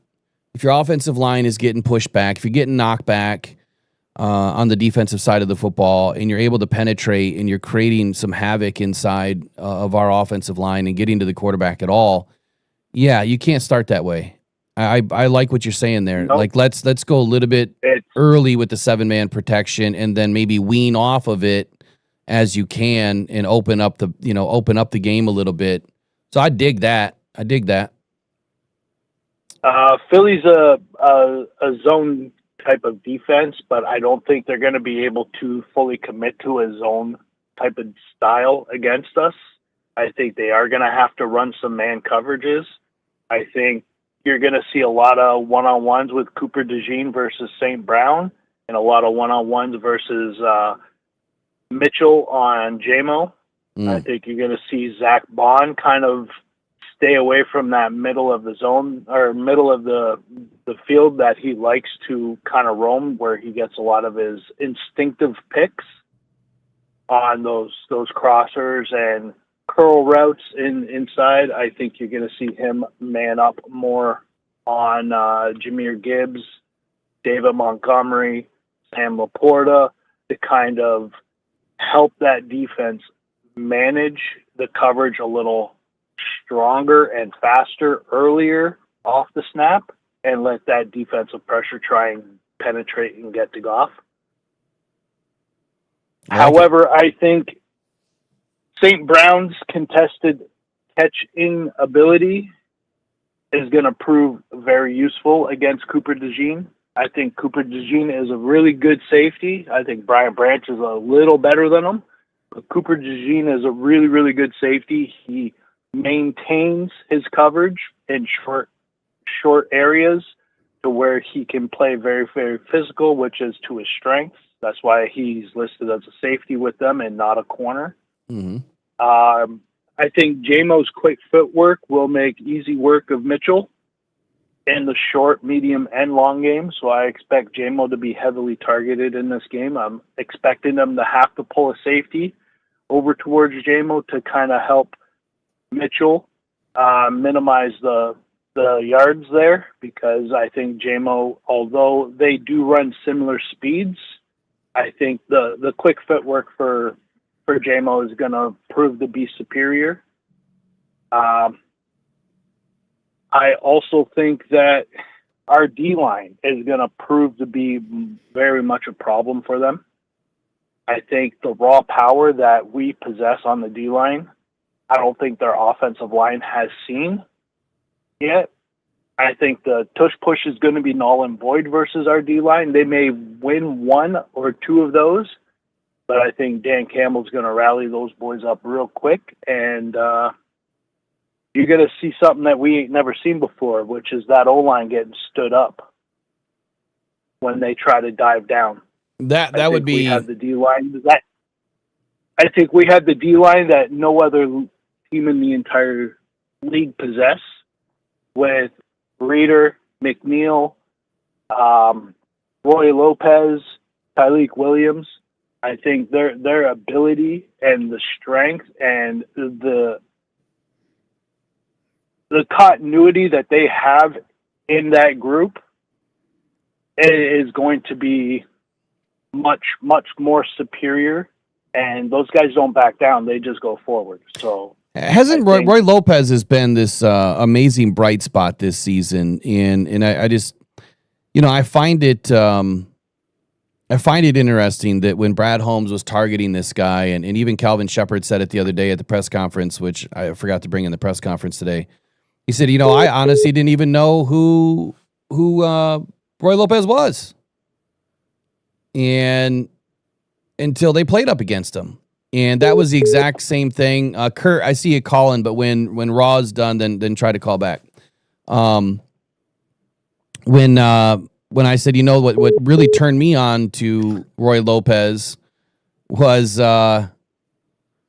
if your offensive line is getting pushed back, if you're getting knocked back on the defensive side of the football, and you're able to penetrate and you're creating some havoc inside of our offensive line and getting to the quarterback at all, yeah, you can't start that way. I like what you're saying there. Nope. Like let's go a little bit early with the 7-man protection, and then maybe wean off of it as you can and open up the game a little bit. So I dig that. Philly's a zone type of defense, but I don't think they're going to be able to fully commit to a zone type of style against us. I think they are going to have to run some man coverages. I think you're going to see a lot of one-on-ones with Cooper DeJean versus St. Brown, and a lot of one-on-ones versus Mitchell on JMO. I think you're going to see Zach Bond kind of stay away from that middle of the zone, or middle of the field that he likes to kind of roam, where he gets a lot of his instinctive picks on those crossers and curl routes inside. I think you're going to see him man up more on Jahmyr Gibbs, David Montgomery, Sam LaPorta, to kind of help that defense manage the coverage a little stronger and faster earlier off the snap, and let that defensive pressure try and penetrate and get to Goff. However, I think St. Brown's contested catch-in ability is going to prove very useful against Cooper DeJean. I think Cooper DeJean is a really good safety. I think Brian Branch is a little better than him. But Cooper DeJean is a really, really good safety. He maintains his coverage in short areas to where he can play very, very physical, which is to his strengths. That's why he's listed as a safety with them and not a corner. Mm-hmm. I think JMO's quick footwork will make easy work of Mitchell in the short, medium, and long game. So I expect JMO to be heavily targeted in this game. I'm expecting them to have to pull a safety over towards JMO to kind of help Mitchell minimize the yards there, because I think JMO, although they do run similar speeds, I think the quick footwork for JMO is going to prove to be superior. I also think that our D-line is going to prove to be very much a problem for them. I think the raw power that we possess on the D-line, I don't think their offensive line has seen yet. I think the tush-push is going to be null and void versus our D-line. They may win one or two of those, but I think Dan Campbell's going to rally those boys up real quick, and you're going to see something that we ain't never seen before, which is that O-line getting stood up when they try to dive down. That would be. We have the D-line. I think we have the D-line that no other team in the entire league possess, with Reeder, McNeil, Roy Lopez, Tyleek Williams. I think their ability and the strength and the continuity that they have in that group is going to be much, much more superior. And those guys don't back down. They just go forward. So hasn't Roy Lopez has been this amazing bright spot this season. And I just, I find it interesting that when Brad Holmes was targeting this guy, and even Calvin Shepard said it the other day at the press conference, which I forgot to bring in the press conference today. He said, I honestly didn't even know who Roy Lopez was, and until they played up against him. And that was the exact same thing. Kurt, I see you calling, but when Raw's done, then try to call back. When I said, what really turned me on to Roy Lopez was Frank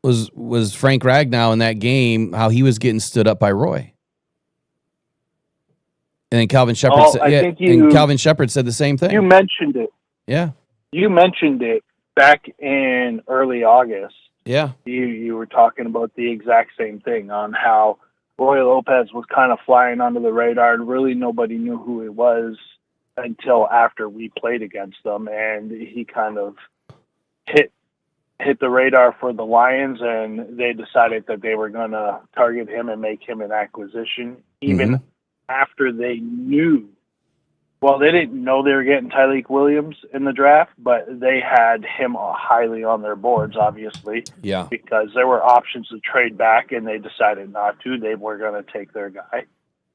Ragnow in that game, how he was getting stood up by Roy. And then Calvin Shepard Calvin Shepard said the same thing. You mentioned it. Yeah. You mentioned it back in early August Yeah. You were talking about the exact same thing on how Roy Lopez was kind of flying under the radar, and really nobody knew who he was until after we played against them, and he kind of hit the radar for the Lions, and they decided that they were going to target him and make him an acquisition, even after they knew. Well, they didn't know they were getting Tyleik Williams in the draft, but they had him highly on their boards, obviously. Yeah. Because there were options to trade back, and they decided not to. They were going to take their guy,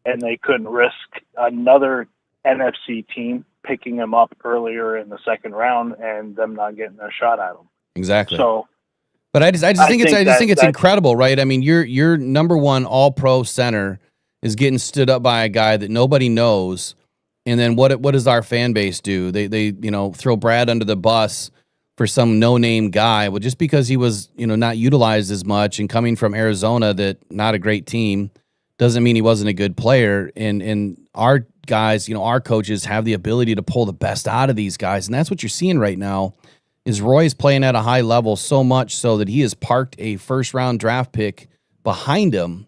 and they couldn't risk another NFC team picking him up earlier in the second round and them not getting a shot at him. Exactly. So, but I just think it's incredible, right? I mean, your number one All-Pro center is getting stood up by a guy that nobody knows. And then what does our fan base do? They throw Brad under the bus for some no-name guy. Well, just because he was, not utilized as much and coming from Arizona, that not a great team, doesn't mean he wasn't a good player. And our guys, our coaches have the ability to pull the best out of these guys. And that's what you're seeing right now is Roy's playing at a high level, so much so that he has parked a first-round draft pick behind him.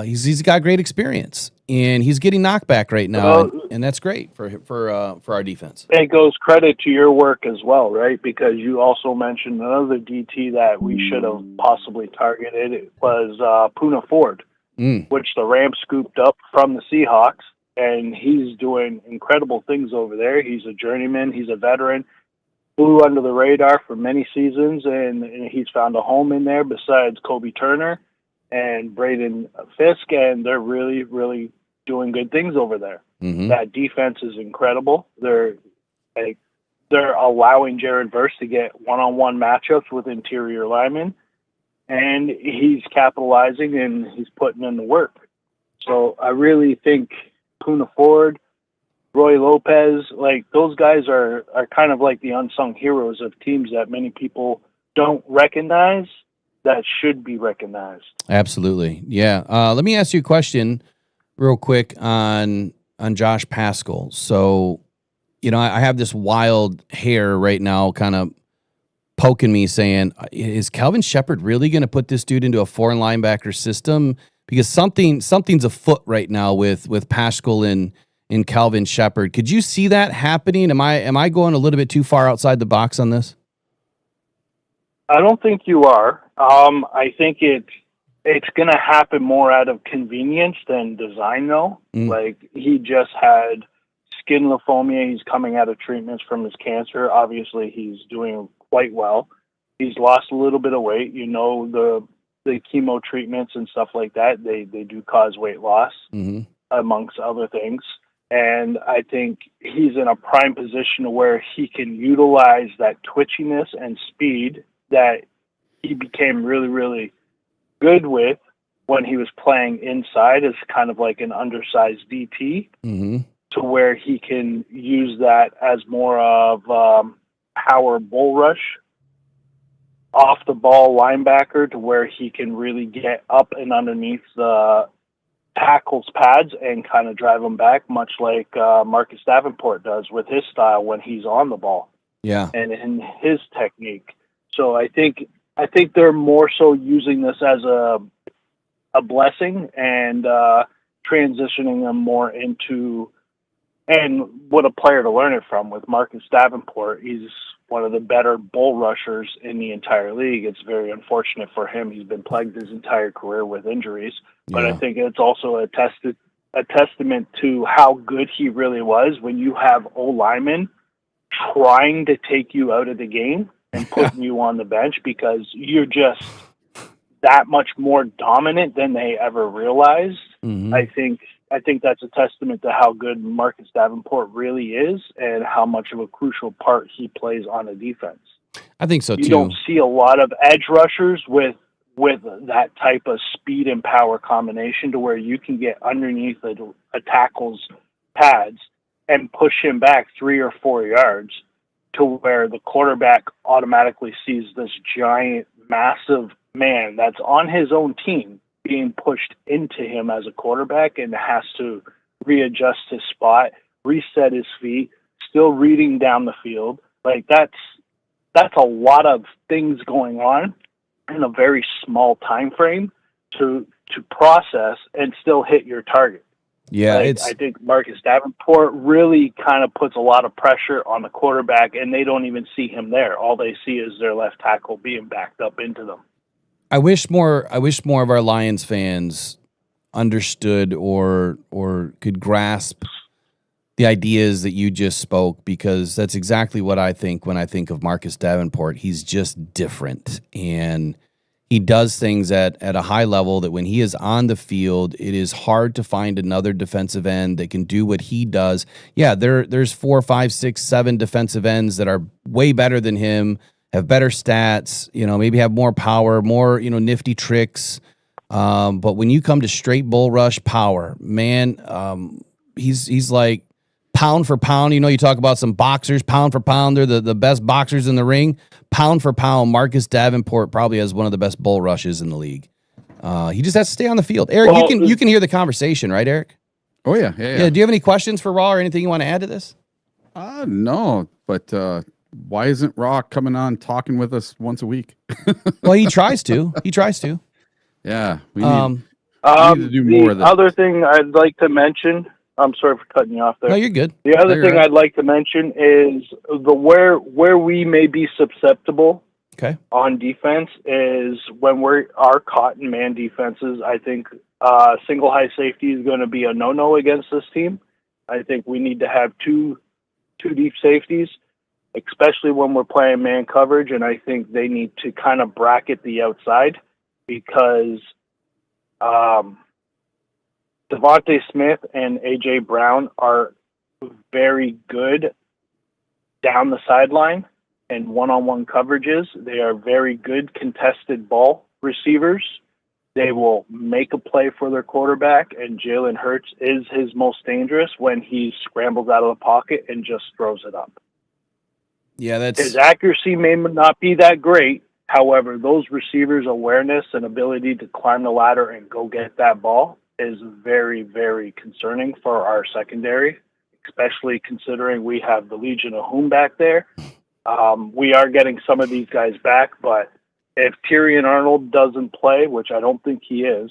He's got great experience, and he's getting knockback right now, and that's great for our defense. It goes credit to your work as well, right? Because you also mentioned another DT that we should have possibly targeted. It was Poona Ford, which the Rams scooped up from the Seahawks, and he's doing incredible things over there. He's a journeyman. He's a veteran. Flew under the radar for many seasons, and he's found a home in there besides Kobe Turner and Braden Fisk, and they're really, really doing good things over there. That defense is incredible. They're allowing Jared Verse to get one-on-one matchups with interior linemen, and he's capitalizing and he's putting in the work. So I really think Poona Ford, Roy Lopez, like those guys are kind of like the unsung heroes of teams that many people don't recognize that should be recognized. Absolutely. Yeah. Let me ask you a question real quick on Josh Paschal. So, I have this wild hair right now kind of poking me saying, is Calvin Shepard really going to put this dude into a foreign linebacker system? Because something's afoot right now with Paschal and Calvin Shepard. Could you see that happening? Am I going a little bit too far outside the box on this? I don't think you are. I think it's going to happen more out of convenience than design, though. Like, he just had skin lymphoma. He's coming out of treatments from his cancer. Obviously, he's doing quite well. He's lost a little bit of weight. The chemo treatments and stuff like that, they do cause weight loss, amongst other things. And I think he's in a prime position where he can utilize that twitchiness and speed that he became really, really good with when he was playing inside as kind of like an undersized DT, to where he can use that as more of power bull rush, off the ball linebacker, to where he can really get up and underneath the tackles pads and kind of drive them back, much like Marcus Davenport does with his style when he's on the ball. Yeah. And in his technique. So I think they're more so using this as a blessing and transitioning them more into, and what a player to learn it from with Marcus Davenport. He's one of the better bull rushers in the entire league. It's very unfortunate for him. He's been plagued his entire career with injuries, but I think it's also a testament to how good he really was when you have O-linemen trying to take you out of the game and putting you on the bench because you're just that much more dominant than they ever realized. I think that's a testament to how good Marcus Davenport really is and how much of a crucial part he plays on a defense. I think so too. You don't see a lot of edge rushers with that type of speed and power combination to where you can get underneath a tackle's pads and push him back 3 or 4 yards, to where the quarterback automatically sees this giant, massive man that's on his own team being pushed into him as a quarterback and has to readjust his spot, reset his feet, still reading down the field. Like that's a lot of things going on in a very small time frame to process and still hit your target. Yeah, I think Marcus Davenport really kind of puts a lot of pressure on the quarterback, and they don't even see him there. All they see is their left tackle being backed up into them. I wish more of our Lions fans understood or could grasp the ideas that you just spoke, because that's exactly what I think when I think of Marcus Davenport. He's just different, and he does things at a high level that when he is on the field, it is hard to find another defensive end that can do what he does. Yeah, there's 4, 5, 6, 7 defensive ends that are way better than him, have better stats, maybe have more power, more, nifty tricks. But when you come to straight bull rush power, man, he's like pound for pound. You talk about some boxers, pound for pound. They're the best boxers in the ring. Pound for pound, Marcus Davenport probably has one of the best bull rushes in the league. He just has to stay on the field. Eric, you can hear the conversation, right, Eric? Oh, yeah. Do you have any questions for Raw or anything you want to add to this? No, but why isn't Raw coming on talking with us once a week? Well, he tries to. Yeah, we need to do more of that. The other thing I'd like to mention, I'm sorry for cutting you off there. No, you're good. The other thing I'd like to mention is where we may be susceptible on defense is when our caught in man defenses. I think single high safety is going to be a no-no against this team. I think we need to have two deep safeties, especially when we're playing man coverage, and I think they need to kind of bracket the outside because Devontae Smith and A.J. Brown are very good down the sideline and one-on-one coverages. They are very good contested ball receivers. They will make a play for their quarterback, and Jalen Hurts is his most dangerous when he scrambles out of the pocket and just throws it up. Yeah, his accuracy may not be that great. However, those receivers' awareness and ability to climb the ladder and go get that ball is very, very concerning for our secondary, especially considering we have the Legion of Whom back there. We are getting some of these guys back, but if Tyrion Arnold doesn't play, which I don't think he is,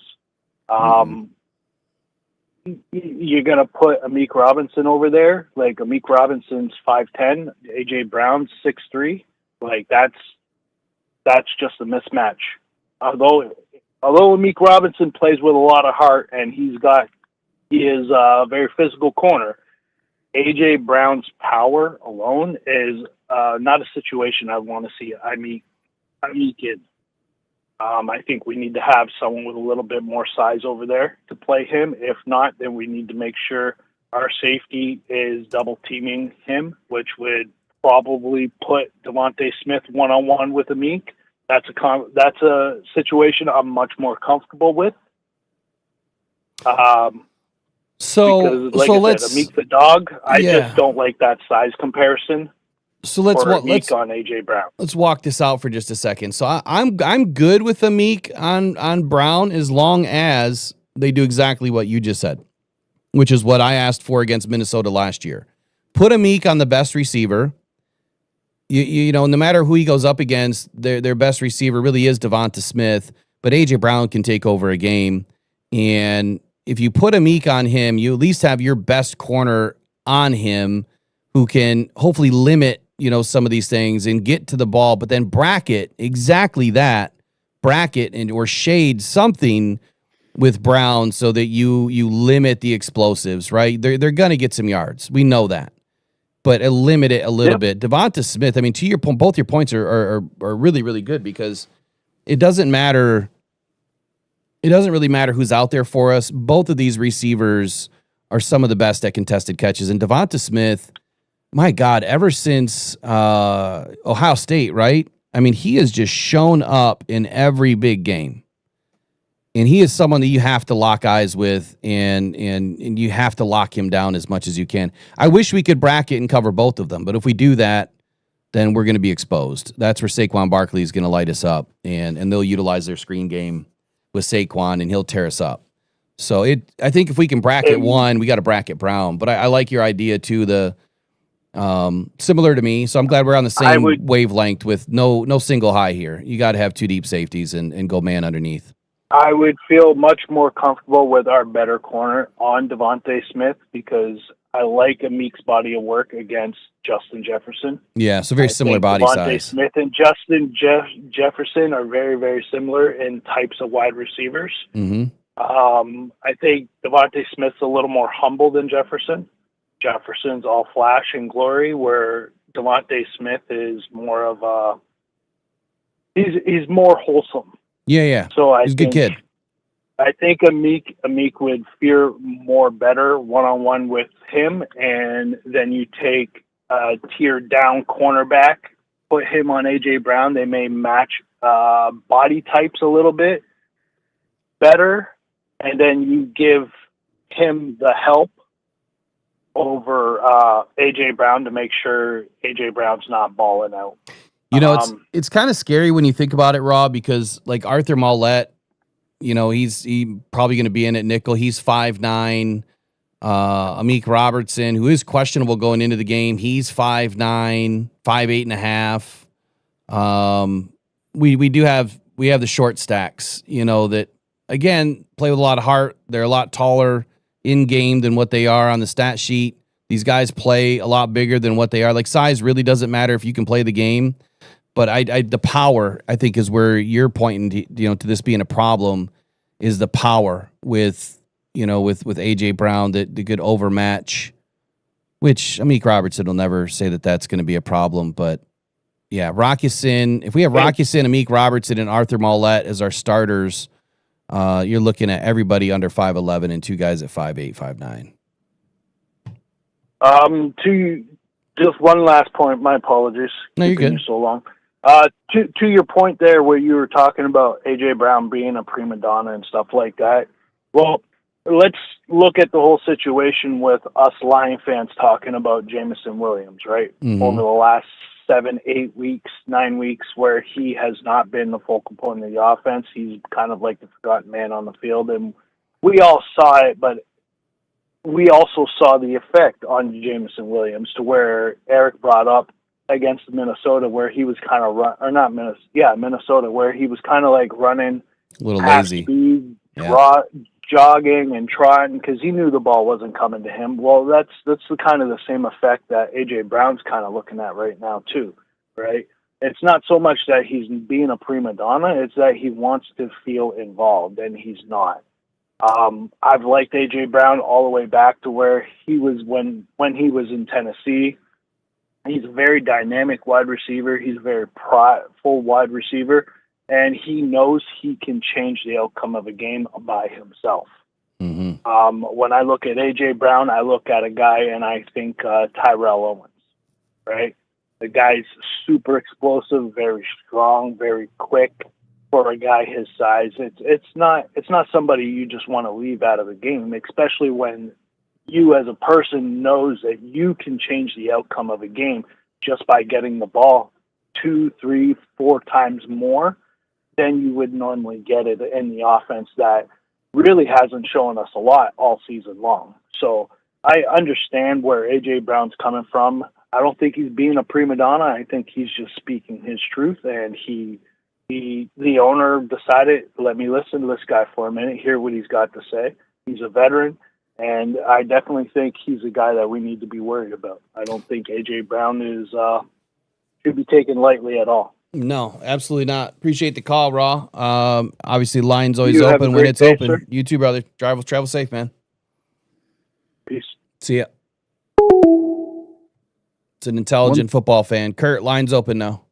you're going to put Amik Robinson over there. Like, Amik Robinson's 5'10", A.J. Brown's 6'3". Like, that's just a mismatch. Although Amik Robinson plays with a lot of heart and he is a very physical corner, A.J. Brown's power alone is not a situation I want to see Amik in. I think we need to have someone with a little bit more size over there to play him. If not, then we need to make sure our safety is double teaming him, which would probably put Devontae Smith one-on-one with Amik. That's a situation I'm much more comfortable with. Because, like I said, Amik the dog, I just don't like that size comparison. So let's on AJ Brown. Let's walk this out for just a second. So I'm good with Amik on Brown as long as they do exactly what you just said, which is what I asked for against Minnesota last year. Put Amik on the best receiver. You know, no matter who he goes up against, their best receiver really is Devonta Smith, but AJ Brown can take over a game. And if you put Amik on him, you at least have your best corner on him who can hopefully limit, some of these things and get to the ball, but then bracket and or shade something with Brown so that you limit the explosives, right? They're going to get some yards. We know that. But limit it a little bit. Devonta Smith, I mean, to your point, both your points are really, really good because it doesn't matter. It doesn't really matter who's out there for us. Both of these receivers are some of the best at contested catches. And Devonta Smith, my God, ever since Ohio State, right? I mean, he has just shown up in every big game. And he is someone that you have to lock eyes with and you have to lock him down as much as you can. I wish we could bracket and cover both of them, but if we do that, then we're going to be exposed. That's where Saquon Barkley is going to light us up, and they'll utilize their screen game with Saquon, and he'll tear us up. So I think if we can bracket one, we got to bracket Brown. But I like your idea too. Similar to me. So I'm glad we're on the same wavelength with no single high here. You got to have 2 deep safeties and go man underneath. I would feel much more comfortable with our better corner on Devontae Smith because I like Amik's body of work against Justin Jefferson. Yeah, so very similar body Devontae size. Smith and Justin Jefferson are very, very similar in types of wide receivers. Mm-hmm. I think Devontae Smith's a little more humble than Jefferson. Jefferson's all flash and glory, where Devontae Smith is more of a he's more wholesome. Yeah. So he's a good kid. I think Amik would fare more better one-on-one with him, and then you take a tier down cornerback, put him on A.J. Brown. They may match body types a little bit better, and then you give him the help over A.J. Brown to make sure A.J. Brown's not balling out. You know, it's kind of scary when you think about it, Rob, because like Arthur Mollett, you know, he's probably going to be in at nickel. He's 5'9". Amik Robertson, who is questionable going into the game, he's 5'9", 5'8.5". We have the short stacks, you know, that again play with a lot of heart. They're a lot taller in game than what they are on the stat sheet. These guys play a lot bigger than what they are. Like size really doesn't matter if you can play the game. But the power, I think, is where you're pointing to, you know, to this being a problem, is the power with A.J. Brown that could overmatch, which Amik Robertson will never say that that's going to be a problem. But yeah, Rockhound, if we have Rockhound, Amik Robertson, and Arthur Mollett as our starters, you're looking at everybody under 5'11" and 2 guys at 5'8", 5'9". To just one last point, my apologies. No, you're good. So long. To your point there where you were talking about A.J. Brown being a prima donna and stuff like that, well, let's look at the whole situation with us Lion fans talking about Jameson Williams, right? Mm-hmm. Over the last 7, 8 weeks, 9 weeks, where he has not been the focal point of the offense. He's kind of like the forgotten man on the field, and we all saw it, but we also saw the effect on Jameson Williams to where Eric brought up against Minnesota, where he was kind of Minnesota, where he was kind of like running a little half lazy, speed, jogging and trotting because he knew the ball wasn't coming to him. Well, that's the kind of the same effect that A.J. Brown's kind of looking at right now too, right? It's not so much that he's being a prima donna; it's that he wants to feel involved, and he's not. I've liked A.J. Brown all the way back to where he was when he was in Tennessee. He's a very dynamic wide receiver. He's a very prideful wide receiver, and he knows he can change the outcome of a game by himself. Mm-hmm. When I look at A.J. Brown, I look at a guy and I think Tyrell Owens, right? The guy's super explosive, very strong, very quick for a guy his size. It's not somebody you just want to leave out of the game, especially when you as a person knows that you can change the outcome of a game just by getting the ball 2, 3, 4 times more than you would normally get it in the offense that really hasn't shown us a lot all season long. So I understand where A.J. Brown's coming from. I don't think he's being a prima donna. I think he's just speaking his truth, and the owner decided, let me listen to this guy for a minute, hear what he's got to say. He's a veteran. And I definitely think he's a guy that we need to be worried about. I don't think A.J. Brown should be taken lightly at all. No, absolutely not. Appreciate the call, Raw. Obviously, line's always open when it's open. Sir. You too, brother. Travel safe, man. Peace. See ya. It's an intelligent football fan. Kurt, line's open now.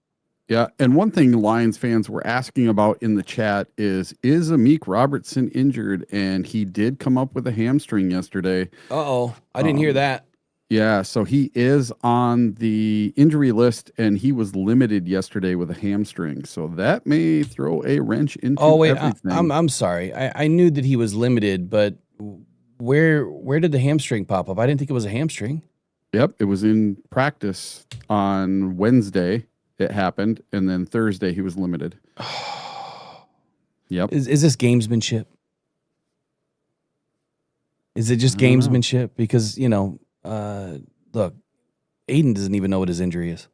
Yeah, and one thing Lions fans were asking about in the chat is Amik Robertson injured? And he did come up with a hamstring yesterday. Uh-oh, I didn't hear that. Yeah, so he is on the injury list, and he was limited yesterday with a hamstring. So that may throw a wrench into everything. I'm sorry. I knew that he was limited, but where did the hamstring pop up? I didn't think it was a hamstring. Yep, it was in practice on Wednesday. It happened, and then Thursday he was limited. Yep. Is this gamesmanship? Is it just gamesmanship? Because, look, Aiden doesn't even know what his injury is.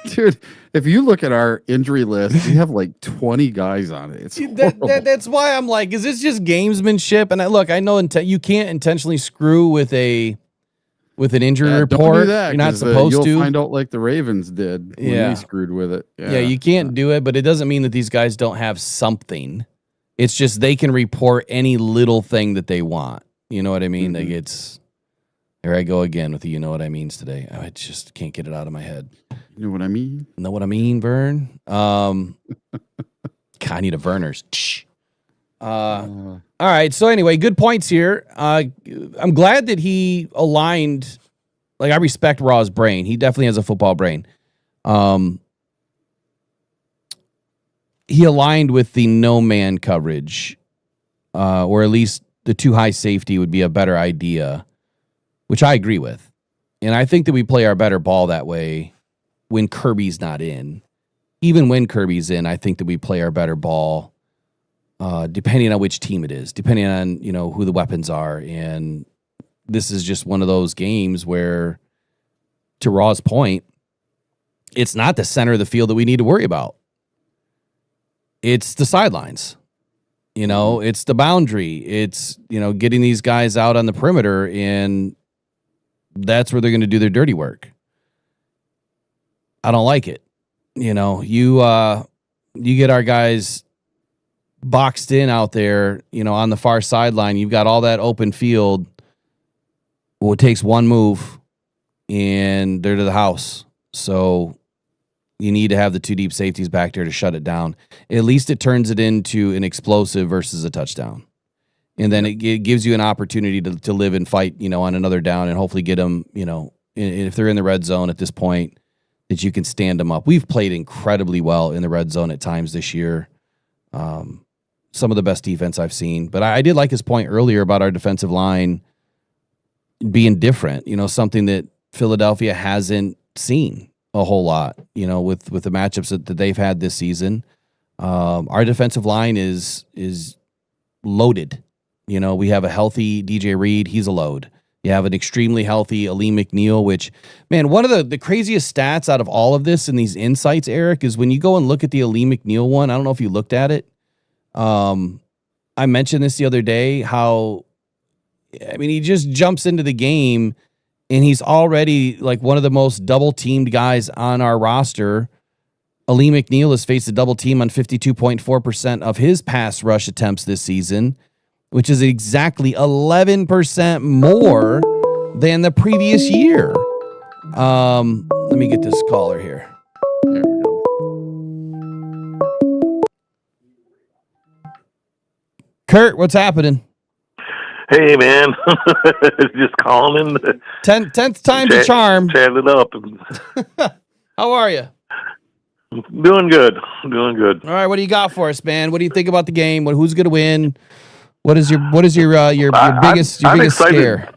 Dude, if you look at our injury list, we have like 20 guys on it. It's horrible. That's why I'm like, is this just gamesmanship? And I know you can't intentionally screw with an injury report. Don't do that, you're not supposed you'll to. You'll find out like the Ravens did when they screwed with it. Yeah, you can't do it, but it doesn't mean that these guys don't have something. It's just they can report any little thing that they want. You know what I mean? Mm-hmm. Like here I go again with the you know what I means today. I just can't get it out of my head. You know what I mean? Know what I mean, Vern? God, I need a Verner's. All right. So anyway, good points here. I'm glad that he aligned. Like, I respect Raw's brain. He definitely has a football brain. He aligned with the no man coverage, or at least the too high safety would be a better idea, which I agree with. And I think that we play our better ball that way when Kirby's not in. Even when Kirby's in, I think that we play our better ball, depending on which team it is, depending on, who the weapons are. And this is just one of those games where, to Raw's point, it's not the center of the field that we need to worry about. It's the sidelines. It's the boundary. It's, getting these guys out on the perimeter, and that's where they're going to do their dirty work. I don't like it. You get our guys boxed in out there, on the far sideline. You've got all that open field. Well, it takes one move and they're to the house. So you need to have the two deep safeties back there to shut it down. At least it turns it into an explosive versus a touchdown. And then it gives you an opportunity to live and fight, on another down, and hopefully get them, if they're in the red zone at this point, that you can stand them up. We've played incredibly well in the red zone at times this year. Some of the best defense I've seen. But I did like his point earlier about our defensive line being different, something that Philadelphia hasn't seen a whole lot, with the matchups that they've had this season. Our defensive line is loaded. We have a healthy DJ Reed. He's a load. You have an extremely healthy Ali McNeil, which, man, one of the craziest stats out of all of this and these insights, Eric, is when you go and look at the Ali McNeil one. I don't know if you looked at it. I mentioned this the other day, how, he just jumps into the game and he's already like one of the most double-teamed guys on our roster. Ali McNeil has faced a double team on 52.4% of his pass rush attempts this season, which is exactly 11% more than the previous year. Let me get this caller here. There we go. Kurt, what's happening? Hey, man. Just calling. 10th time's a charm. Chat it up. How are you? Doing good. All right, what do you got for us, man? What do you think about the game? Who's going to win? What is your biggest scare?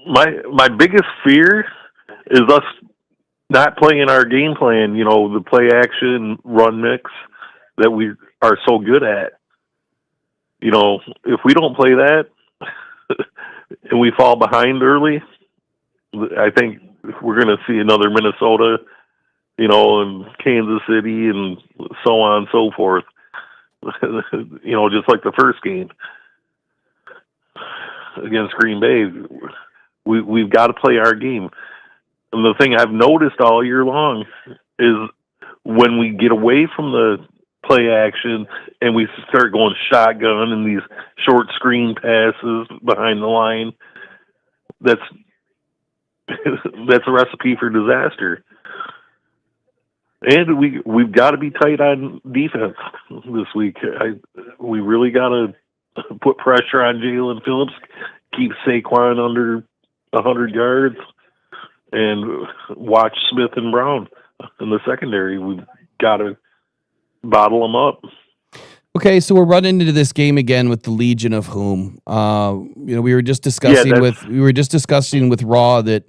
My biggest fear is us not playing our game plan, the play action run mix that we are so good at. If we don't play that and we fall behind early, I think we're going to see another Minnesota, and Kansas City and so on and so forth. Just like the first game against Green Bay, we've got to play our game. And the thing I've noticed all year long is when we get away from the play action and we start going shotgun and these short screen passes behind the line, that's a recipe for disaster. And we've got to be tight on defense this week. We really got to put pressure on Jalen Phillips, keep Saquon under 100 yards, and watch Smith and Brown in the secondary. We've got to bottle them up. Okay, so we're running into this game again with the Legion of Whom. We were just discussing with Raw that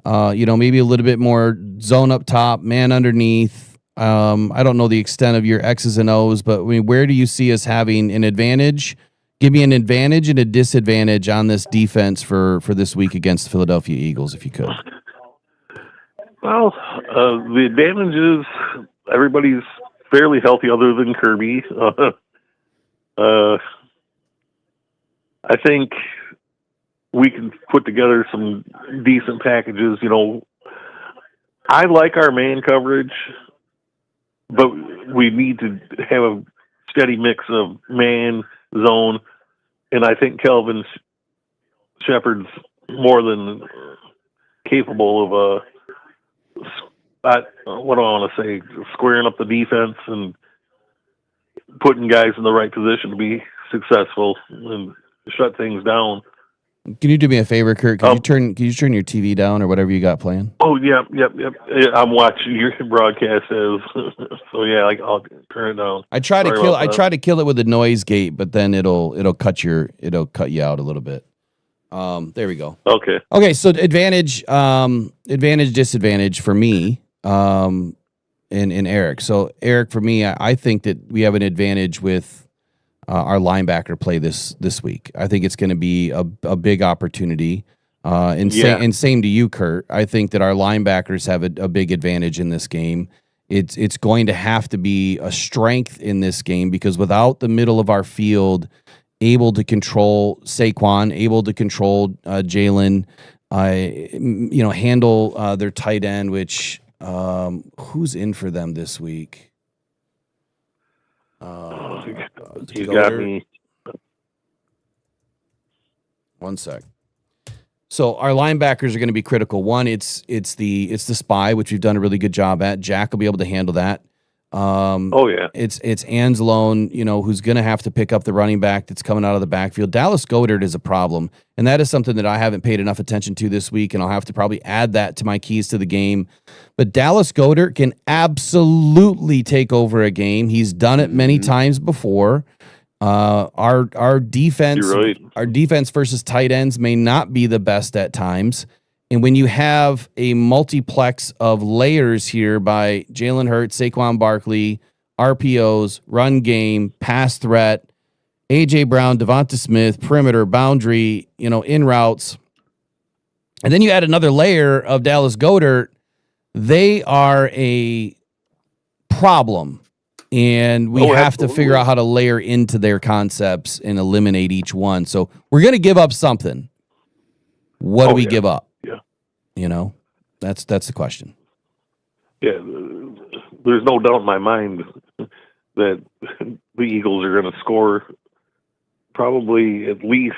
maybe a little bit more zone up top, man underneath. I don't know the extent of your X's and O's, but where do you see us having an advantage Give me an advantage and a disadvantage on this defense for this week against the Philadelphia Eagles, if you could. Well, the advantage is everybody's fairly healthy other than Kirby. I think we can put together some decent packages. I like our man coverage, but we need to have a steady mix of man, zone, and I think Kelvin Shepard's more than capable of what do I want to say, squaring up the defense and putting guys in the right position to be successful and shut things down. Can you do me a favor, Kurt? Can you turn your TV down or whatever you got playing? Oh, yep. I'm watching your broadcast so yeah, I'll turn it down. I try to kill it with a noise gate, but then it'll cut you out a little bit. There we go. Okay, so advantage, disadvantage for me, and Eric. So Eric, for me, I think that we have an advantage with our linebacker play this week. I think it's going to be a big opportunity. And same to you, Kurt. I think that our linebackers have a big advantage in this game. It's going to have to be a strength in this game because without the middle of our field able to control Saquon, able to control Jalen, handle their tight end, which who's in for them this week? You got me. One sec. So our linebackers are going to be critical. One, it's the spy, which we've done a really good job at. Jack will be able to handle that. It's Anzalone, who's going to have to pick up the running back that's coming out of the backfield. Dallas Goedert is a problem, and that is something that I haven't paid enough attention to this week, and I'll have to probably add that to my keys to the game. But Dallas Goedert can absolutely take over a game. He's done it many times before. Our defense, You're right. Our defense versus tight ends may not be the best at times. And when you have a multiplex of layers here by Jalen Hurts, Saquon Barkley, RPOs, run game, pass threat, A.J. Brown, Devonta Smith, perimeter, boundary, in routes, and then you add another layer of Dallas Goedert, they are a problem. And we have to figure out how to layer into their concepts and eliminate each one. So we're going to give up something. What do we give up? Yeah. That's the question. Yeah, there's no doubt in my mind that the Eagles are going to score probably at least,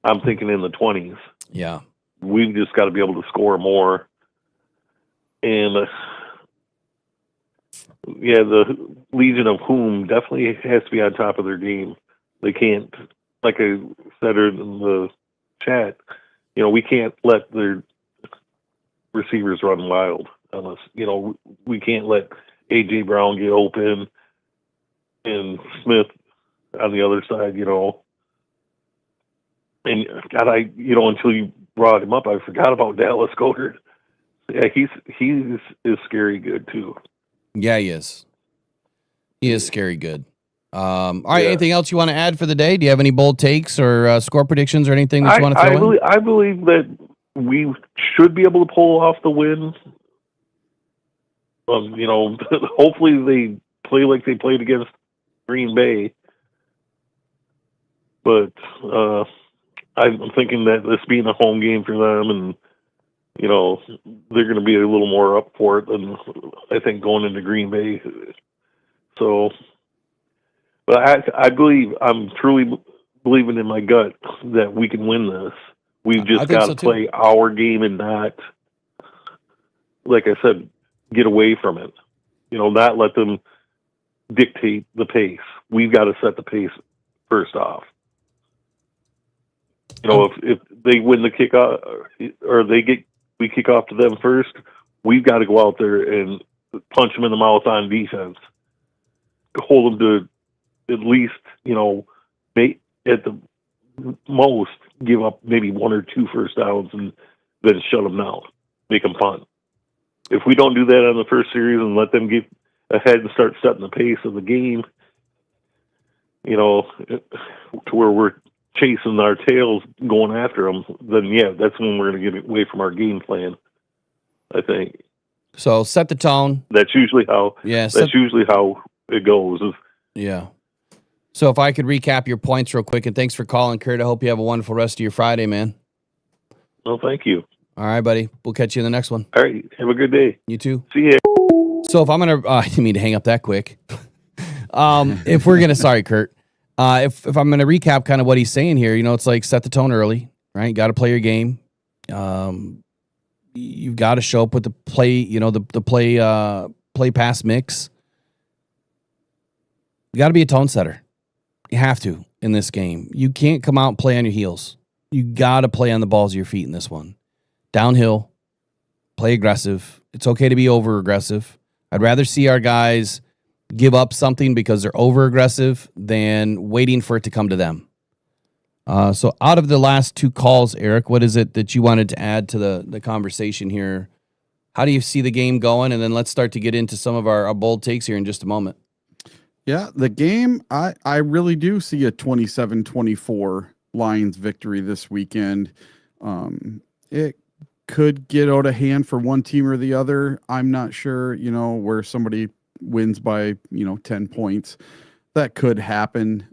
I'm thinking in the 20s. Yeah. We've just got to be able to score more. And, the Legion of Whom definitely has to be on top of their game. They can't, like I said in the chat, we can't let their receivers run wild unless, we can't let A.J. Brown get open and Smith on the other side, And God, until you brought him up, I forgot about Dallas Goedert. Yeah, he's scary good too. Yeah, he is. He is scary good. All right, anything else you want to add for the day? Do you have any bold takes or score predictions or anything that you want to throw in? I believe that we should be able to pull off the win. Hopefully they play like they played against Green Bay. But I'm thinking that this being a home game for them and they're going to be a little more up for it than I think going into Green Bay. So, but I'm truly believing in my gut that we can win this. We've just got to play our game and not, like I said, get away from it. Not let them dictate the pace. We've got to set the pace first off. If they win the kickoff or we kick off to them first, we've got to go out there and punch them in the mouth on defense. Hold them to at least, at the most, give up maybe 1 or 2 first downs and then shut them down, make them punt. If we don't do that on the first series and let them get ahead and start setting the pace of the game, to where we're chasing our tails, going after them, then yeah, that's when we're going to get away from our game plan. I think. So set the tone. That's usually how. Yeah, that's usually how it goes. Yeah. So if I could recap your points real quick, and thanks for calling, Kurt. I hope you have a wonderful rest of your Friday, man. Well, thank you. All right, buddy. We'll catch you in the next one. All right. Have a good day. You too. See ya. So if I'm gonna, I didn't mean to hang up that quick. If we're gonna, sorry, Kurt. If I'm gonna recap kind of what he's saying here, it's like set the tone early, right? You got to play your game. You've got to show up with the play, the play pass mix. You got to be a tone setter. You have to in this game. You can't come out and play on your heels. You got to play on the balls of your feet in this one. Downhill, play aggressive. It's okay to be over aggressive. I'd rather see our guys give up something because they're over aggressive than waiting for it to come to them. So out of the last two calls, Eric, what is it that you wanted to add to the conversation here? How do you see the game going? And then let's start to get into some of our bold takes here in just a moment. Yeah, the game, I really do see a 27-24 Lions victory this weekend. It could get out of hand for one team or the other. I'm not sure, where somebody wins by, 10 points. That could happen.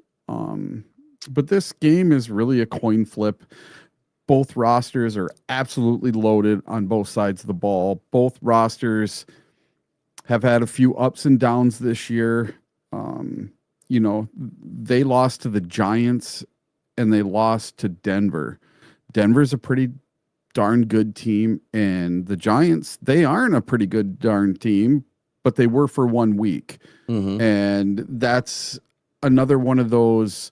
But this game is really a coin flip. Both rosters are absolutely loaded on both sides of the ball. Both rosters have had a few ups and downs this year. They lost to the Giants and they lost to Denver. Denver's a pretty darn good team, and the Giants, they aren't a pretty good darn team, but they were for 1 week. Mm-hmm. And that's another one of those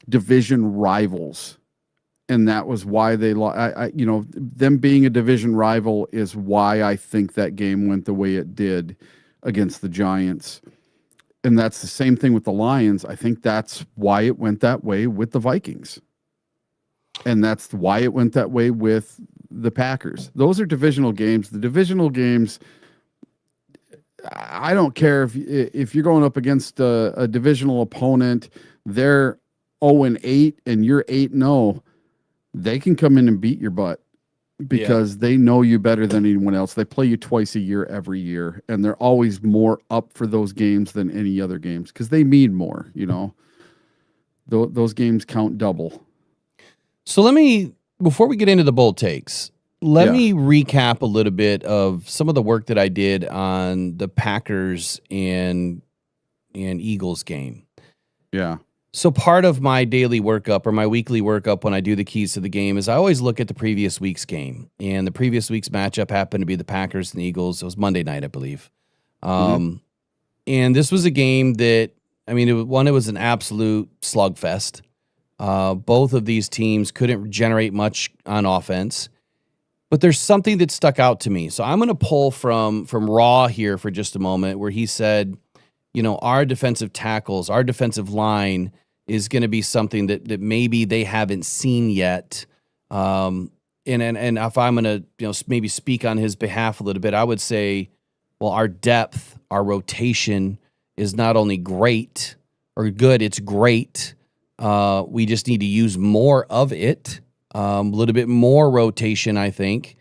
division rivals. And that was why they lost. Them being a division rival is why I think that game went the way it did against the Giants. And that's the same thing with the Lions. I think that's why it went that way with the Vikings. And that's why it went that way with the Packers. Those are divisional games. The divisional games, I don't care if you're going up against a divisional opponent, they're 0-8 and you're 8-0. They can come in and beat your butt because they know you better than anyone else. They play you twice a year, every year, and they're always more up for those games than any other games because they mean more, Those games count double. So before we get into the bold takes, let me recap a little bit of some of the work that I did on the Packers and Eagles game. Yeah. So part of my daily workup or my weekly workup when I do the keys to the game is I always look at the previous week's game. And the previous week's matchup happened to be the Packers and the Eagles. It was Monday night, I believe. And this was a game that, it was an absolute slugfest. Both of these teams couldn't generate much on offense. But there's something that stuck out to me. So I'm going to pull from Raw here for just a moment where he said, our defensive tackles, our defensive line is going to be something that maybe they haven't seen yet. And if I'm going to, maybe speak on his behalf a little bit, I would say, well, our depth, our rotation is not only great or good, it's great. We just need to use more of it. A little bit more rotation, I think.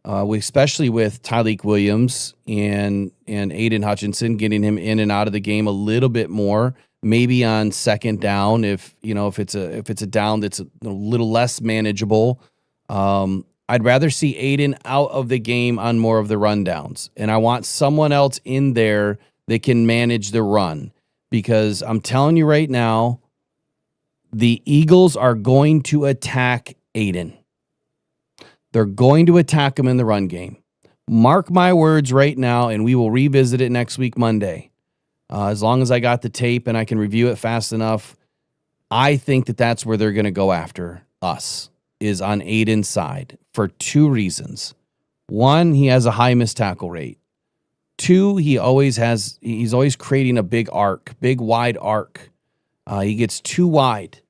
Especially with Tyleik Williams and Aiden Hutchinson, getting him in and out of the game a little bit more, maybe on second down if it's a down that's a little less manageable. I'd rather see Aiden out of the game on more of the rundowns, and I want someone else in there that can manage the run, because I'm telling you right now, the Eagles are going to attack Aiden. They're going to attack him in the run game. Mark my words right now, and we will revisit it next week, Monday. As long as I got the tape and I can review it fast enough, I think that's where they're going to go after us, is on Aiden's side, for two reasons. One, he has a high missed tackle rate. Two, he's always creating a big wide arc. He gets too wide.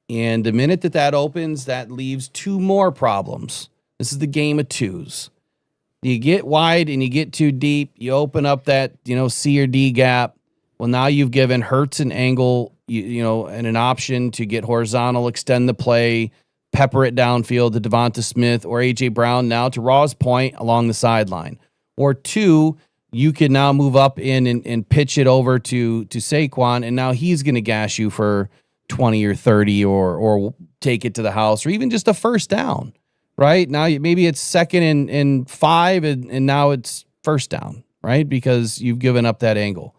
And the minute that opens, that leaves two more problems. This is the game of twos. You get wide and you get too deep. You open up that, C or D gap. Well, now you've given Hurts and Angle and an option to get horizontal, extend the play, pepper it downfield to Devonta Smith or A.J. Brown now to Raw's point along the sideline. Or 2, you could now move up in and pitch it over to Saquon, and now he's going to gas you for 20 or 30 or take it to the house or even just a first down, right? Now maybe it's 2nd and 5 and now it's first down, right? Because you've given up that angle.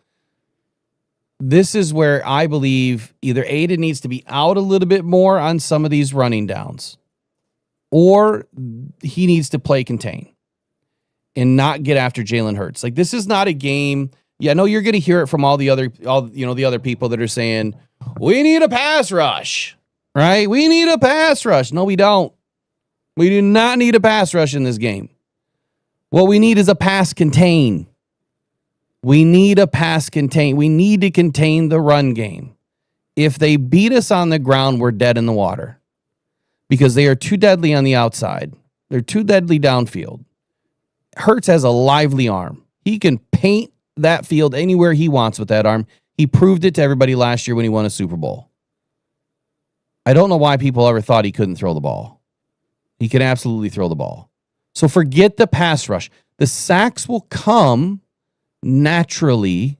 This is where I believe either Aiden needs to be out a little bit more on some of these running downs, or he needs to play contain and not get after Jalen Hurts. Like, this is not a game. Yeah, I know you're going to hear it from the other people that are saying, we need a pass rush, right? We need a pass rush. No, we don't. We do not need a pass rush in this game. What we need is a pass contain. We need a pass contain. We need to contain the run game. If they beat us on the ground, we're dead in the water because they are too deadly on the outside. They're too deadly downfield. Hurts has a lively arm. He can paint that field anywhere he wants with that arm. He proved it to everybody last year when he won a Super Bowl. I don't know why people ever thought he couldn't throw the ball. He can absolutely throw the ball. So forget the pass rush. The sacks will come naturally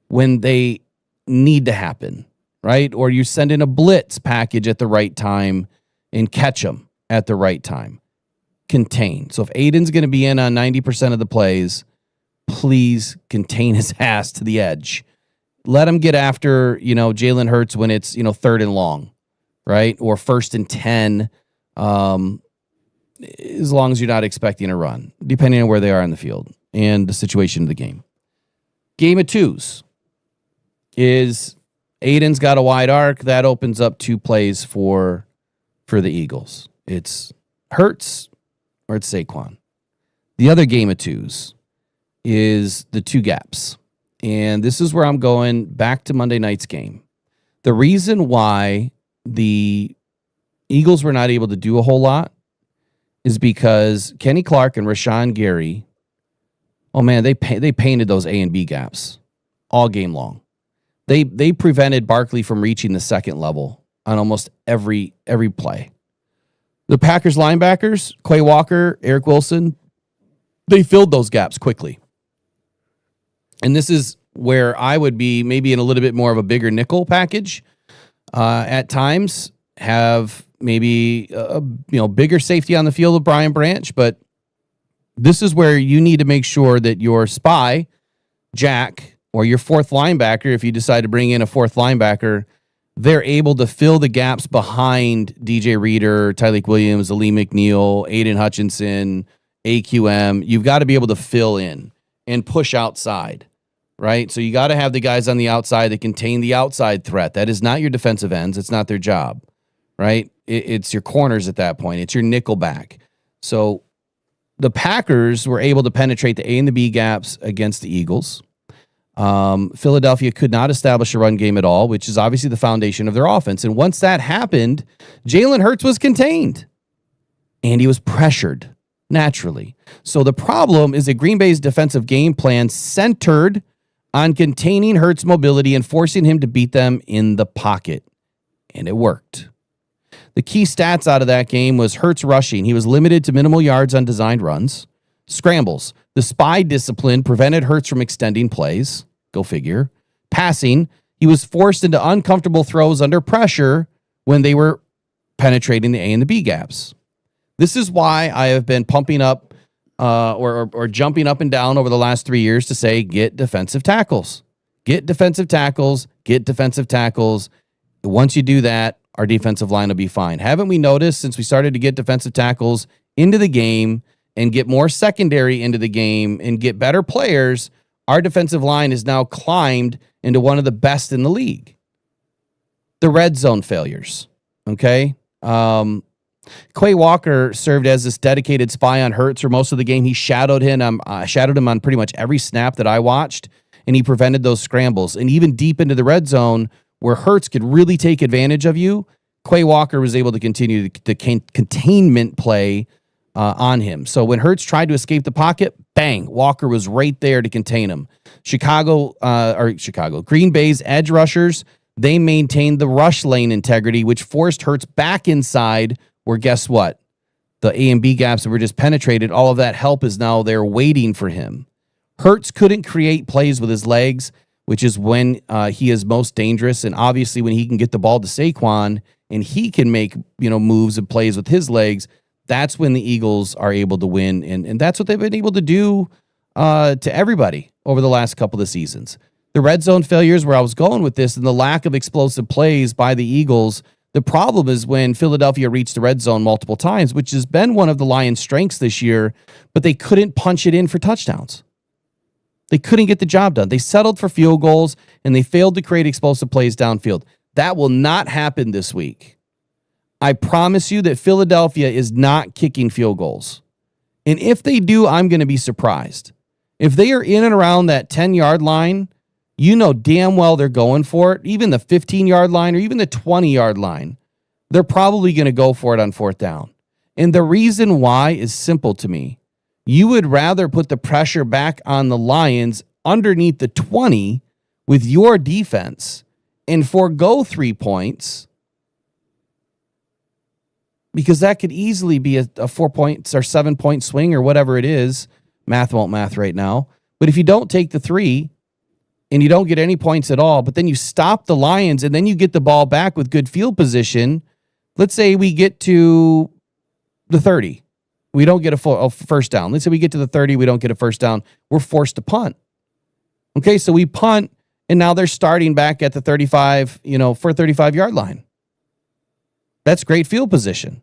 when they need to happen, right? Or you send in a blitz package at the right time and catch them at the right time. Contain. So if Aiden's going to be in on 90% of the plays, please contain his ass to the edge. Let him get after, Jalen Hurts when it's, 3rd and long, right? Or 1st and 10, as long as you're not expecting a run, depending on where they are in the field and the situation of the game. Game of 2s is Aiden's got a wide arc. That opens up 2 plays for the Eagles. It's Hurts or it's Saquon. The other game of 2s is the 2 gaps. And this is where I'm going back to Monday night's game. The reason why the Eagles were not able to do a whole lot is because Kenny Clark and Rashawn Gary, oh man, they painted those A and B gaps all game long. They prevented Barkley from reaching the second level on almost every play. The Packers linebackers, Quay Walker, Eric Wilson, they filled those gaps quickly. And this is where I would be maybe in a little bit more of a bigger nickel package at times, have maybe bigger safety on the field with Brian Branch, but this is where you need to make sure that your spy, Jack, or your 4th linebacker, if you decide to bring in a 4th linebacker, they're able to fill the gaps behind DJ Reader, Tyreek Williams, Ali McNeil, Aiden Hutchinson, AQM. You've got to be able to fill in and push outside, right? So you got to have the guys on the outside that contain the outside threat. That is not your defensive ends. It's not their job, right? It's your corners at that point. It's your nickel back. So the Packers were able to penetrate the A and the B gaps against the Eagles. Philadelphia could not establish a run game at all, which is obviously the foundation of their offense. And once that happened, Jalen Hurts was contained and he was pressured naturally. So the problem is that Green Bay's defensive game plan centered on containing Hurts' mobility and forcing him to beat them in the pocket. And it worked. The key stats out of that game was Hurts rushing. He was limited to minimal yards on designed runs. Scrambles. The spy discipline prevented Hurts from extending plays. Go figure. Passing. He was forced into uncomfortable throws under pressure when they were penetrating the A and the B gaps. This is why I have been pumping up or jumping up and down over the last 3 years to say, get defensive tackles. Get defensive tackles. Get defensive tackles. Once you do that, our defensive line will be fine. Haven't we noticed since we started to get defensive tackles into the game and get more secondary into the game and get better players, our defensive line is now climbed into one of the best in the league. The red zone failures, okay? Quay Walker served as this dedicated spy on Hurts for most of the game. He shadowed him on pretty much every snap that I watched, and he prevented those scrambles. And even deep into the red zone, where Hurts could really take advantage of you, Quay Walker was able to continue the containment play on him. So when Hurts tried to escape the pocket, bang, Walker was right there to contain him. Green Bay's edge rushers, They maintained the rush lane integrity, which forced Hurts back inside, where guess what? The A and B gaps that were just penetrated, all of that help is now there waiting for him. Hurts couldn't create plays with his legs, which is when he is most dangerous. And obviously when he can get the ball to Saquon and he can make, moves and plays with his legs, that's when the Eagles are able to win. And that's what they've been able to do to everybody over the last couple of seasons. The red zone failures, where I was going with this, and the lack of explosive plays by the Eagles. The problem is when Philadelphia reached the red zone multiple times, which has been one of the Lions' strengths this year, but they couldn't punch it in for touchdowns. They couldn't get the job done. They settled for field goals, and they failed to create explosive plays downfield. That will not happen this week. I promise you that Philadelphia is not kicking field goals. And if they do, I'm going to be surprised. If they are in and around that 10-yard line, you know damn well they're going for it. Even the 15-yard line or even the 20-yard line, they're probably going to go for it on fourth down. And the reason why is simple to me. You would rather put the pressure back on the Lions underneath the 20 with your defense and forego 3 points, because that could easily be a 4 points or 7 point swing or whatever it is. Math won't math right now. But if you don't take the 3 and you don't get any points at all, but then you stop the Lions and then you get the ball back with good field position, let's say we get to the 30. We don't get a first down. Let's say we get to the 30. We don't get a first down. We're forced to punt. Okay, so we punt, and now they're starting back at the 35, for a 35-yard line. That's great field position.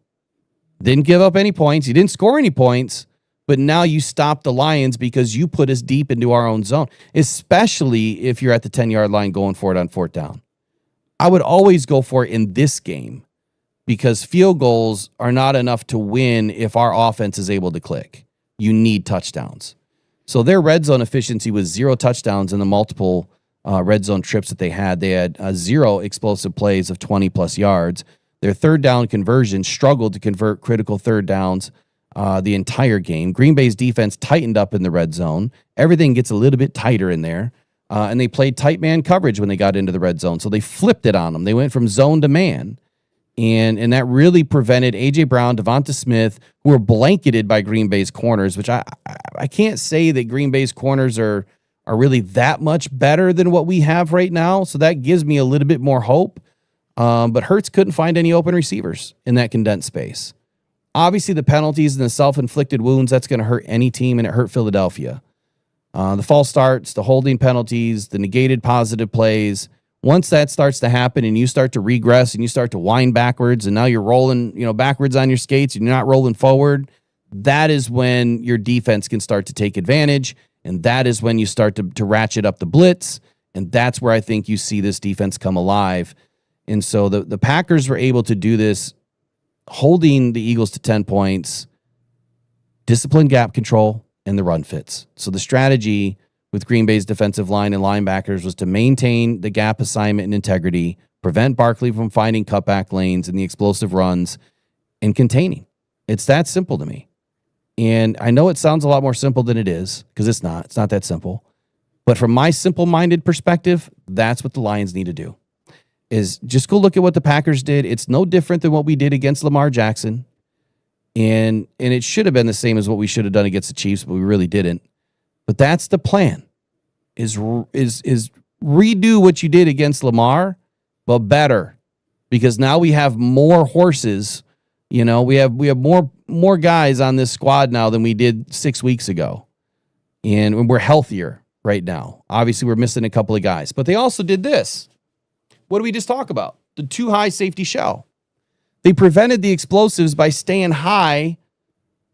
Didn't give up any points. You didn't score any points, but now you stop the Lions because you put us deep into our own zone, especially if you're at the 10-yard line going for it on fourth down. I would always go for it in this game because field goals are not enough to win if our offense is able to click. You need touchdowns. So their red zone efficiency was 0 touchdowns in the multiple red zone trips that they had. They had 0 explosive plays of 20-plus yards. Their third down conversion struggled to convert critical third downs the entire game. Green Bay's defense tightened up in the red zone. Everything gets a little bit tighter in there. And they played tight man coverage when they got into the red zone. So they flipped it on them. They went from zone to man. And that really prevented A.J. Brown, Devonta Smith, who were blanketed by Green Bay's corners, which I can't say that Green Bay's corners are really that much better than what we have right now. So that gives me a little bit more hope. But Hurts couldn't find any open receivers in that condensed space. Obviously, the penalties and the self-inflicted wounds, that's going to hurt any team, and it hurt Philadelphia. The false starts, the holding penalties, the negated positive plays. Once that starts to happen and you start to regress and you start to wind backwards and now you're rolling, backwards on your skates and you're not rolling forward, that is when your defense can start to take advantage. And that is when you start to ratchet up the blitz. And that's where I think you see this defense come alive. And so the Packers were able to do this, holding the Eagles to 10 points, disciplined gap control, and the run fits. So the strategy with Green Bay's defensive line and linebackers was to maintain the gap assignment and integrity, prevent Barkley from finding cutback lanes and the explosive runs, and containing. It's that simple to me. And I know it sounds a lot more simple than it is, because it's not. It's not that simple. But from my simple-minded perspective, that's what the Lions need to do, is just go look at what the Packers did. It's no different than what we did against Lamar Jackson. And it should have been the same as what we should have done against the Chiefs, but we really didn't. But that's the plan, is redo what you did against Lamar, but better, because now we have more horses. We have more guys on this squad now than we did 6 weeks ago, and we're healthier right now. Obviously, we're missing a couple of guys, but they also did this. What did we just talk about? The too high safety shell. They prevented the explosives by staying high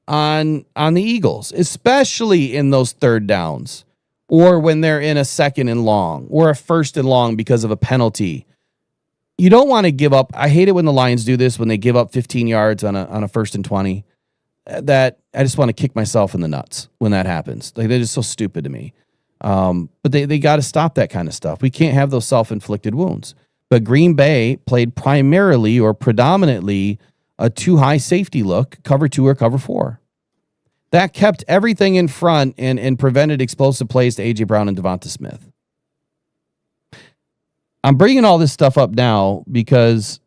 on the Eagles, especially in those third downs, or when they're in a second and long or a first and long because of a penalty. You don't want to give up. I hate it when the Lions do this, when they give up 15 yards on a first and 20. That I just want to kick myself in the nuts when that happens. They're just so stupid to me. But they got to stop that kind of stuff. We can't have those self-inflicted wounds. But Green Bay played primarily or predominantly a too high safety look, cover 2 or cover 4. That kept everything in front and prevented explosive plays to A.J. Brown and Devonta Smith. I'm bringing all this stuff up now because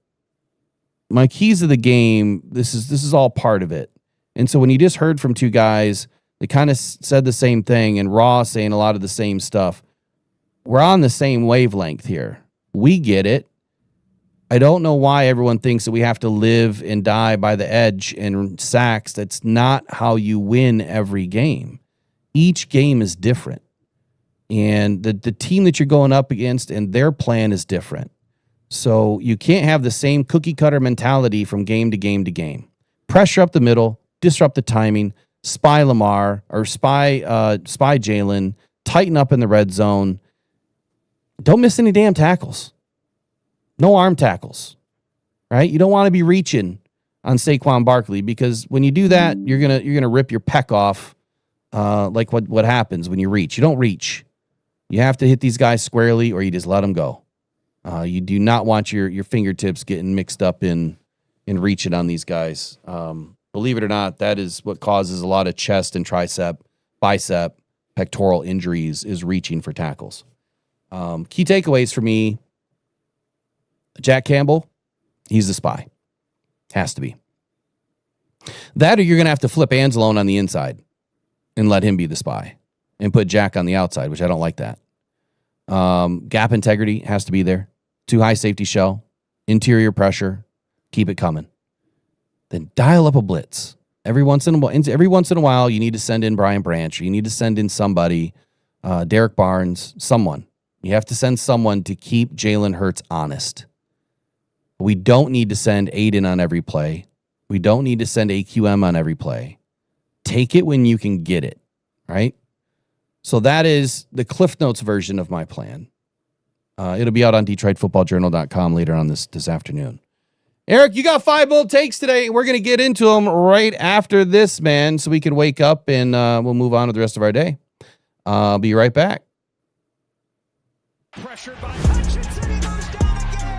my keys of the game, this is all part of it. And so when you just heard from two guys, they kind of said the same thing, and Raw saying a lot of the same stuff. We're on the same wavelength here. We get it. I don't know why everyone thinks that we have to live and die by the edge and sacks. That's not how you win every game. Each game is different. And the team that you're going up against and their plan is different. So you can't have the same cookie cutter mentality from game to game to game. Pressure up the middle, disrupt the timing, spy Lamar or spy Jalen, tighten up in the red zone. Don't miss any damn tackles. No arm tackles, right? You don't want to be reaching on Saquon Barkley because when you do that, you're gonna rip your pec off, like what happens when you reach. You don't reach. You have to hit these guys squarely, or you just let them go. You do not want your fingertips getting mixed up in reaching on these guys. Believe it or not, that is what causes a lot of chest and tricep, bicep, pectoral injuries is reaching for tackles. Key takeaways for me. Jack Campbell, he's the spy. Has to be. That or you're going to have to flip Anzalone on the inside and let him be the spy and put Jack on the outside, which I don't like that. Gap integrity has to be there. Too high safety shell. Interior pressure. Keep it coming. Then dial up a blitz. Every once in a while, you need to send in Brian Branch. Or you need to send in somebody, Derek Barnes, someone. You have to send someone to keep Jalen Hurts honest. We don't need to send Aiden on every play. We don't need to send AQM on every play. Take it when you can get it, right? So that is the Cliff Notes version of my plan. It'll be out on DetroitFootballJournal.com later on this afternoon. Eric, you got 5 bold takes today. We're going to get into them right after this, man, so we can wake up and we'll move on to the rest of our day. I'll be right back. Pressured by Hutchinson, he goes down again.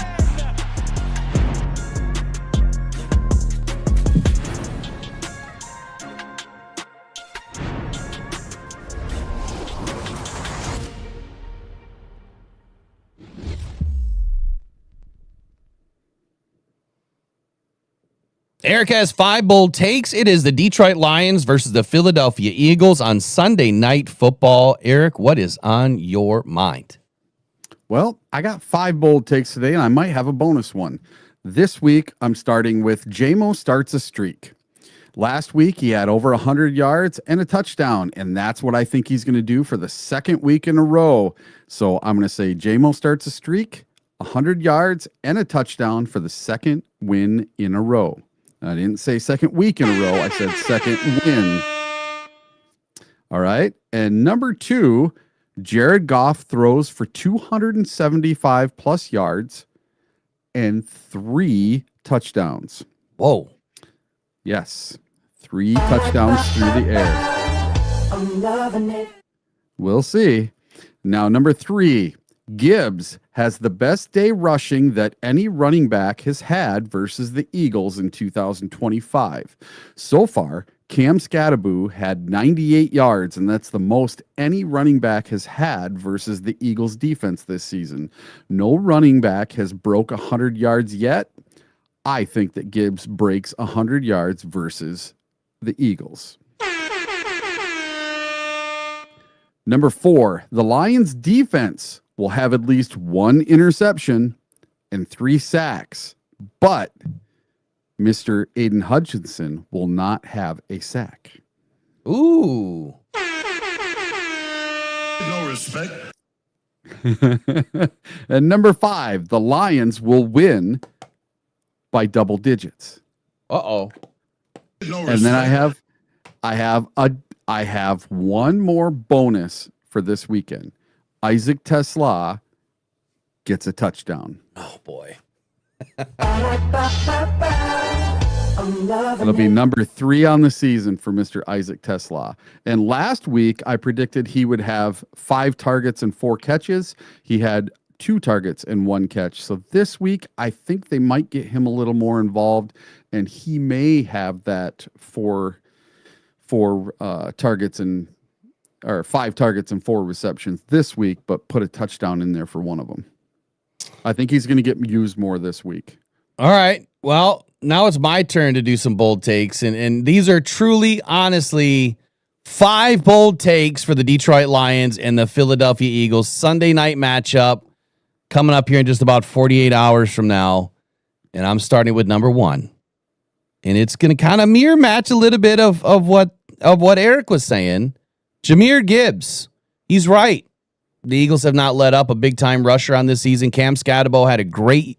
Eric has 5 bold takes. It is the Detroit Lions versus the Philadelphia Eagles on Sunday Night Football. Eric, what is on your mind? Well, I got 5 bold takes today, and I might have a bonus one. This week, I'm starting with JMO starts a streak. Last week, he had over 100 yards and a touchdown, and that's what I think he's going to do for the second week in a row. So I'm going to say JMO starts a streak, 100 yards, and a touchdown for the second win in a row. I didn't say second week in a row. I said second win. All right. And number 2, Jared Goff throws for 275 plus yards and 3 touchdowns. Whoa. Yes. 3 touchdowns through the air. I'm loving it. We'll see. Now, number 3, Gibbs has the best day rushing that any running back has had versus the Eagles in 2025. So far, Cam Scattaboo had 98 yards, and that's the most any running back has had versus the Eagles defense this season. No running back has broke 100 yards yet. I think that Gibbs breaks 100 yards versus the Eagles. Number 4, the Lions defense will have at least 1 interception and 3 sacks, but Mr. Aiden Hutchinson will not have a sack. Ooh. No respect. And number 5, the Lions will win by double digits. Uh-oh. No And then I have one more bonus for this weekend. Isaac Tesla gets a touchdown. Oh, boy. It'll be number 3 on the season for Mr. Isaac Tesla. And last week, I predicted he would have 5 targets and 4 catches. He had 2 targets and 1 catch. So this week, I think they might get him a little more involved, and he may have that 4 targets and or 5 targets and 4 receptions this week, but put a touchdown in there for one of them. I think he's going to get used more this week. All right. Well, now it's my turn to do some bold takes. And these are truly, honestly, 5 bold takes for the Detroit Lions and the Philadelphia Eagles Sunday night matchup coming up here in just about 48 hours from now. And I'm starting with number 1. And it's going to kind of mirror match a little bit of what Eric was saying. Jahmyr Gibbs. He's right. The Eagles have not let up a big-time rusher on this season. Cam Scatterbo had a great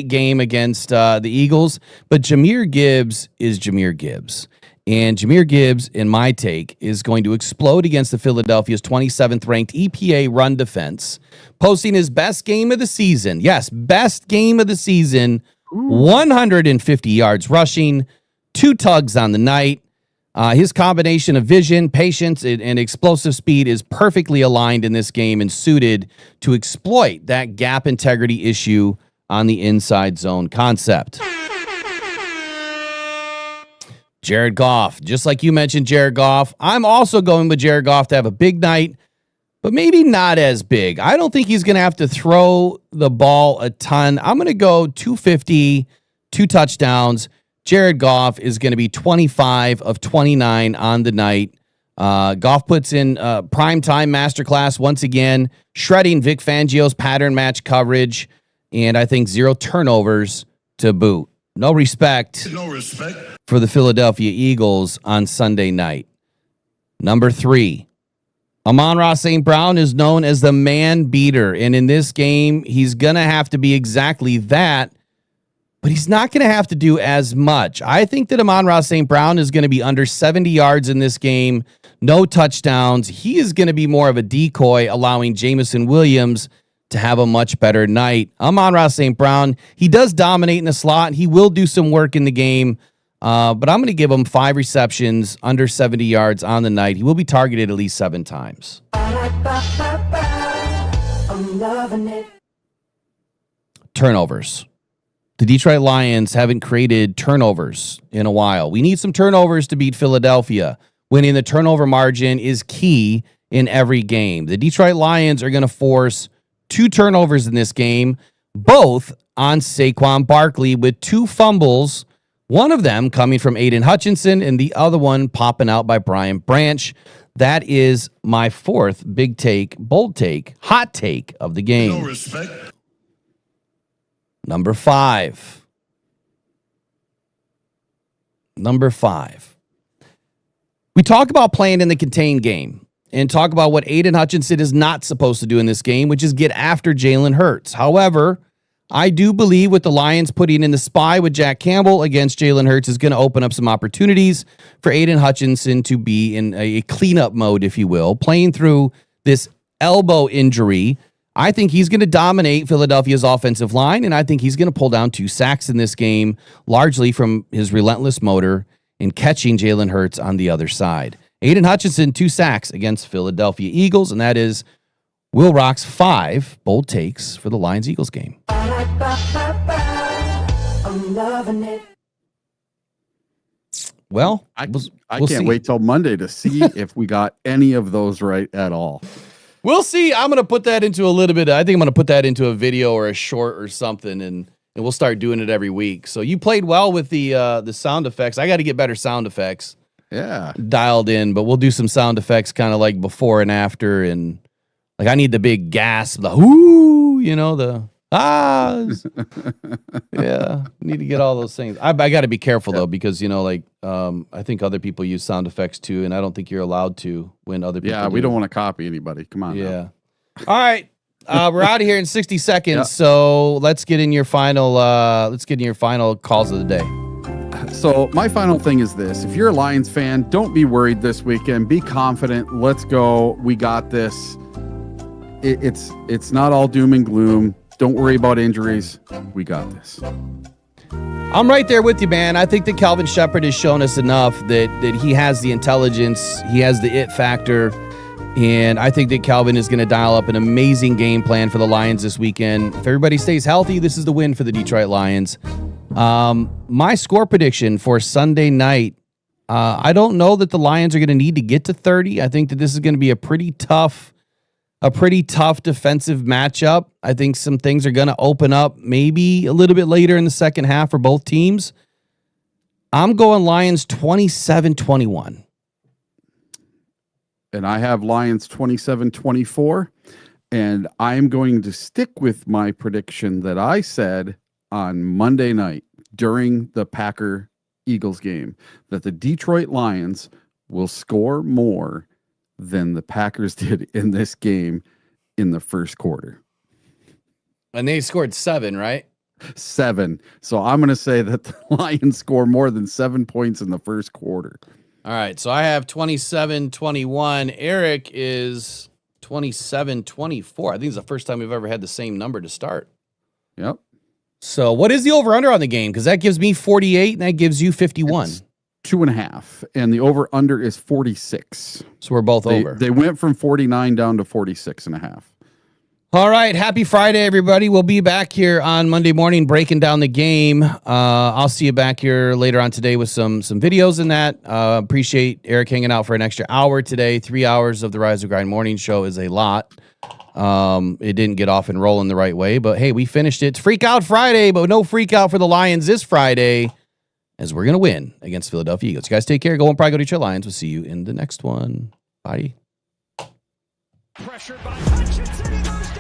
game against the Eagles. But Jahmyr Gibbs is Jahmyr Gibbs. And Jahmyr Gibbs, in my take, is going to explode against the Philadelphia's 27th-ranked EPA run defense, posting his best game of the season. Yes, best game of the season. 150 yards rushing, 2 tugs on the night. His combination of vision, patience, and explosive speed is perfectly aligned in this game and suited to exploit that gap integrity issue on the inside zone concept. Jared Goff, just like you mentioned, Jared Goff, I'm also going with Jared Goff to have a big night, but maybe not as big. I don't think he's going to have to throw the ball a ton. I'm going to go 250, 2 touchdowns. Jared Goff is going to be 25 of 29 on the night. Goff puts in primetime masterclass once again, shredding Vic Fangio's pattern match coverage, and I think 0 turnovers to boot. No respect for the Philadelphia Eagles on Sunday night. Number 3, Amon-Ra St. Brown is known as the man beater, and in this game, he's going to have to be exactly that, but he's not going to have to do as much. I think that Amon-Ra St. Brown is going to be under 70 yards in this game, no touchdowns. He is going to be more of a decoy, allowing Jameson Williams to have a much better night. Amon-Ra St. Brown, he does dominate in the slot. He will do some work in the game, but I'm going to give him 5 receptions, under 70 yards on the night. He will be targeted at least 7 times. I'm loving it. Turnovers. The Detroit Lions haven't created turnovers in a while. We need some turnovers to beat Philadelphia. Winning the turnover margin is key in every game. The Detroit Lions are going to force 2 turnovers in this game, both on Saquon Barkley, with 2 fumbles, one of them coming from Aiden Hutchinson and the other one popping out by Brian Branch. That is my 4th big take, bold take, hot take of the game. No respect. Number 5. We talk about playing in the contained game and talk about what Aiden Hutchinson is not supposed to do in this game, which is get after Jalen Hurts. However, I do believe with the Lions putting in the spy with Jack Campbell against Jalen Hurts is going to open up some opportunities for Aiden Hutchinson to be in a cleanup mode, if you will, playing through this elbow injury. I think he's going to dominate Philadelphia's offensive line, and I think he's going to pull down 2 sacks in this game, largely from his relentless motor in catching Jalen Hurts on the other side. Aiden Hutchinson, 2 sacks against Philadelphia Eagles, and that is Will Rock's 5 bold takes for the Lions-Eagles game. I'm loving it. Well, I can't wait till Monday to see if we got any of those right at all. We'll see. I'm going to put that into a little bit. I think I'm going to put that into a video or a short or something, and we'll start doing it every week. So you played well with the sound effects. I got to get better sound effects. Yeah, dialed in, but we'll do some sound effects kind of like before and after, and like I need the big gasp, the whoo, the yeah. Need to get all those things. I got to be careful though, because I think other people use sound effects too, and I don't think you're allowed to when other people. Yeah, we don't want to copy anybody. Come on. Yeah. All right. We're out of here in 60 seconds, so let's get in your final. Calls of the day. So my final thing is this: if you're a Lions fan, don't be worried this weekend. Be confident. Let's go. We got this. It's not all doom and gloom. Don't worry about injuries. We got this. I'm right there with you, man. I think that Calvin Shepard has shown us enough that he has the intelligence, he has the it factor, and I think that Calvin is going to dial up an amazing game plan for the Lions this weekend. If everybody stays healthy, this is the win for the Detroit Lions. My score prediction for Sunday night, I don't know that the Lions are going to need to get to 30. I think that this is going to be a pretty tough a pretty tough defensive matchup. I think some things are going to open up maybe a little bit later in the second half for both teams. I'm going Lions 27-21. And I have Lions 27-24. And I'm going to stick with my prediction that I said on Monday night during the Packer-Eagles game, that the Detroit Lions will score more than the Packers did in this game in the first quarter. And they scored 7, right? 7. So I'm going to say that the Lions score more than 7 points in the first quarter. All right. So I have 27-21. Eric is 27-24. I think it's the first time we've ever had the same number to start. Yep. So what is the over-under on the game? Because that gives me 48 and that gives you 51. It's 2.5. And the over-under is 46. So we're both over. They went from 49 down to 46.5. All right. Happy Friday, everybody. We'll be back here on Monday morning breaking down the game. I'll see you back here later on today with some videos in that. Appreciate Eric hanging out for an extra hour today. 3 hours of the Rise and Grind morning show is a lot. It didn't get off and rolling the right way, but hey, we finished it. It's Freak Out Friday, but no freak out for the Lions this Friday as we're going to win against Philadelphia Eagles. You guys take care. Go and probably go to your Lions. We'll see you in the next one. Bye. Pressured by Hutchinson. He goes